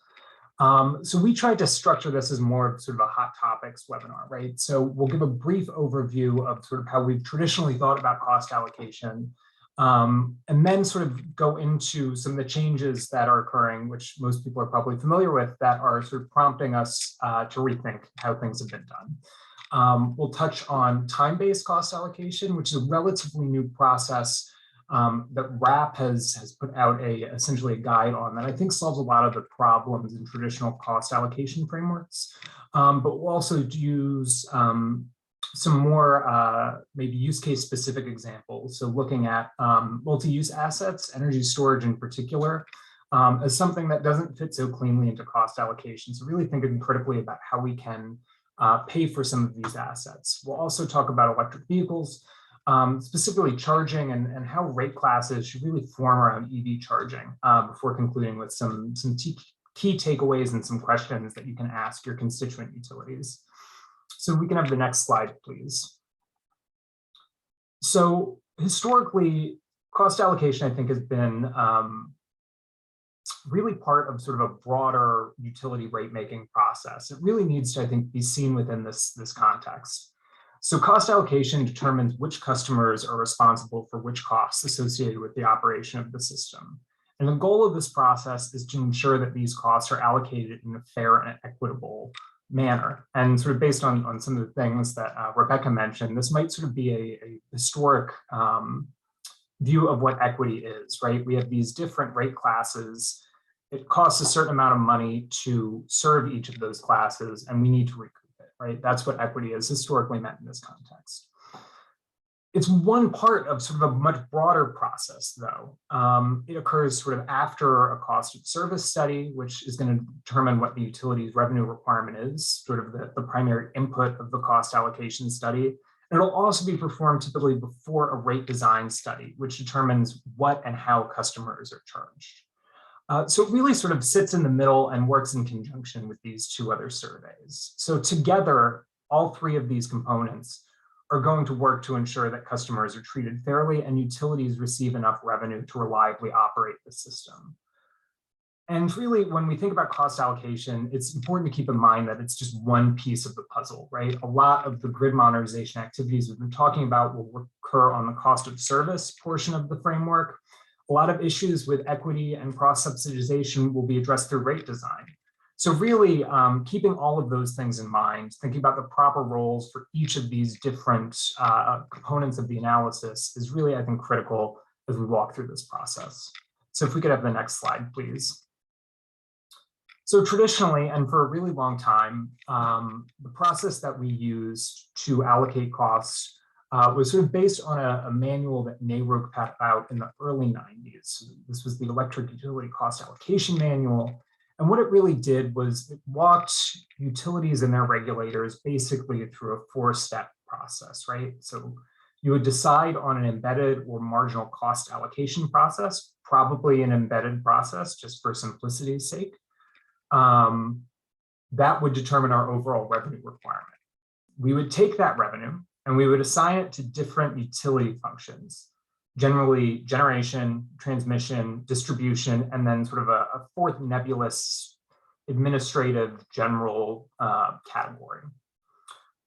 So we tried to structure this as more of sort of a hot topics webinar, right? So we'll give a brief overview of sort of how we've traditionally thought about cost allocation, and then sort of go into some of the changes that are occurring, which most people are probably familiar with, that are sort of prompting us to rethink how things have been done. We'll touch on time-based cost allocation, which is a relatively new process that RAP has put out essentially a guide on that I think solves a lot of the problems in traditional cost allocation frameworks. But we'll also use some more maybe use case specific examples. So looking at multi-use assets, energy storage in particular, as something that doesn't fit so cleanly into cost allocation. So really thinking critically about how we can pay for some of these assets. We'll also talk about electric vehicles, specifically charging and how rate classes should really form around EV charging before concluding with some key takeaways and some questions that you can ask your constituent utilities. So we can have the next slide, please. So historically, cost allocation, I think, has been really part of sort of a broader utility rate making process. It really needs to, I think, be seen within this context. So cost allocation determines which customers are responsible for which costs associated with the operation of the system. And the goal of this process is to ensure that these costs are allocated in a fair and equitable manner. And sort of based on some of the things that Rebecca mentioned, this might sort of be a historic view of what equity is, right? We have these different rate classes. It costs a certain amount of money to serve each of those classes, and we need to recoup it, right? That's what equity is historically meant in this context. It's one part of sort of a much broader process, though. It occurs sort of after a cost of service study, which is going to determine what the utility's revenue requirement is, sort of the primary input of the cost allocation study. And it'll also be performed typically before a rate design study, which determines what and how customers are charged. So it really sort of sits in the middle and works in conjunction with these two other surveys. So together, all three of these components are going to work to ensure that customers are treated fairly and utilities receive enough revenue to reliably operate the system. And really, when we think about cost allocation, it's important to keep in mind that it's just one piece of the puzzle, right? A lot of the grid modernization activities we've been talking about will occur on the cost of service portion of the framework. A lot of issues with equity and cross-subsidization will be addressed through rate design. So really keeping all of those things in mind, thinking about the proper roles for each of these different components of the analysis is really, I think, critical as we walk through this process. So if we could have the next slide, please. So traditionally, and for a really long time, the process that we used to allocate costs was sort of based on a manual that NARUC put out in the early 90s. This was the Electric Utility Cost Allocation Manual. And what it really did was it walked utilities and their regulators basically through a four-step process, right? So you would decide on an embedded or marginal cost allocation process, probably an embedded process just for simplicity's sake. That would determine our overall revenue requirement. We would take that revenue and we would assign it to different utility functions, generally generation, transmission, distribution, and then sort of a fourth nebulous administrative general category.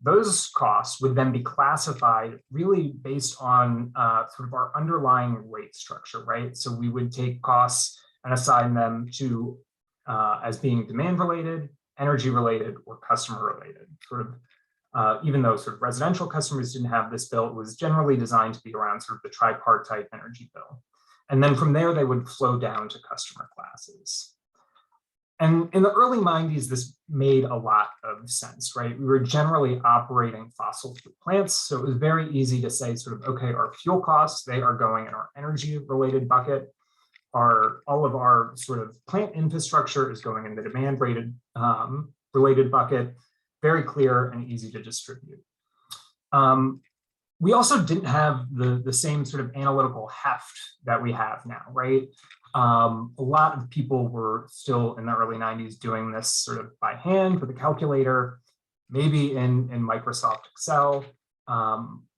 Those costs would then be classified really based on sort of our underlying rate structure, right? So we would take costs and assign them to as being demand related, energy related, or customer related, sort of Even though sort of residential customers didn't have this bill, it was generally designed to be around sort of the tripartite energy bill. And then from there, they would flow down to customer classes. And in the early 90s, this made a lot of sense, right? We were generally operating fossil fuel plants. So it was very easy to say sort of, okay, our fuel costs, they are going in our energy related bucket. All of our sort of plant infrastructure is going in the demand related bucket. Very clear and easy to distribute. We also didn't have the same sort of analytical heft that we have now, right? A lot of people were still in the early 90s doing this sort of by hand with a calculator, maybe in Microsoft Excel.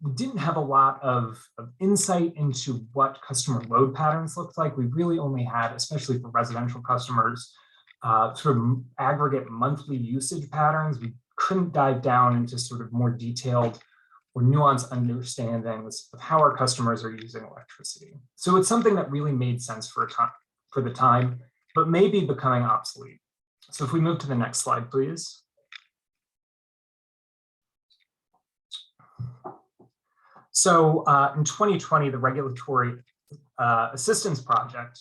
We didn't have a lot of insight into what customer load patterns looked like. We really only had, especially for residential customers, sort of aggregate monthly usage patterns. We couldn't dive down into sort of more detailed or nuanced understandings of how our customers are using electricity. So it's something that really made sense for the time, but may be becoming obsolete. So if we move to the next slide, please. So in 2020, the Regulatory Assistance Project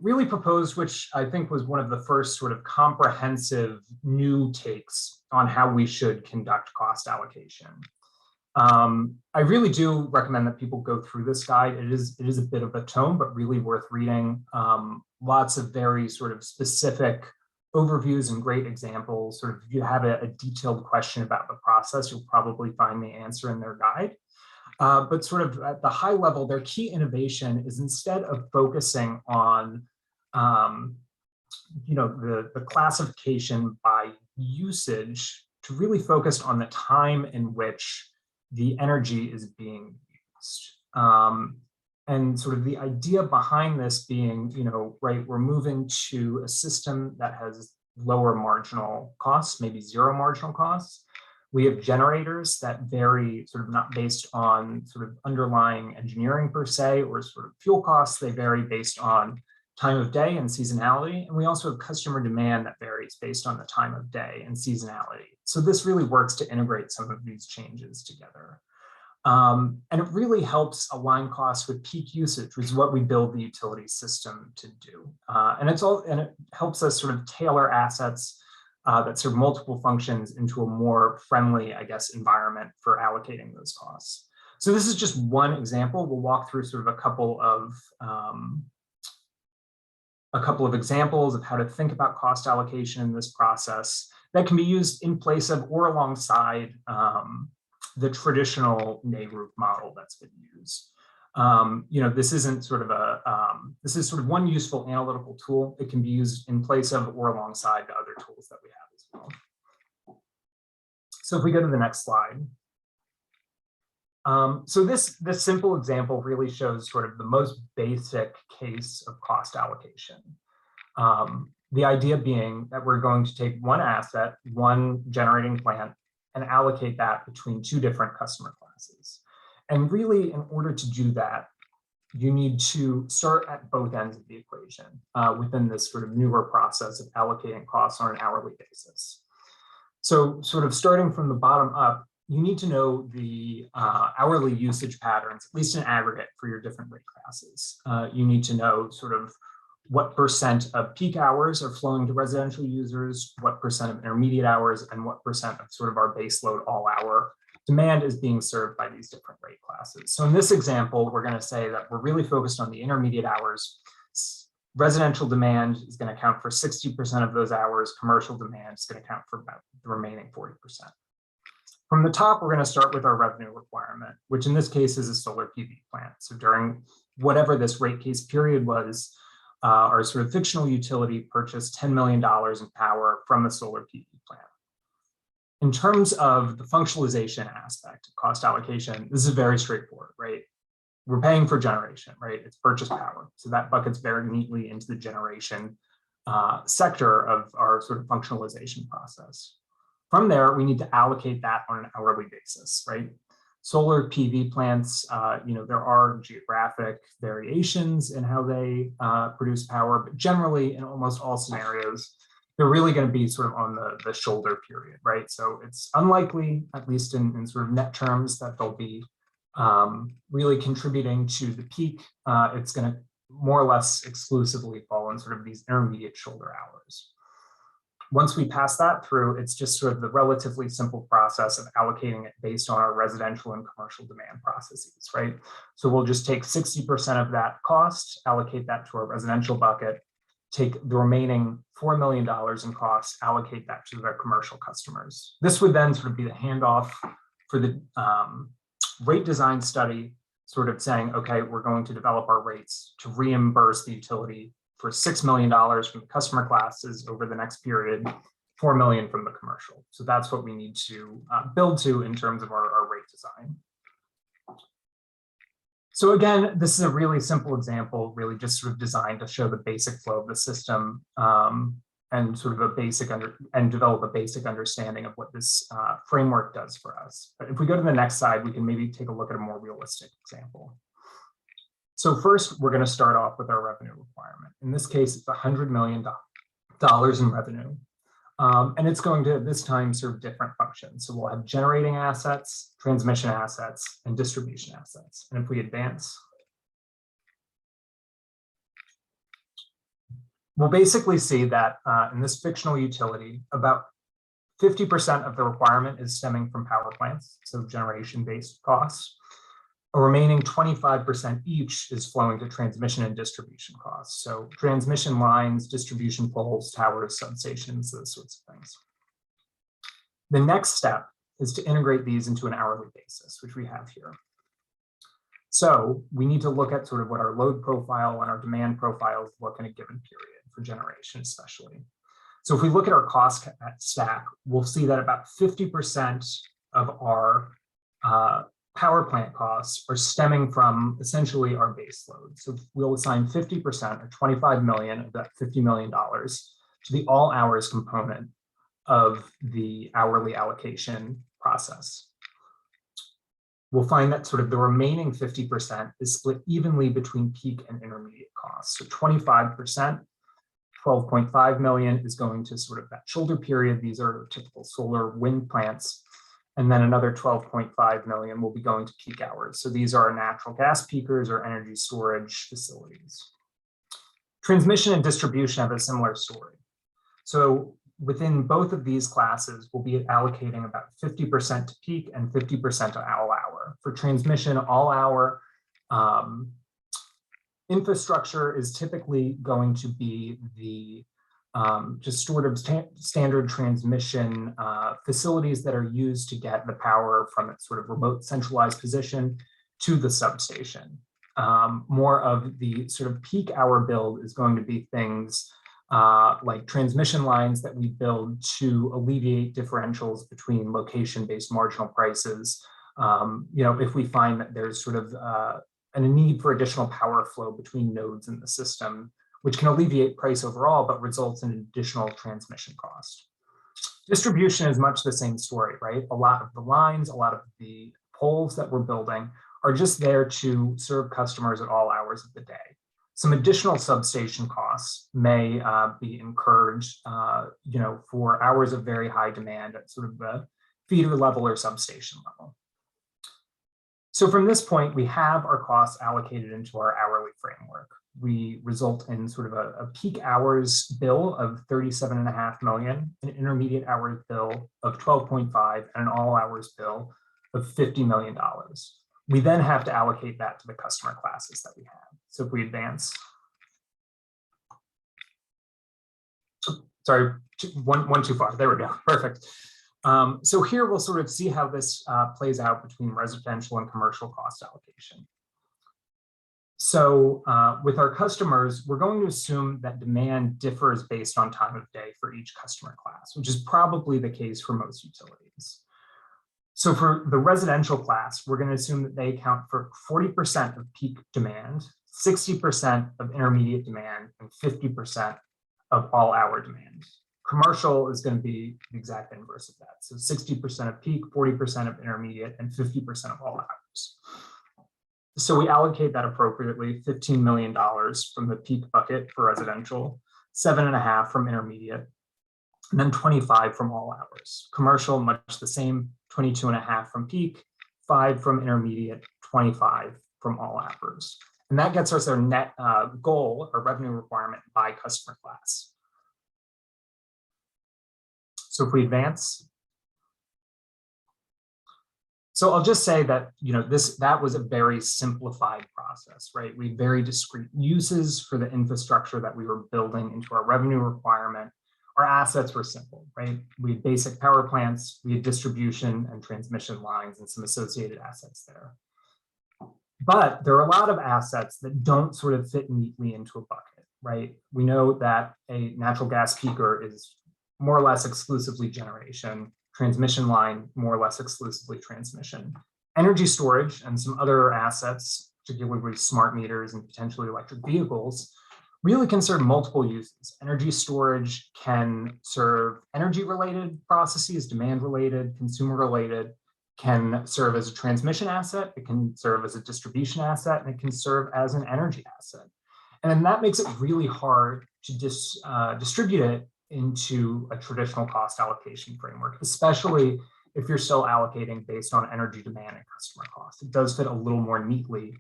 really proposed, which I think was one of the first sort of comprehensive new takes on how we should conduct cost allocation. I really do recommend that people go through this guide. It is a bit of a tome, but really worth reading. Lots of very sort of specific overviews and great examples. Sort of if you have a detailed question about the process, you'll probably find the answer in their guide. But sort of at the high level, their key innovation is instead of focusing on the classification by usage, to really focus on the time in which the energy is being used. And sort of the idea behind this being, right, we're moving to a system that has lower marginal costs, maybe zero marginal costs. We have generators that vary sort of not based on sort of underlying engineering per se or sort of fuel costs. They vary based on time of day and seasonality. And we also have customer demand that varies based on the time of day and seasonality. So this really works to integrate some of these changes together. And it really helps align costs with peak usage, which is what we build the utility system to do. And it helps us sort of tailor assets that serve multiple functions into a more friendly, I guess, environment for allocating those costs. So this is just one example. We'll walk through sort of a couple of examples of how to think about cost allocation in this process that can be used in place of or alongside the traditional NARUC model that's been used. This isn't sort of this is sort of one useful analytical tool. It can be used in place of or alongside the other tools that we have as well. So if we go to the next slide. So this simple example really shows sort of the most basic case of cost allocation. The idea being that we're going to take one asset, one generating plant, and allocate that between two different customer classes. And really, in order to do that, you need to start at both ends of the equation within this sort of newer process of allocating costs on an hourly basis. So sort of starting from the bottom up, you need to know the hourly usage patterns, at least in aggregate, for your different rate classes. You need to know sort of what percent of peak hours are flowing to residential users, what percent of intermediate hours, and what percent of sort of our baseload all hour demand is being served by these different rate classes. So in this example, we're going to say that we're really focused on the intermediate hours. Residential demand is going to account for 60% of those hours. Commercial demand is going to account for about the remaining 40%. From the top, we're going to start with our revenue requirement, which in this case is a solar PV plant. So during whatever this rate case period was, our sort of fictional utility purchased $10 million in power from a solar PV plant. In terms of the functionalization aspect of cost allocation, this is very straightforward, right? We're paying for generation, right? It's purchase power. So that buckets very neatly into the generation sector of our sort of functionalization process. From there, we need to allocate that on an hourly basis, right? Solar PV plants, there are geographic variations in how they produce power, but generally in almost all scenarios, they're really going to be sort of on the shoulder period, right? So it's unlikely, at least in sort of net terms, that they'll be really contributing to the peak. It's going to more or less exclusively fall in sort of these intermediate shoulder hours. Once we pass that through, it's just sort of the relatively simple process of allocating it based on our residential and commercial demand processes, right? So we'll just take 60% of that cost, allocate that to our residential bucket, take the remaining $4 million in costs, allocate that to their commercial customers. This would then sort of be the handoff for the rate design study, sort of saying, okay, we're going to develop our rates to reimburse the utility for $6 million from the customer classes over the next period, $4 million from the commercial. So that's what we need to build to in terms of our rate design. So again, this is a really simple example, really just sort of designed to show the basic flow of the system and sort of a basic develop a basic understanding of what this framework does for us. But if we go to the next slide, we can maybe take a look at a more realistic example. So first, we're going to start off with our revenue requirement. In this case, it's $100 million in revenue. And it's going to, this time, serve different functions. So we'll have generating assets, transmission assets, and distribution assets. And if we advance, we'll basically see that in this fictional utility, about 50% of the requirement is stemming from power plants, so generation-based costs. A remaining 25% each is flowing to transmission and distribution costs. So transmission lines, distribution poles, towers, substations, those sorts of things. The next step is to integrate these into an hourly basis, which we have here. So we need to look at sort of what our load profile and our demand profiles look in a given period for generation especially. So if we look at our cost stack, we'll see that about 50% of our power plant costs are stemming from essentially our base load. So we'll assign 50% or 25 million of that $50 million to the all hours component of the hourly allocation process. We'll find that sort of the remaining 50% is split evenly between peak and intermediate costs. So 25%, 12.5 million is going to sort of that shoulder period. These are typical solar wind plants. And then another 12.5 million will be going to peak hours. So these are natural gas peakers or energy storage facilities. Transmission and distribution have a similar story. So within both of these classes, we'll be allocating about 50% to peak and 50% to all hour. For transmission, all hour infrastructure is typically going to be the just sort of standard transmission facilities that are used to get the power from its sort of remote centralized position to the substation. More of the sort of peak hour build is going to be things like transmission lines that we build to alleviate differentials between location-based marginal prices. If we find that there's sort of a need for additional power flow between nodes in the system, which can alleviate price overall, but results in additional transmission cost. Distribution is much the same story, right? A lot of the lines, a lot of the poles that we're building are just there to serve customers at all hours of the day. Some additional substation costs may be incurred, for hours of very high demand at sort of the feeder level or substation level. So from this point, we have our costs allocated into our hourly framework. We result in sort of a peak hours bill of 37.5 million, an intermediate hours bill of 12.5, and an all hours bill of $50 million. We then have to allocate that to the customer classes that we have. So if we advance, sorry, one too far, there we go, perfect. So here we'll sort of see how this plays out between residential and commercial cost allocation. So with our customers, we're going to assume that demand differs based on time of day for each customer class, which is probably the case for most utilities. So for the residential class, we're going to assume that they account for 40% of peak demand, 60% of intermediate demand, and 50% of all hour demand. Commercial is going to be the exact inverse of that. So 60% of peak, 40% of intermediate, and 50% of all hours. So we allocate that appropriately, $15 million from the peak bucket for residential, 7.5 from intermediate, and then 25 from all hours. Commercial, much the same, 22.5 from peak, 5 from intermediate, 25 from all hours. And that gets us our net goal or revenue requirement by customer class. So if we advance. So I'll just say that, that was a very simplified process, right? We had very discrete uses for the infrastructure that we were building into our revenue requirement. Our assets were simple, right? We had basic power plants, we had distribution and transmission lines and some associated assets there. But there are a lot of assets that don't sort of fit neatly into a bucket, right? We know that a natural gas peaker is more or less exclusively generation, transmission line, more or less exclusively transmission. Energy storage and some other assets, particularly smart meters and potentially electric vehicles, really can serve multiple uses. Energy storage can serve energy-related processes, demand-related, consumer-related, can serve as a transmission asset, it can serve as a distribution asset, and it can serve as an energy asset. And then that makes it really hard to distribute it into a traditional cost allocation framework, especially if you're still allocating based on energy demand and customer cost. It does fit a little more neatly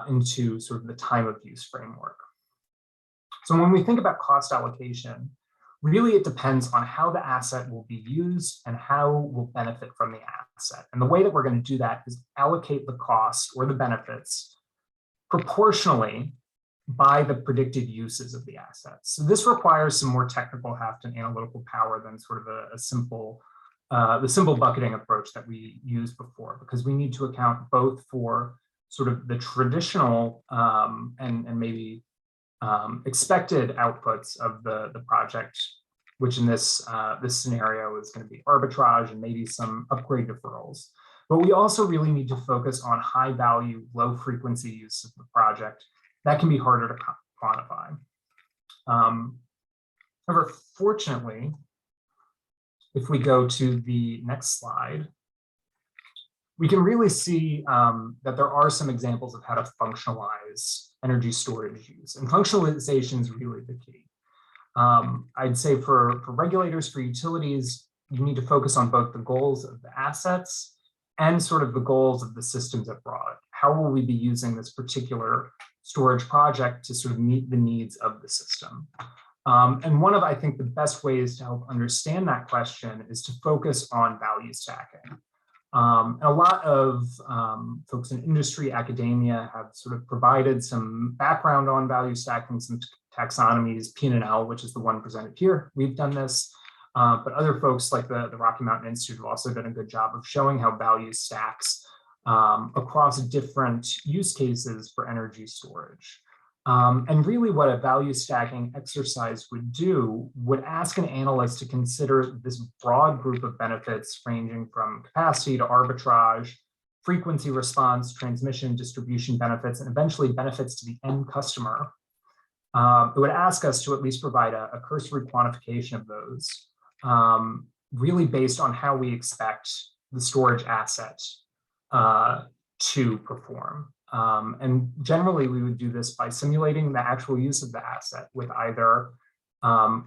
into sort of the time of use framework. So when we think about cost allocation, really it depends on how the asset will be used and how we'll benefit from the asset. And the way that we're going to do that is allocate the cost or the benefits proportionally by the predicted uses of the assets. So this requires some more technical heft and analytical power than sort of the simple bucketing approach that we used before, because we need to account both for sort of the traditional and maybe expected outputs of the project, which in this scenario is going to be arbitrage and maybe some upgrade deferrals. But we also really need to focus on high value, low frequency use of the project. That can be harder to quantify. However, fortunately, if we go to the next slide, we can really see that there are some examples of how to functionalize energy storage use, and functionalization is really the key. I'd say for regulators, for utilities, you need to focus on both the goals of the assets and sort of the goals of the systems abroad. How will we be using this particular storage project to sort of meet the needs of the system? And one of, I think, the best ways to help understand that question is to focus on value stacking. And a lot of folks in industry, academia have sort of provided some background on value stacking, some taxonomies, PNNL, which is the one presented here. We've done this, but other folks like the Rocky Mountain Institute have also done a good job of showing how value stacks across different use cases for energy storage. And really what a value stacking exercise would ask an analyst to consider this broad group of benefits ranging from capacity to arbitrage, frequency response, transmission, distribution benefits, and eventually benefits to the end customer. It would ask us to at least provide a cursory quantification of those, really based on how we expect the storage asset to perform. And generally, we would do this by simulating the actual use of the asset with either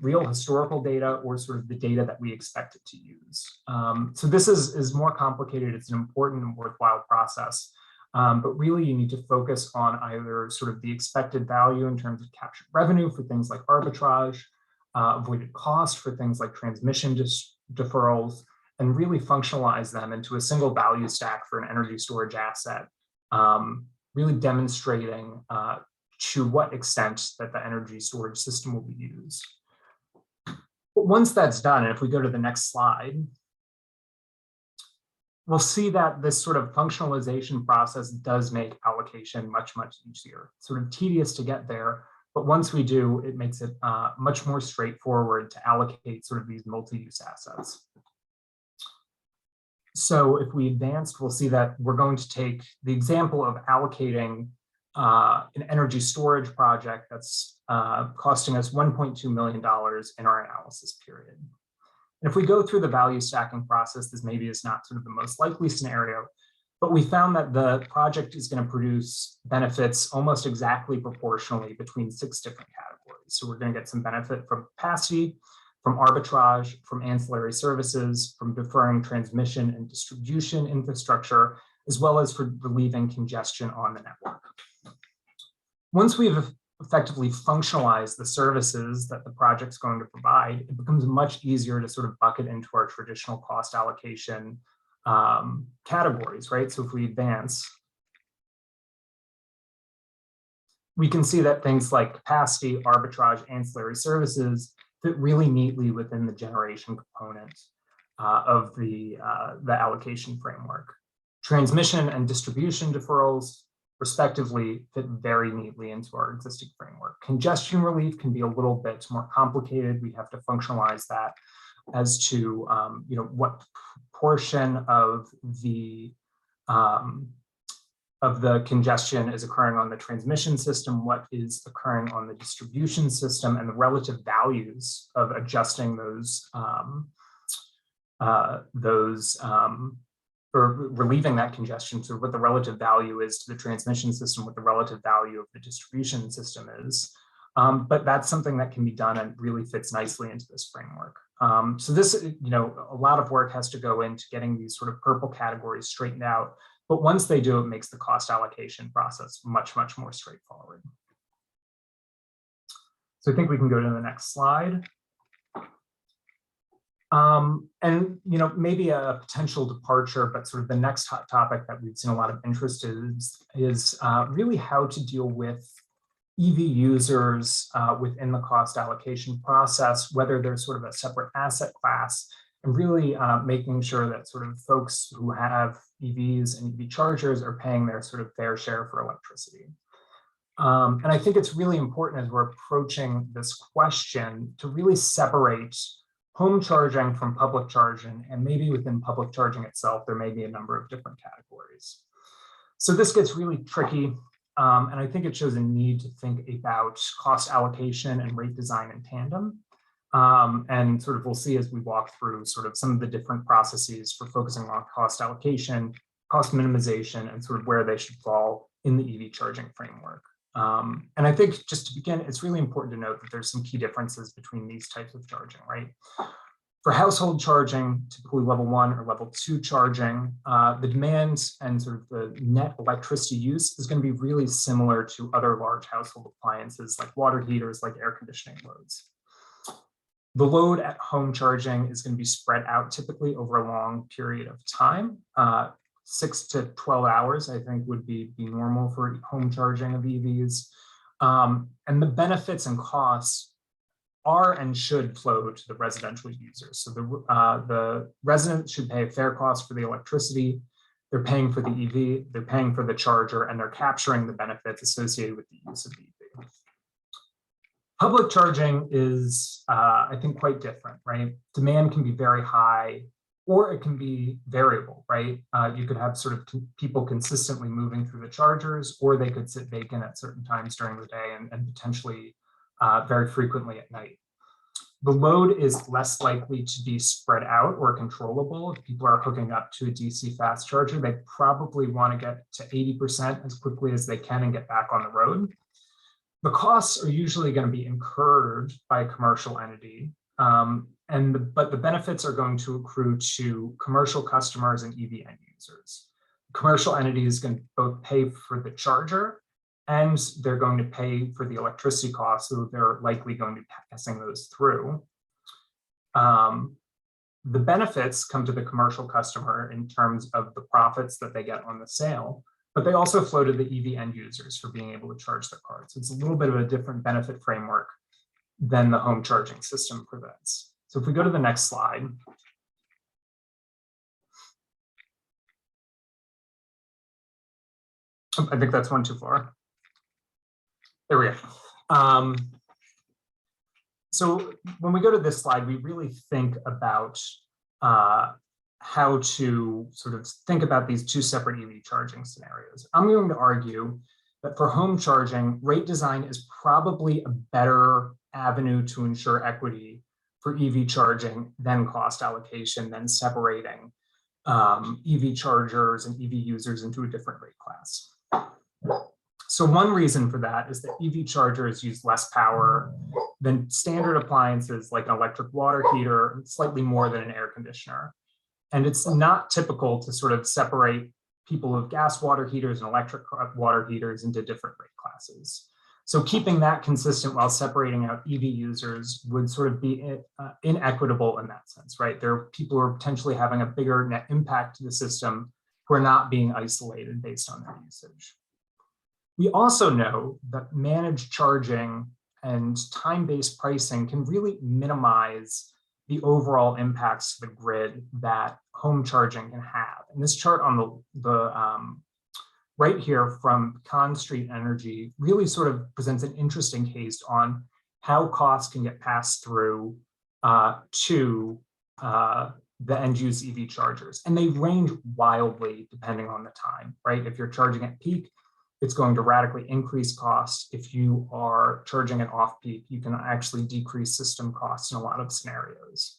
real historical data or sort of the data that we expect it to use. So this is more complicated. It's an important and worthwhile process. But really, you need to focus on either sort of the expected value in terms of captured revenue for things like arbitrage, avoided cost for things like transmission deferrals, and really functionalize them into a single value stack for an energy storage asset. Really demonstrating to what extent that the energy storage system will be used. But once that's done, and if we go to the next slide, we'll see that this sort of functionalization process does make allocation much, much easier. It's sort of tedious to get there, but once we do, it makes it much more straightforward to allocate sort of these multi-use assets. So if we advanced, we'll see that we're going to take the example of allocating an energy storage project that's costing us $1.2 million in our analysis period. And if we go through the value stacking process, this maybe is not sort of the most likely scenario, but we found that the project is going to produce benefits almost exactly proportionally between 6 different categories. So we're going to get some benefit from capacity, from arbitrage, from ancillary services, from deferring transmission and distribution infrastructure, as well as for relieving congestion on the network. Once we've effectively functionalized the services that the project's going to provide, it becomes much easier to sort of bucket into our traditional cost allocation categories, right? So if we advance, we can see that things like capacity, arbitrage, ancillary services fit really neatly within the generation component of the allocation framework. Transmission and distribution deferrals, respectively, fit very neatly into our existing framework. Congestion relief can be a little bit more complicated. We have to functionalize that as to what portion of the congestion is occurring on the transmission system, what is occurring on the distribution system, and the relative values of adjusting those or relieving that congestion. So what the relative value is to the transmission system, what the relative value of the distribution system is. But that's something that can be done and really fits nicely into this framework. So this, a lot of work has to go into getting these sort of purple categories straightened out. But once they do, it makes the cost allocation process much, much more straightforward. So I think we can go to the next slide. And maybe a potential departure, but sort of the next hot topic that we've seen a lot of interest in is really how to deal with EV users within the cost allocation process, whether they're sort of a separate asset class, and really making sure that sort of folks who have EVs and EV chargers are paying their sort of fair share for electricity. And I think it's really important as we're approaching this question to really separate home charging from public charging, and maybe within public charging itself, there may be a number of different categories. So this gets really tricky, and I think it shows a need to think about cost allocation and rate design in tandem. And sort of we'll see as we walk through sort of some of the different processes for focusing on cost allocation, cost minimization, and sort of where they should fall in the EV charging framework. And I think just to begin, it's really important to note that there's some key differences between these types of charging, right? For household charging, typically level 1 or level 2 charging, the demand and sort of the net electricity use is going to be really similar to other large household appliances like water heaters, like air conditioning loads. The load at home charging is going to be spread out typically over a long period of time. 6 to 12 hours, I think, would be normal for home charging of EVs. And the benefits and costs are and should flow to the residential users. So the resident should pay a fair cost for the electricity. They're paying for the EV, they're paying for the charger, and they're capturing the benefits associated with the use of the EV. Public charging is, I think, quite different, right? Demand can be very high, or it can be variable, right? You could have sort of people consistently moving through the chargers, or they could sit vacant at certain times during the day and potentially very frequently at night. The load is less likely to be spread out or controllable. If people are hooking up to a DC fast charger, they probably want to get to 80% as quickly as they can and get back on the road. The costs are usually going to be incurred by a commercial entity, but the benefits are going to accrue to commercial customers and EV end users. Commercial entities can both pay for the charger and they're going to pay for the electricity costs, so they're likely going to be passing those through. The benefits come to the commercial customer in terms of the profits that they get on the sale, but they also flow to the EV end users for being able to charge their cars. So it's a little bit of a different benefit framework than the home charging system presents. So if we go to the next slide. I think that's one too far. There we go. So when we go to this slide, we really think about how to sort of think about these two separate EV charging scenarios. I'm going to argue that for home charging, rate design is probably a better avenue to ensure equity for EV charging than cost allocation, than separating EV chargers and EV users into a different rate class. So one reason for that is that EV chargers use less power than standard appliances like an electric water heater, slightly more than an air conditioner. And it's not typical to sort of separate people with gas water heaters and electric water heaters into different rate classes. So keeping that consistent while separating out EV users would sort of be inequitable in that sense, right? There are people who are potentially having a bigger net impact to the system who are not being isolated based on their usage. We also know that managed charging and time-based pricing can really minimize the overall impacts to the grid that home charging can have. And this chart on the right here from Street Energy really sort of presents an interesting case on how costs can get passed through to the end-use EV chargers. And they range wildly depending on the time, right? If you're charging at peak, it's going to radically increase costs. If you are charging at off-peak, you can actually decrease system costs in a lot of scenarios.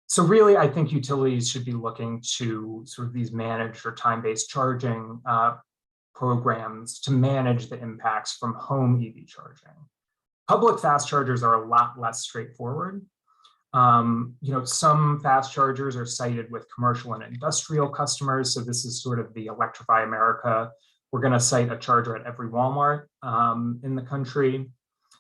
So really, I think utilities should be looking to sort of these managed or time-based charging programs to manage the impacts from home EV charging. Public fast chargers are a lot less straightforward. Some fast chargers are sited with commercial and industrial customers. So this is sort of the Electrify America. We're going to site a charger at every Walmart in the country.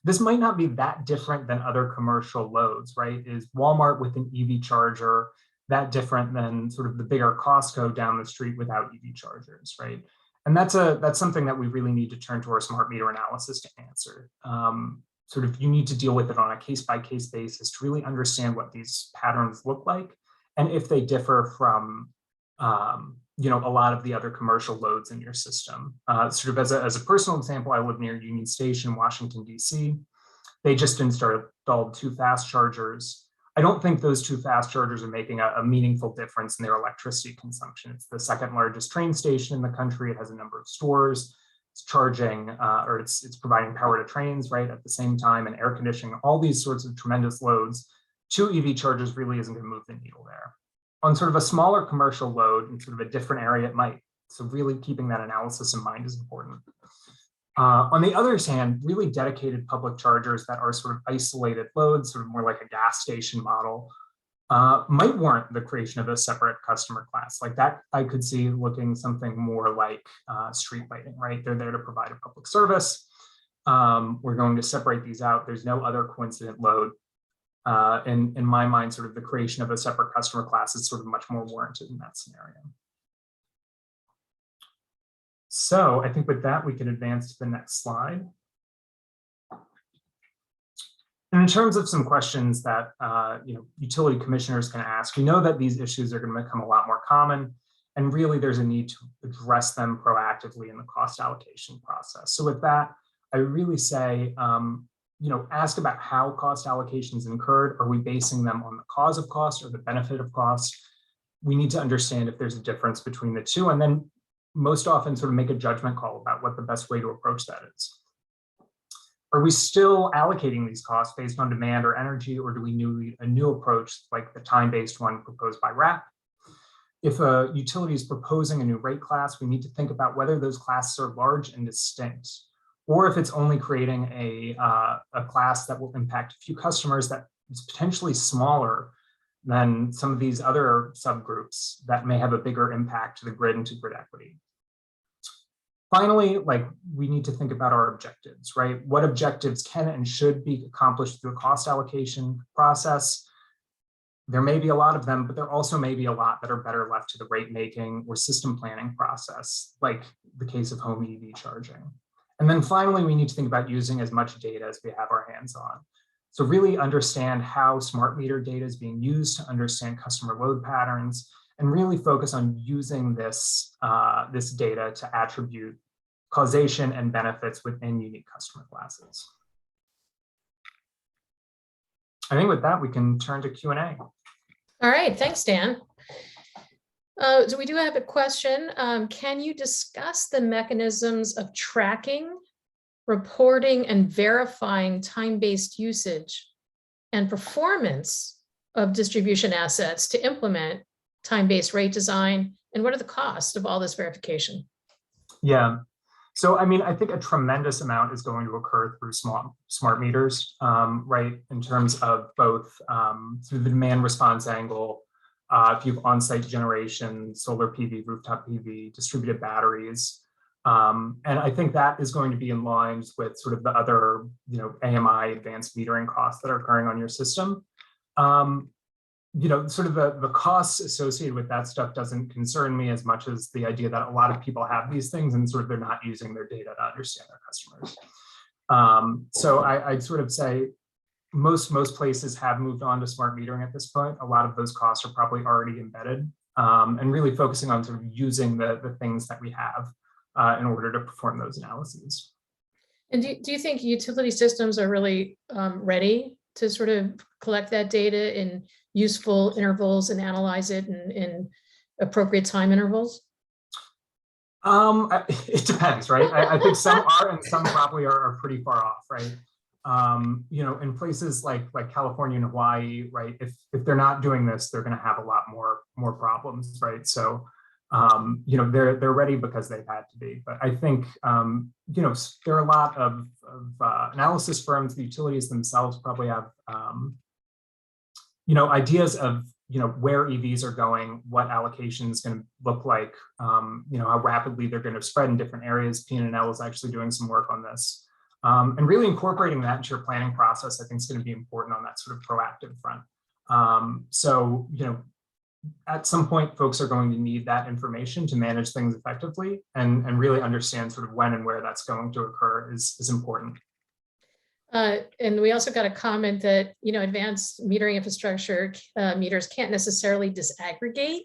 This might not be that different than other commercial loads, right? Is Walmart with an EV charger that different than sort of the bigger Costco down the street without EV chargers, right? And that's something that we really need to turn to our smart meter analysis to answer. You need to deal with it on a case-by-case basis to really understand what these patterns look like and if they differ from a lot of the other commercial loads in your system. As a personal example, I live near Union Station, Washington, DC. They just installed 2 fast chargers. I don't think those 2 fast chargers are making a meaningful difference in their electricity consumption. It's the 2nd largest train station in the country. It has a number of stores. It's charging, it's providing power to trains, right, at the same time, and air conditioning, all these sorts of tremendous loads. 2 EV chargers really isn't going to move the needle there. On sort of a smaller commercial load in sort of a different area, it might. So really keeping that analysis in mind is important. On the other hand, really dedicated public chargers that are sort of isolated loads, sort of more like a gas station model, might warrant the creation of a separate customer class. Like that, I could see looking something more like street lighting, right? They're there to provide a public service. We're going to separate these out. There's no other coincident load. In my mind, sort of the creation of a separate customer class is sort of much more warranted in that scenario. So I think with that, we can advance to the next slide. And in terms of some questions that utility commissioners can ask, we know that these issues are going to become a lot more common, and really there's a need to address them proactively in the cost allocation process. So with that, I really say, ask about how cost allocations incurred. Are we basing them on the cause of cost or the benefit of cost? We need to understand if there's a difference between the two, and then most often sort of make a judgment call about what the best way to approach that is. Are we still allocating these costs based on demand or energy, or do we need a new approach like the time-based one proposed by RAP? If a utility is proposing a new rate class, we need to think about whether those classes are large and distinct, or if it's only creating a class that will impact a few customers that is potentially smaller than some of these other subgroups that may have a bigger impact to the grid and to grid equity. Finally, we need to think about our objectives, right? What objectives can and should be accomplished through the cost allocation process? There may be a lot of them, but there also may be a lot that are better left to the rate making or system planning process, like the case of home EV charging. And then finally, we need to think about using as much data as we have our hands on. So really understand how smart meter data is being used to understand customer load patterns, and really focus on using this data to attribute causation and benefits within unique customer classes. I think with that, we can turn to Q&A. All right, thanks, Dan. So we do have a question. Can you discuss the mechanisms of tracking, reporting, and verifying time-based usage and performance of distribution assets to implement time-based rate design? And what are the costs of all this verification? Yeah, So, I mean, I think a tremendous amount is going to occur through smart meters, right? In terms of both through the demand response angle, if you have on-site generation, solar PV, rooftop PV, distributed batteries. And I think that is going to be in line with sort of the other, AMI advanced metering costs that are occurring on your system. Sort of the costs associated with that stuff doesn't concern me as much as the idea that a lot of people have these things and sort of they're not using their data to understand their customers. So I'd sort of say most places have moved on to smart metering at this point. A lot of those costs are probably already embedded, and really focusing on sort of using the things that we have in order to perform those analyses. And do you think utility systems are really ready to sort of collect that data in useful intervals and analyze it in appropriate time intervals? It depends, right? I think some are and some probably are pretty far off, right? In places like California and Hawaii, right? If they're not doing this, they're going to have a lot more problems, right? So, they're ready because they've had to be. But I think, there are a lot of analysis firms. The utilities themselves probably have, ideas of where EVs are going, what allocation is going to look like, how rapidly they're going to spread in different areas. PNNL is actually doing some work on this. And really incorporating that into your planning process, I think, is going to be important on that sort of proactive front. So, at some point, folks are going to need that information to manage things effectively, and really understand sort of when and where that's going to occur is important. And we also got a comment that, advanced metering infrastructure meters can't necessarily disaggregate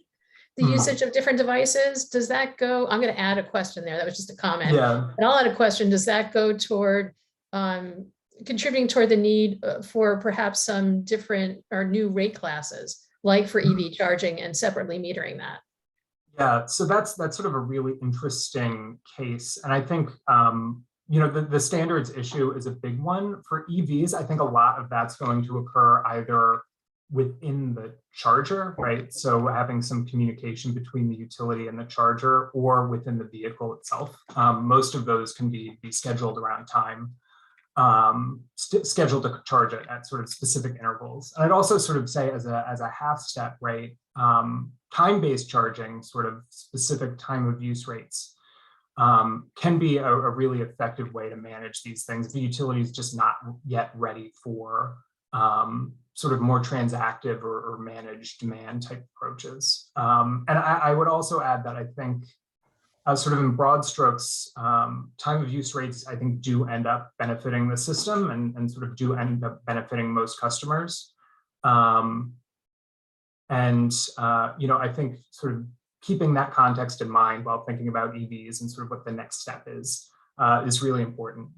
the usage of different devices. Does that go, I'm going to add a question there. That was just a comment. Yeah. And I'll add a question. Does that go toward contributing toward the need for perhaps some different or new rate classes, like for EV charging and separately metering that? Yeah, so that's sort of a really interesting case. And I think, the standards issue is a big one. For EVs, I think a lot of that's going to occur either within the charger, right? So having some communication between the utility and the charger, or within the vehicle itself. Most of those can be scheduled around time, scheduled to charge it at sort of specific intervals. And I'd also sort of say as a half step, right? Time-based charging, sort of specific time of use rates, can be a really effective way to manage these things. The utility is just not yet ready for sort of more transactive or managed demand type approaches. And I would also add that I think sort of in broad strokes, time of use rates, I think, do end up benefiting the system and sort of do end up benefiting most customers. I think sort of keeping that context in mind while thinking about EVs and sort of what the next step is really important.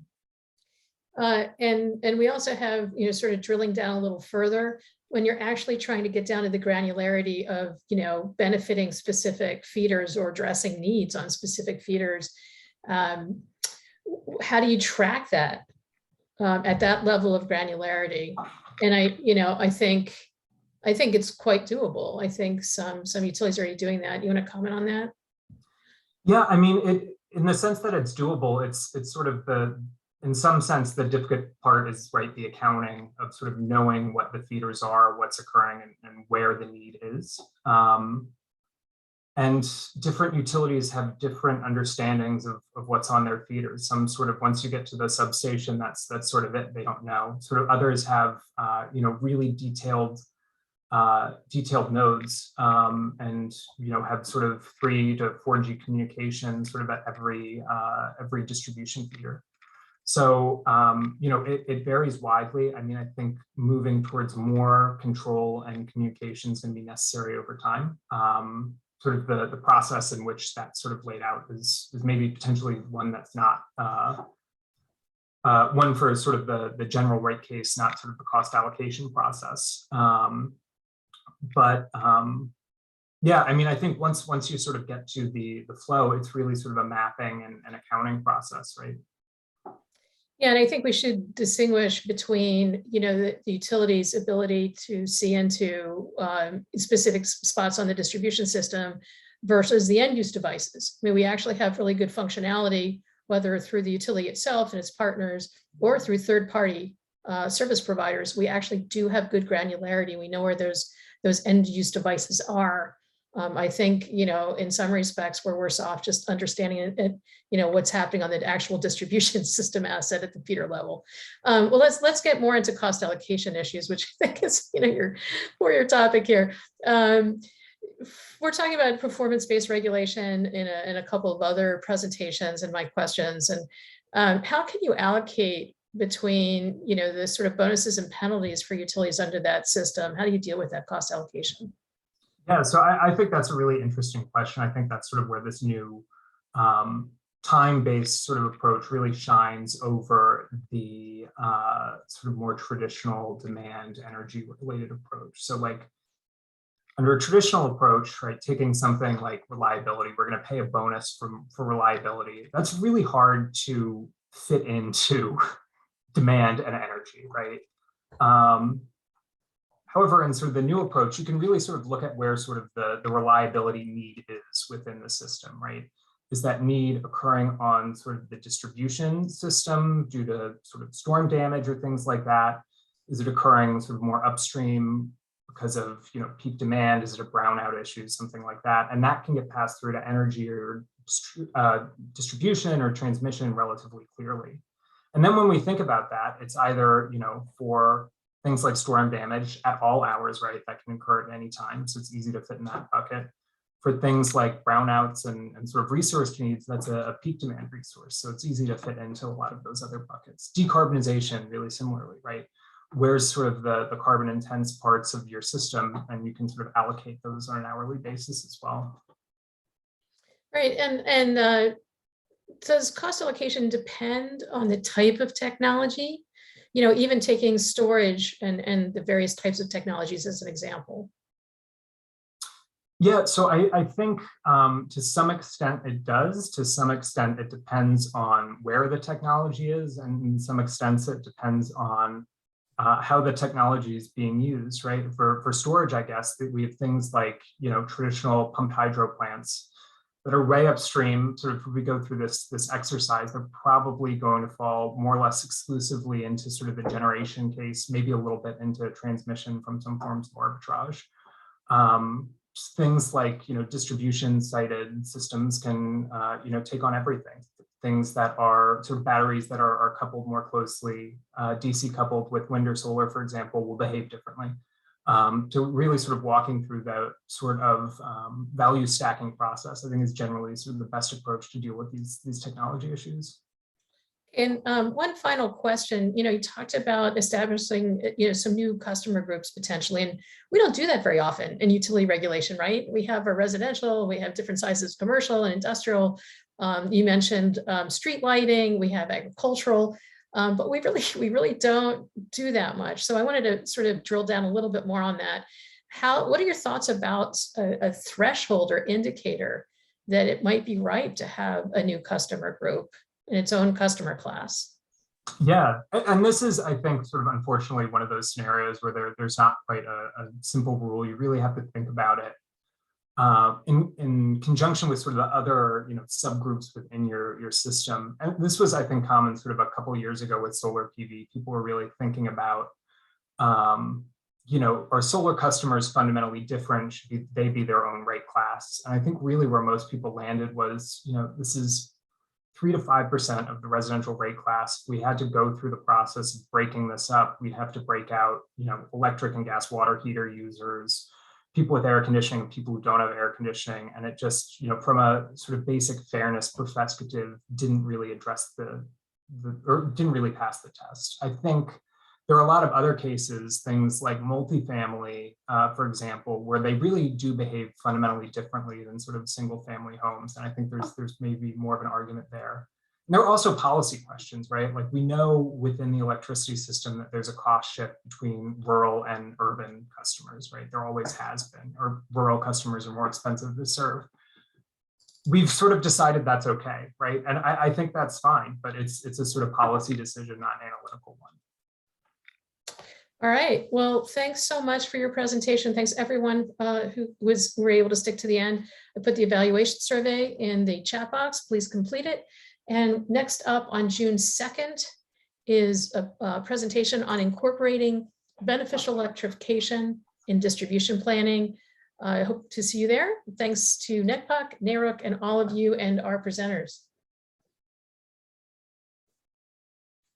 And we also have, sort of drilling down a little further, when you're actually trying to get down to the granularity of, benefiting specific feeders or addressing needs on specific feeders. How do you track that at that level of granularity? And I think it's quite doable. I think some utilities are already doing that. You want to comment on that? Yeah, I mean, in the sense that it's doable, it's sort of in some sense, the difficult part is, right, the accounting of sort of knowing what the feeders are, what's occurring, and where the need is. And different utilities have different understandings of what's on their feeders. Some sort of, once you get to the substation, that's sort of it. They don't know. Sort of others have, really detailed nodes, and have sort of 3 to 4G communication sort of at every distribution feeder. So it varies widely. I mean, I think moving towards more control and communication is going to be necessary over time. Sort of the process in which that's sort of laid out is maybe potentially one that's not one for sort of the general rate case, not sort of the cost allocation process. Yeah, I mean, I think once you sort of get to the flow, it's really sort of a mapping and accounting process, right? Yeah, and I think we should distinguish between, the utility's ability to see into specific spots on the distribution system versus the end use devices. I mean, we actually have really good functionality whether through the utility itself and its partners or through third-party service providers, we actually do have good granularity. We know where those end-use devices are. I think, in some respects, we're worse off just understanding it, what's happening on the actual distribution system asset at the feeder level. Well, let's get more into cost allocation issues, which I think is, your topic here. We're talking about performance-based regulation in a couple of other presentations and my questions. And how can you allocate between, the sort of bonuses and penalties for utilities under that system? How do you deal with that cost allocation? Yeah, so I think that's a really interesting question. I think that's sort of where this new time-based sort of approach really shines over the sort of more traditional demand energy related approach. So like under a traditional approach, right, taking something like reliability, we're going to pay a bonus for reliability. That's really hard to fit into demand and energy, right? However, in sort of the new approach, you can really sort of look at where sort of the reliability need is within the system, right? Is that need occurring on sort of the distribution system due to sort of storm damage or things like that? Is it occurring sort of more upstream because of peak demand? Is it a brownout issue, something like that? And that can get passed through to energy or distribution or transmission relatively clearly. And then when we think about that, it's either for things like storm damage at all hours, right? That can occur at any time. So it's easy to fit in that bucket. For things like brownouts and sort of resource needs, that's a peak demand resource. So it's easy to fit into a lot of those other buckets. Decarbonization, really similarly, right? Where's sort of the carbon intense parts of your system, and you can sort of allocate those on an hourly basis as well. Right, and does cost allocation depend on the type of technology? Even taking storage and the various types of technologies as an example. Yeah, so I think to some extent it does. To some extent it depends on where the technology is, and in some extent it depends on how the technology is being used, right? For storage, I guess, that we have things like traditional pumped hydro plants that are way upstream. Sort of, if we go through this exercise, they're probably going to fall more or less exclusively into sort of the generation case, maybe a little bit into transmission from some forms of arbitrage. Things like distribution sited systems can take on everything. Things that are sort of batteries that are coupled more closely, DC coupled with wind or solar, for example, will behave differently. To really sort of walking through the sort of value stacking process, I think is generally sort of the best approach to deal with these technology issues. And one final question, you talked about establishing, some new customer groups potentially, and we don't do that very often in utility regulation, right? We have a residential, we have different sizes, commercial and industrial. You mentioned street lighting, we have agricultural. But we really don't do that much. So I wanted to sort of drill down a little bit more on that. What are your thoughts about a threshold or indicator that it might be right to have a new customer group in its own customer class? Yeah, and this is, I think, sort of unfortunately one of those scenarios where there's not quite a simple rule. You really have to think about it in conjunction with sort of the other subgroups within your system. And this was, I think, common sort of a couple of years ago with solar PV. People were really thinking about are solar customers fundamentally different? Should they be their own rate class? And I think really where most people landed was this is 3 to 5% of the residential rate class. We had to go through the process of breaking this up. We'd have to break out electric and gas water heater users, people with air conditioning, people who don't have air conditioning. And it just, from a sort of basic fairness perspective, didn't really address or didn't really pass the test. I think there are a lot of other cases, things like multifamily, for example, where they really do behave fundamentally differently than sort of single family homes. And I think there's maybe more of an argument there. And there are also policy questions, right? Like we know within the electricity system that there's a cost shift between rural and urban customers, right? There always has been, or rural customers are more expensive to serve. We've sort of decided that's okay, right? And I think that's fine, but it's a sort of policy decision, not an analytical one. All right, well, thanks so much for your presentation. Thanks everyone who were able to stick to the end. I put the evaluation survey in the chat box, please complete it. And next up on June 2nd is a presentation on incorporating beneficial electrification in distribution planning. I hope to see you there. Thanks to NECPUC, NARUC, and all of you and our presenters.